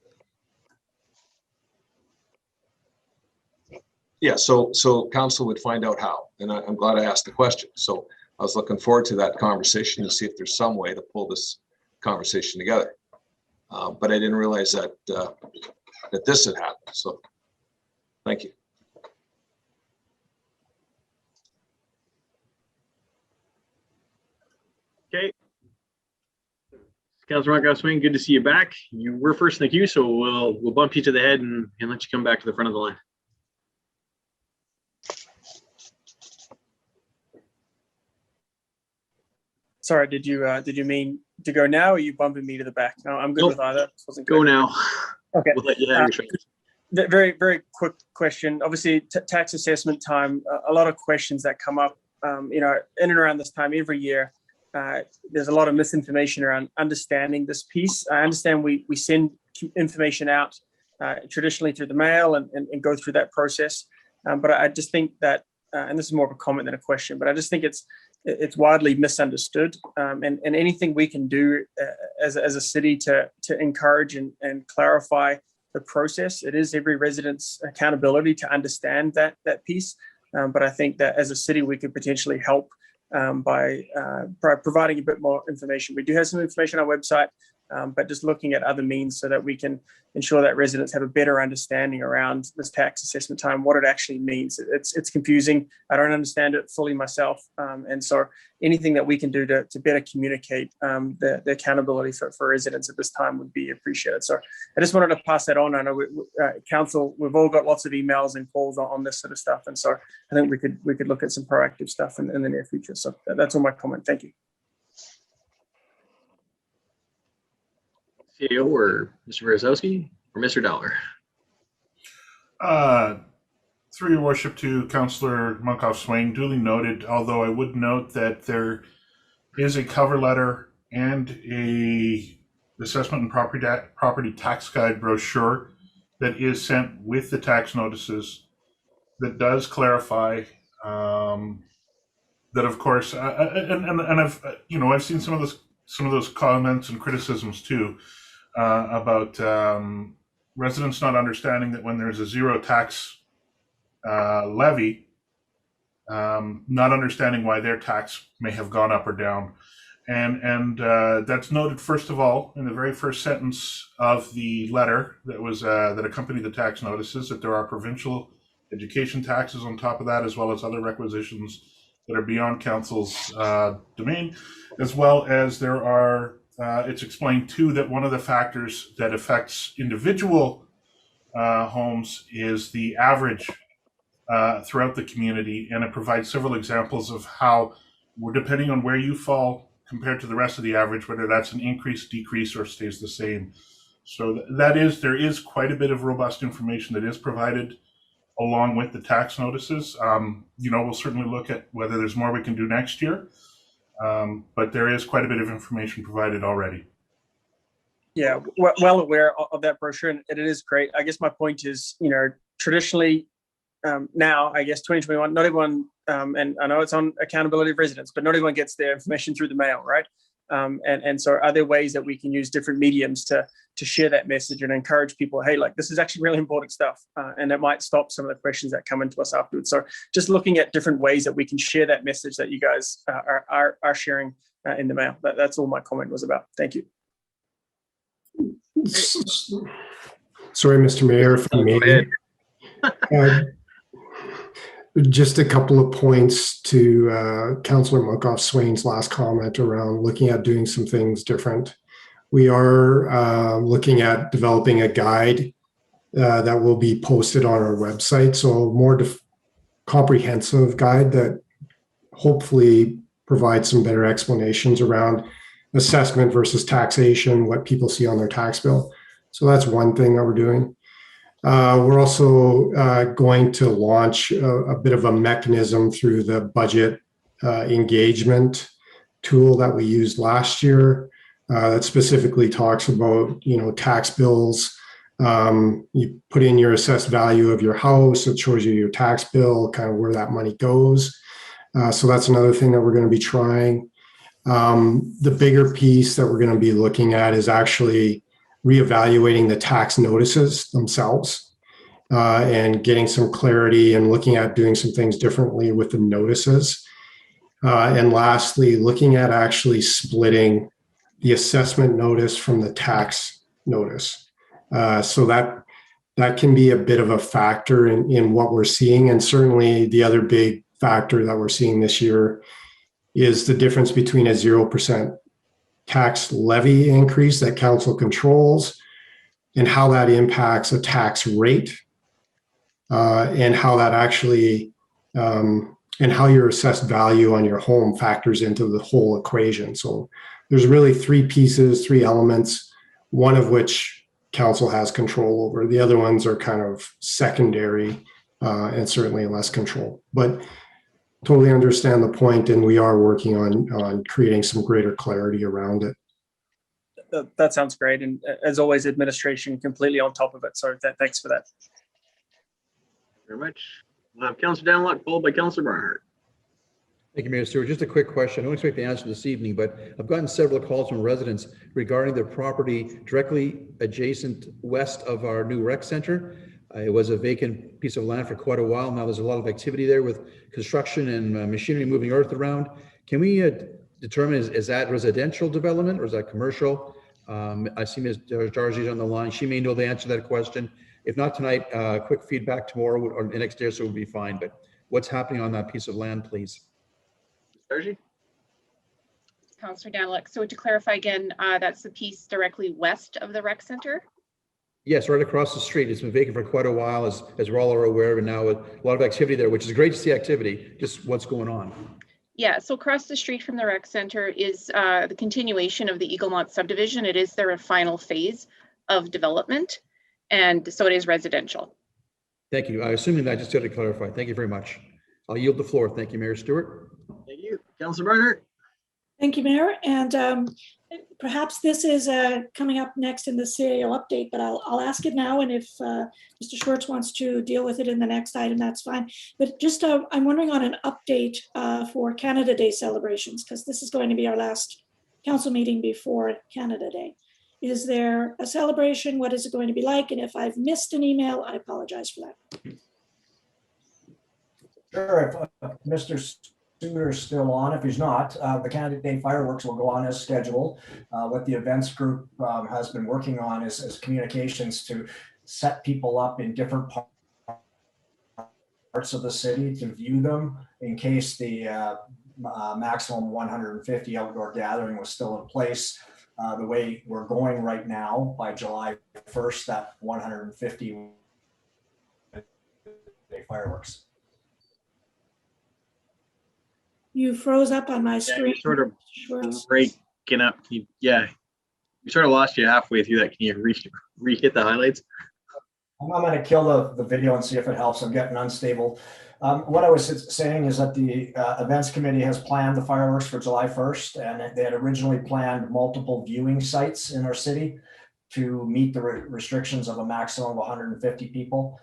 Yeah, so council would find out how, and I'm glad I asked the question. So I was looking forward to that conversation to see if there's some way to pull this conversation together. But I didn't realize that that this had happened. So thank you. Okay. Councilor Montgomery, good to see you back. You were first in the queue, so we'll bump you to the head and let you come back to the front of the line. Sorry, did you mean to go now, or are you bumping me to the back? No, I'm good with either. Go now. Okay. We'll let you have your chance. Very, very quick question. Obviously, tax assessment time, a lot of questions that come up, in and around this time every year. There's a lot of misinformation around understanding this piece. I understand we send information out traditionally through the mail and go through that process. But I just think that, and this is more of a comment than a question, but I just think it's widely misunderstood, and anything we can do as a city to encourage and clarify the process. It is every resident's accountability to understand that piece, but I think that as a city we could potentially help by providing a bit more information. We do have some information on our website, but just looking at other means so that we can ensure that residents have a better understanding around this tax assessment time, what it actually means. It's confusing. I don't understand it fully myself. And so anything that we can do to better communicate the accountability for residents at this time would be appreciated. So I just wanted to pass that on. I know council, we've all got lots of emails and calls on this sort of stuff. And so I think we could look at some proactive stuff in the near future. So that's all my comment. Thank you. CEO or Mr. Berezowski or Mr. Dollar? Through your worship to Councillor Munkoff-Swain, duly noted, although I would note that there is a cover letter and a assessment and property tax guide brochure that is sent with the tax notices that does clarify that, of course, and I've seen some of those comments and criticisms too, about residents not understanding that when there's a zero tax levy, not understanding why their tax may have gone up or down. And that's noted, first of all, in the very first sentence of the letter that was that accompanied the tax notices, that there are provincial education taxes on top of that, as well as other requisitions that are beyond council's domain, as well as there are, it's explained too that one of the factors that affects individual homes is the average throughout the community, and it provides several examples of how we're depending on where you fall compared to the rest of the average, whether that's an increase, decrease, or stays the same. So there is quite a bit of robust information that is provided along with the tax notices. We'll certainly look at whether there's more we can do next year, but there is quite a bit of information provided already. Yeah, well aware of that brochure, and it is great. I guess my point is, traditionally, now, I guess 2021, not everyone and I know it's on accountability of residents, but not everyone gets their information through the mail, right? And so are there ways that we can use different mediums to share that message and encourage people, hey, like this is actually really important stuff, and it might stop some of the questions that come into us afterwards. So just looking at different ways that we can share that message that you guys are sharing in the mail. That's all my comment was about. Thank you. Sorry, Mr. Mayor, if I may. Just a couple of points to Councillor Monkoff-Swain's last comment around looking at doing some things different. We are looking at developing a guide that will be posted on our website. So a more comprehensive guide that hopefully provides some better explanations around assessment versus taxation, what people see on their tax bill. So that's one thing that we're doing. We're also going to launch a bit of a mechanism through the budget engagement tool that we used last year that specifically talks about, tax bills. You put in your assessed value of your house. It shows you your tax bill, kind of where that money goes. So that's another thing that we're going to be trying. The bigger piece that we're going to be looking at is actually reevaluating the tax notices themselves and getting some clarity and looking at doing some things differently with the notices. And lastly, looking at actually splitting the assessment notice from the tax notice. So that can be a bit of a factor in what we're seeing. And certainly the other big factor that we're seeing this year is the difference between a 0% tax levy increase that council controls and how that impacts a tax rate and how that actually and how your assessed value on your home factors into the whole equation. So there's really three pieces, three elements, one of which council has control over. The other ones are kind of secondary and certainly less control. But totally understand the point, and we are working on creating some greater clarity around it. That sounds great, and as always, administration completely on top of it. So thanks for that. Very much. We'll have Councillor Danlock followed by Councillor Barnhart. Thank you, Mayor Stewart. Just a quick question. I don't expect the answer this evening, but I've gotten several calls from residents regarding their property directly adjacent west of our new rec center. It was a vacant piece of land for quite a while. Now there's a lot of activity there with construction and machinery moving earth around. Can we determine, is that residential development or is that commercial? I see Ms. Darzy's on the line. She may know the answer to that question. If not tonight, quick feedback tomorrow or the next day or so would be fine. But what's happening on that piece of land, please? Darzy? Councillor Danlock. So to clarify again, that's the piece directly west of the rec center? Yes, right across the street. It's been vacant for quite a while, as we're all aware, and now a lot of activity there, which is great to see activity. Just what's going on? Yeah, so across the street from the rec center is the continuation of the Eaglemont subdivision. It is their final phase of development, and so it is residential. Thank you. Assuming that, just to clarify. Thank you very much. I'll yield the floor. Thank you, Mayor Stewart. Thank you. Councillor Barnhart. Thank you, Mayor. And perhaps this is coming up next in the CAO update, but I'll ask it now. And if Mr. Schwartz wants to deal with it in the next item, that's fine. But just I'm wondering on an update for Canada Day celebrations, because this is going to be our last council meeting before Canada Day. Is there a celebration? What is it going to be like? And if I've missed an email, I apologize for that. Sure, if Mr. Studer's still on. If he's not, the Canada Day fireworks will go on as scheduled. What the events group has been working on is communications to set people up in different parts of the city to view them in case the maximum 150 outdoor gathering was still in place. The way we're going right now, by July 1st, that 150 day fireworks. You froze up on my screen. Sort of breaking up. Yeah, we sort of lost you halfway through that. Can you re-hit the highlights? I'm going to kill the video and see if it helps. I'm getting unstable. What I was saying is that the events committee has planned the fireworks for July 1st, and they had originally planned multiple viewing sites in our city to meet the restrictions of a maximum of 150 people.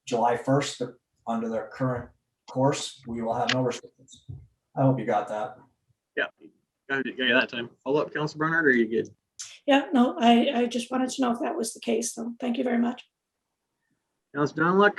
July 1st, under their current course, we will have no restrictions. I hope you got that. Yeah, got you that time. Follow up, Councilor Barnard, or are you good? Yeah, no, I just wanted to know if that was the case. So thank you very much. Councilor Donluck.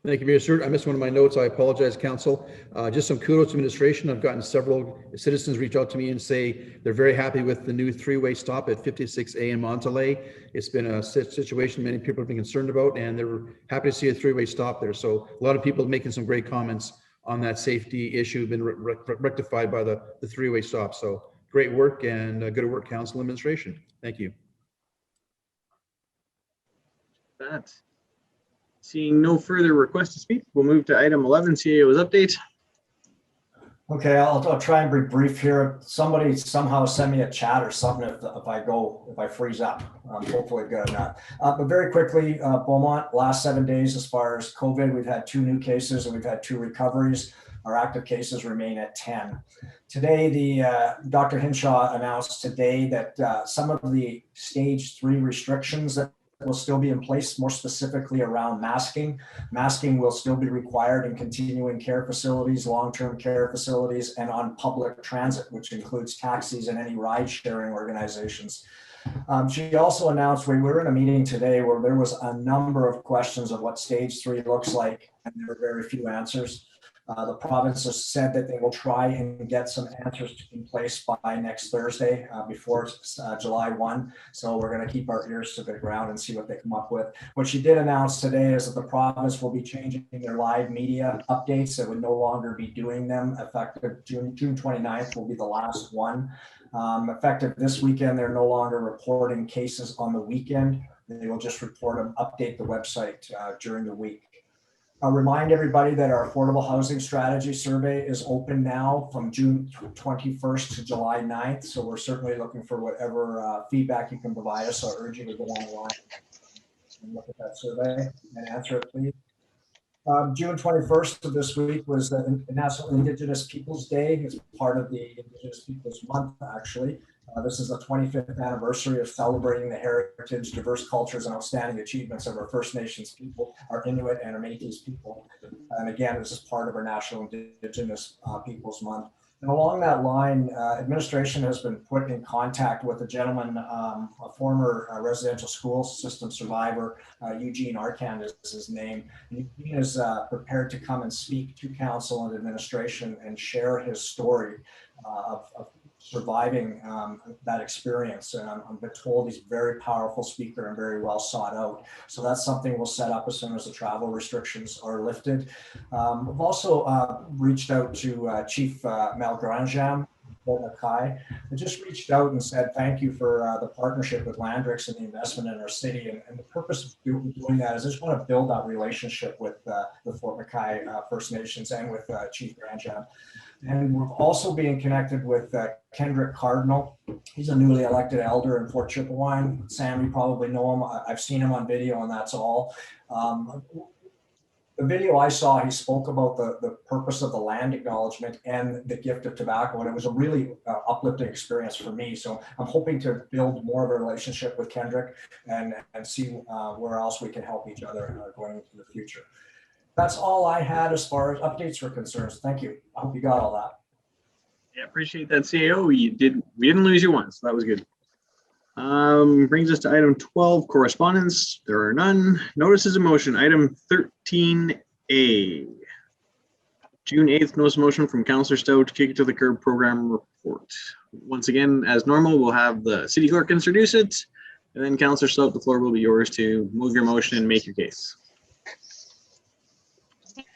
Thank you, Mayor Stewart. I missed one of my notes. I apologize, Council. Just some kudos to administration. I've gotten several citizens reach out to me and say they're very happy with the new three-way stop at 56A in Monteley. It's been a situation many people have been concerned about, and they're happy to see a three-way stop there. So a lot of people making some great comments on that safety issue, been rectified by the three-way stop. So great work, and good work, Council administration. Thank you. That. Seeing no further requests to speak, we'll move to item 11, CAO's update. Okay, I'll try and be brief here. Somebody somehow send me a chat or something if I freeze up. Hopefully good enough. But very quickly, Beaumont, last 7 days as far as COVID, we've had 2 new cases and we've had 2 recoveries. Our active cases remain at 10. Today, Dr. Hinshaw announced today that some of the stage 3 restrictions that will still be in place, more specifically around masking. Masking will still be required in continuing care facilities, long-term care facilities, and on public transit, which includes taxis and any ride-sharing organizations. She also announced, we were in a meeting today where there was a number of questions of what stage 3 looks like, and there were very few answers. The province has said that they will try and get some answers in place by next Thursday before July 1. So we're going to keep our ears to the ground and see what they come up with. What she did announce today is that the province will be changing their live media updates. It would no longer be doing them. Effective June 29th will be the last one. Effective this weekend, they're no longer reporting cases on the weekend. They will just report them, update the website during the week. I'll remind everybody that our affordable housing strategy survey is open now from June 21st to July 9th. So we're certainly looking for whatever feedback you can provide us. So I urge you to go online and look at that survey and answer it, please. June 21st of this week was the National Indigenous Peoples Day. It's part of the Indigenous Peoples Month, actually. This is the 25th anniversary of celebrating the heritage, diverse cultures, and outstanding achievements of our First Nations people, our Inuit and our Métis people. And again, this is part of our National Indigenous Peoples Month. And along that line, administration has been put in contact with a gentleman, a former residential school system survivor, Eugene Arcand is his name. Eugene is prepared to come and speak to council and administration and share his story of surviving that experience. And I'm told he's a very powerful speaker and very well sought out. So that's something we'll set up as soon as the travel restrictions are lifted. We've also reached out to Chief Mel Granjam, I just reached out and said thank you for the partnership with Landrix and the investment in our city. And the purpose of doing that is I just want to build that relationship with the Fort McKay First Nations and with Chief Granjam. And we're also being connected with Kendrick Cardinal. He's a newly elected elder in Fort Chipewyan. Sam, you probably know him. I've seen him on video, and that's all. The video I saw, he spoke about the purpose of the land acknowledgement and the gift of tobacco, and it was a really uplifting experience for me. So I'm hoping to build more of a relationship with Kendrick and see where else we can help each other going into the future. That's all I had as far as updates were concerned. Thank you. I hope you got all that. Yeah, appreciate that, CAO. We didn't lose you once. So that was good. Brings us to item 12, correspondence. There are none. Notices of motion, item 13A. June 8th, notice of motion from Councillor Stout, kick it to the curb program report. Once again, as normal, we'll have the city clerk introduce it, and then Councillor Stout, the floor will be yours to move your motion and make your case.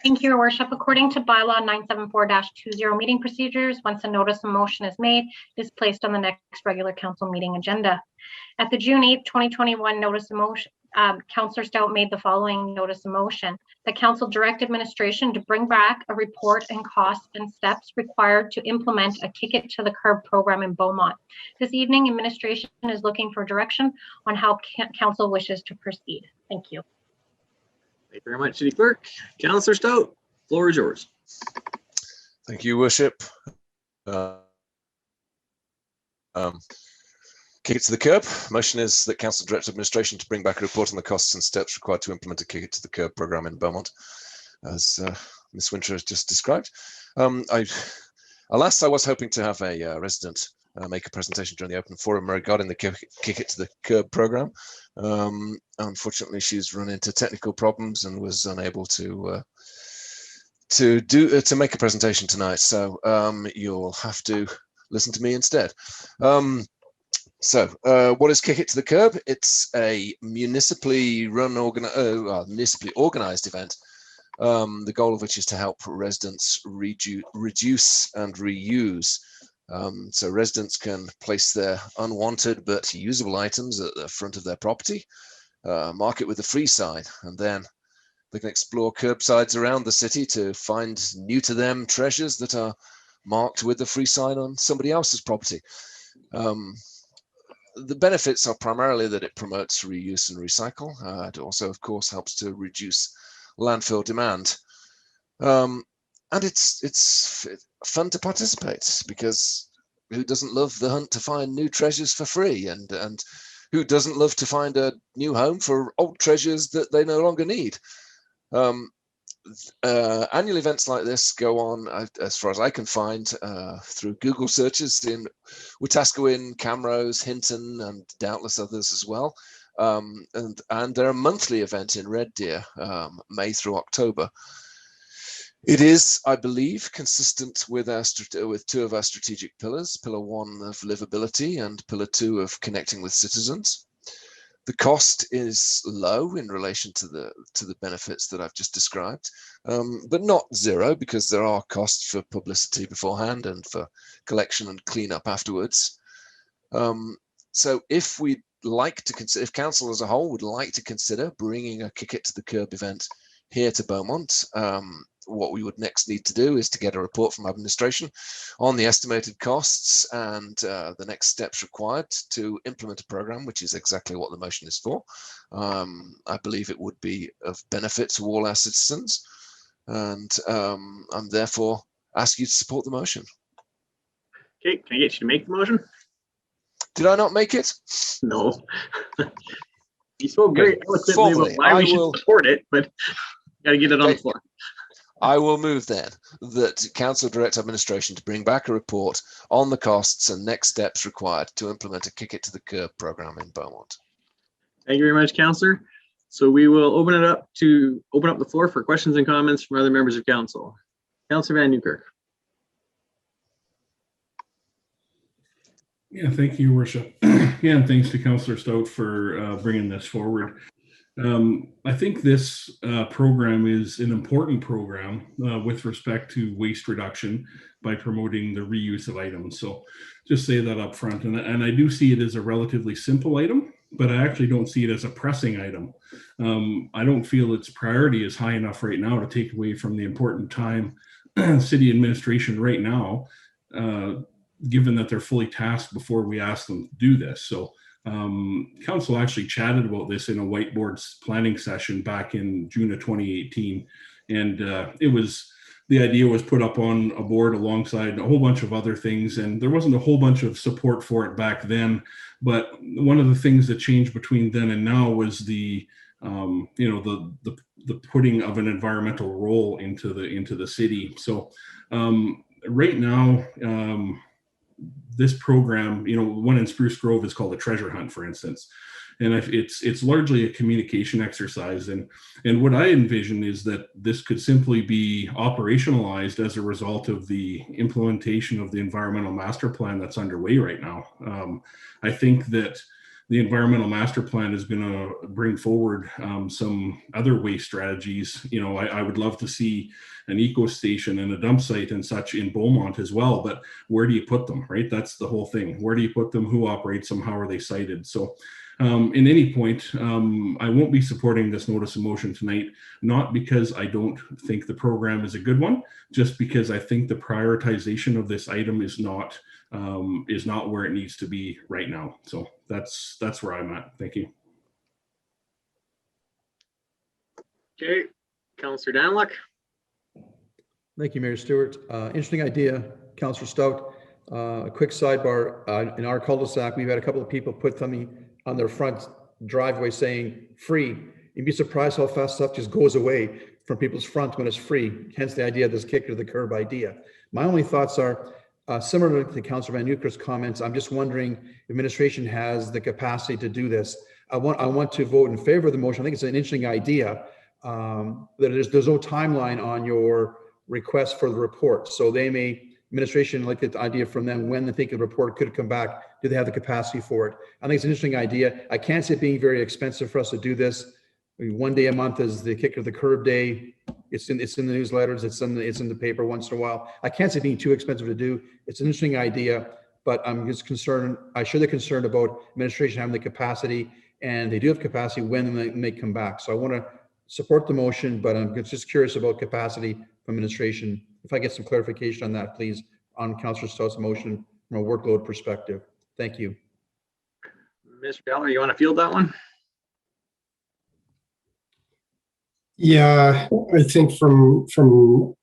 Thank you, Your Worship. According to bylaw 974-20 meeting procedures, once a notice of motion is made, it is placed on the next regular council meeting agenda. At the June 8th, 2021 notice of motion, Councillor Stout made the following notice of motion. The council direct administration to bring back a report and costs and steps required to implement a kick it to the curb program in Beaumont. This evening, administration is looking for direction on how council wishes to proceed. Thank you. Thank you very much, City Clerk. Councillor Stout, floor is yours. Thank you, Worship. Kick it to the curb. Motion is that Council direct administration to bring back a report on the costs and steps required to implement a kick it to the curb program in Beaumont. As Ms. Winter has just described. Alas, I was hoping to have a resident make a presentation during the open forum regarding the Kick It to the Curb program. Unfortunately, she's run into technical problems and was unable to make a presentation tonight. So you'll have to listen to me instead. So what is Kick It to the Curb? It's a municipally organized event. The goal of which is to help residents reduce and reuse. So residents can place their unwanted but usable items at the front of their property, mark it with a free sign, and then they can explore curbsides around the city to find new to them treasures that are marked with the free sign on somebody else's property. The benefits are primarily that it promotes reuse and recycle. It also, of course, helps to reduce landfill demand. And it's fun to participate, because who doesn't love the hunt to find new treasures for free, and who doesn't love to find a new home for old treasures that they no longer need? Annual events like this go on, as far as I can find, through Google searches in Wetaskiwin, Camrose, Hinton, and doubtless others as well. And they're a monthly event in Red Deer, May through October. It is, I believe, consistent with two of our strategic pillars, Pillar 1 of livability and Pillar 2 of connecting with citizens. The cost is low in relation to the benefits that I've just described, but not zero, because there are costs for publicity beforehand and for collection and cleanup afterwards. So if we'd like to consider, if council as a whole would like to consider bringing a Kick It to the Curb event here to Beaumont, what we would next need to do is to get a report from administration on the estimated costs and the next steps required to implement a program, which is exactly what the motion is for. I believe it would be of benefit to all our citizens, and I'm therefore ask you to support the motion. Okay, can I get you to make the motion? Did I not make it? No. You spoke very eloquently Formally, about why we should support it, but got to get it on the floor. I will move then that council direct administration to bring back a report on the costs and next steps required to implement a Kick It to the Curb program in Beaumont. Thank you very much, Councillor. So we will open up the floor for questions and comments from other members of council. Councillor Van Newkirk. Yeah, thank you, Your Worship. Yeah, and thanks to Councillor Stout for bringing this forward. I think this program is an important program with respect to waste reduction by promoting the reuse of items. So just say that up front. And I do see it as a relatively simple item, but I actually don't see it as a pressing item. I don't feel its priority is high enough right now to take away from the important time city administration right now, given that they're fully tasked before we ask them to do this. So council actually chatted about this in a whiteboard planning session back in June of 2018. And the idea was put up on a board alongside a whole bunch of other things. And there wasn't a whole bunch of support for it back then. But one of the things that changed between then and now was the putting of an environmental role into the city. So right now, this program, one in Spruce Grove is called a treasure hunt, for instance, and it's largely a communication exercise. And what I envision is that this could simply be operationalized as a result of the implementation of the environmental master plan that's underway right now. I think that the environmental master plan is going to bring forward some other waste strategies. I would love to see an eco station and a dump site and such in Beaumont as well, but where do you put them, right? That's the whole thing. Where do you put them? Who operates them? How are they sited? So in any point, I won't be supporting this notice of motion tonight, not because I don't think the program is a good one, just because I think the prioritization of this item is not where it needs to be right now. So that's where I'm at. Thank you. Okay, Councillor Danluck. Thank you, Mayor Stewart. Interesting idea, Councillor Stout. A quick sidebar, in our cul-de-sac, we've had a couple of people put something on their front driveway saying free. You'd be surprised how fast stuff just goes away. from people's front when it's free, hence the idea of this kick to the curb idea. My only thoughts are similar to Councillor Van Nieuwkerk's comments. I'm just wondering if administration has the capacity to do this. I want to vote in favor of the motion. I think it's an interesting idea that there's no timeline on your request for the report. So administration like the idea from them when they think the report could come back. Do they have the capacity for it? I think it's an interesting idea. I can't see it being very expensive for us to do this. I mean, one day a month is the kick of the curb day. It's in the newsletters. It's in the paper once in a while. I can't see it being too expensive to do. It's an interesting idea, but I'm just concerned. I share the concern about administration having the capacity, and they do have capacity when they may come back. So I want to support the motion, but I'm just curious about capacity from administration. If I get some clarification on that, please, on Councillor Stout's motion from a workload perspective. Thank you. Mr. Dowler, you want to field that one? Yeah, I think from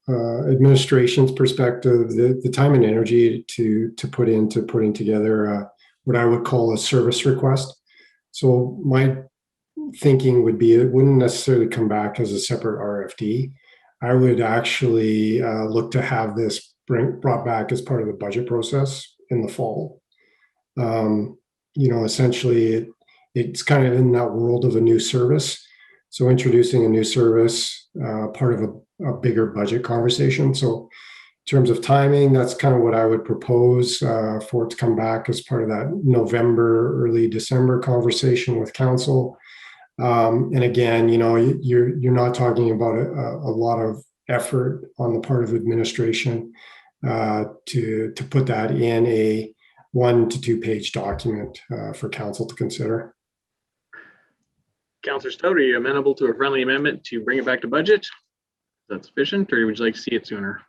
administration's perspective, the time and energy to put into putting together what I would call a service request. So my thinking would be it wouldn't necessarily come back as a separate RFD. I would actually look to have this brought back as part of the budget process in the fall. Essentially, it's kind of in that world of a new service. So introducing a new service, part of a bigger budget conversation. So in terms of timing, that's kind of what I would propose for it to come back as part of that November, early December conversation with council. And again, you're not talking about a lot of effort on the part of administration to put that in a 1 to 2 page document for council to consider. Councillor Stout, are you amenable to a friendly amendment to bring it back to budget? Is that sufficient, or would you like to see it sooner?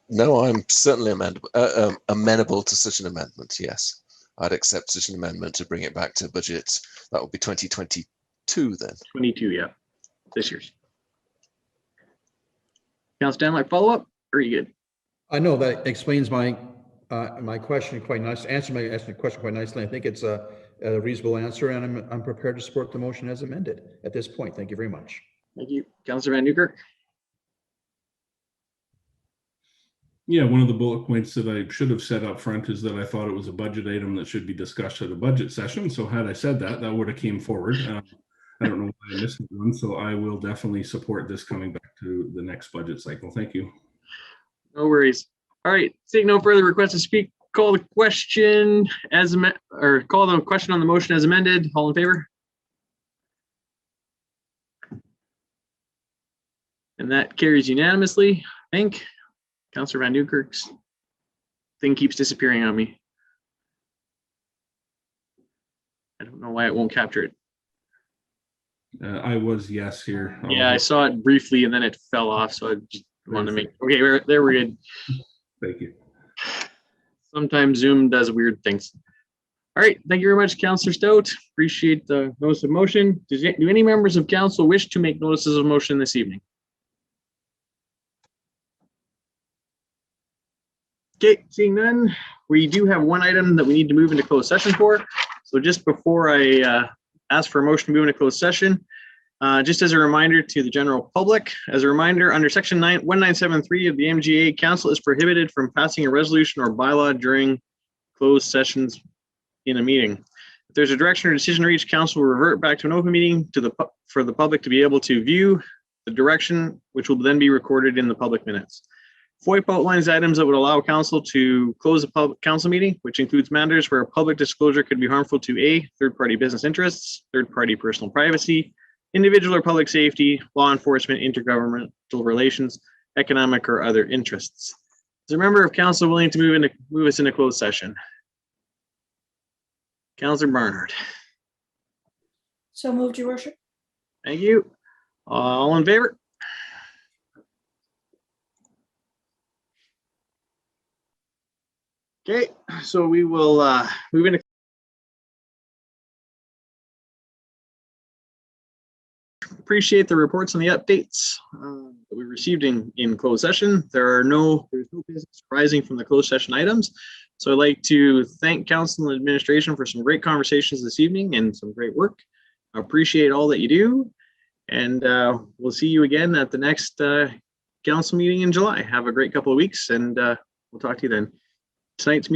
No, I'm certainly amenable to such an amendment. Yes, I'd accept such an amendment to bring it back to budget. That would be 2022 then. 22, yeah, this year's. Councillor Danlock, follow up, or are you good? I know that explains my question quite nicely. Answer my question quite nicely. I think it's a reasonable answer, and I'm prepared to support the motion as amended at this point. Thank you very much. Thank you, Councillor Van Nieuwkerk. Yeah, one of the bullet points that I should have said up front is that I thought it was a budget item that should be discussed at a budget session. So had I said that, that would have came forward. I don't know why I missed one, so I will definitely support this coming back to the next budget cycle. Thank you. No worries. All right, seeing no further requests to speak, call the question call the question on the motion as amended. All in favor? And that carries unanimously. I think Councillor Van Nieuwkerk's thing keeps disappearing on me. I don't know why it won't capture it. I was yes here. Yeah, I saw it briefly and then it fell off, so I just wanted to make. Okay, there we're good. Thank you. Sometimes Zoom does weird things. All right, thank you very much, Councillor Stout. Appreciate the notice of motion. Do any members of council wish to make notices of motion this evening? Okay, seeing none, we do have one item that we need to move into closed session for. So just before I ask for a motion to move into closed session, just as a reminder to the general public, as a reminder, under section 1973 of the MGA, council is prohibited from passing a resolution or bylaw during closed sessions in a meeting. If there's a direction or decision reached, council will revert back to an open meeting for the public to be able to view the direction, which will then be recorded in the public minutes. FOIP outlines items that would allow council to close a public council meeting, which includes matters where public disclosure could be harmful to A, third-party business interests, third-party personal privacy, individual or public safety, law enforcement, intergovernmental relations, economic or other interests. Is a member of council willing to move us into closed session? Councillor Barnard. So moved, Your Worship. Thank you. All in favor? Okay, so we will move into. Appreciate the reports and the updates that we received in closed session. There's no business arising from the closed session items. So I'd like to thank council and administration for some great conversations this evening and some great work. I appreciate all that you do. And we'll see you again at the next council meeting in July. Have a great couple of weeks, and we'll talk to you then. Tonight's meeting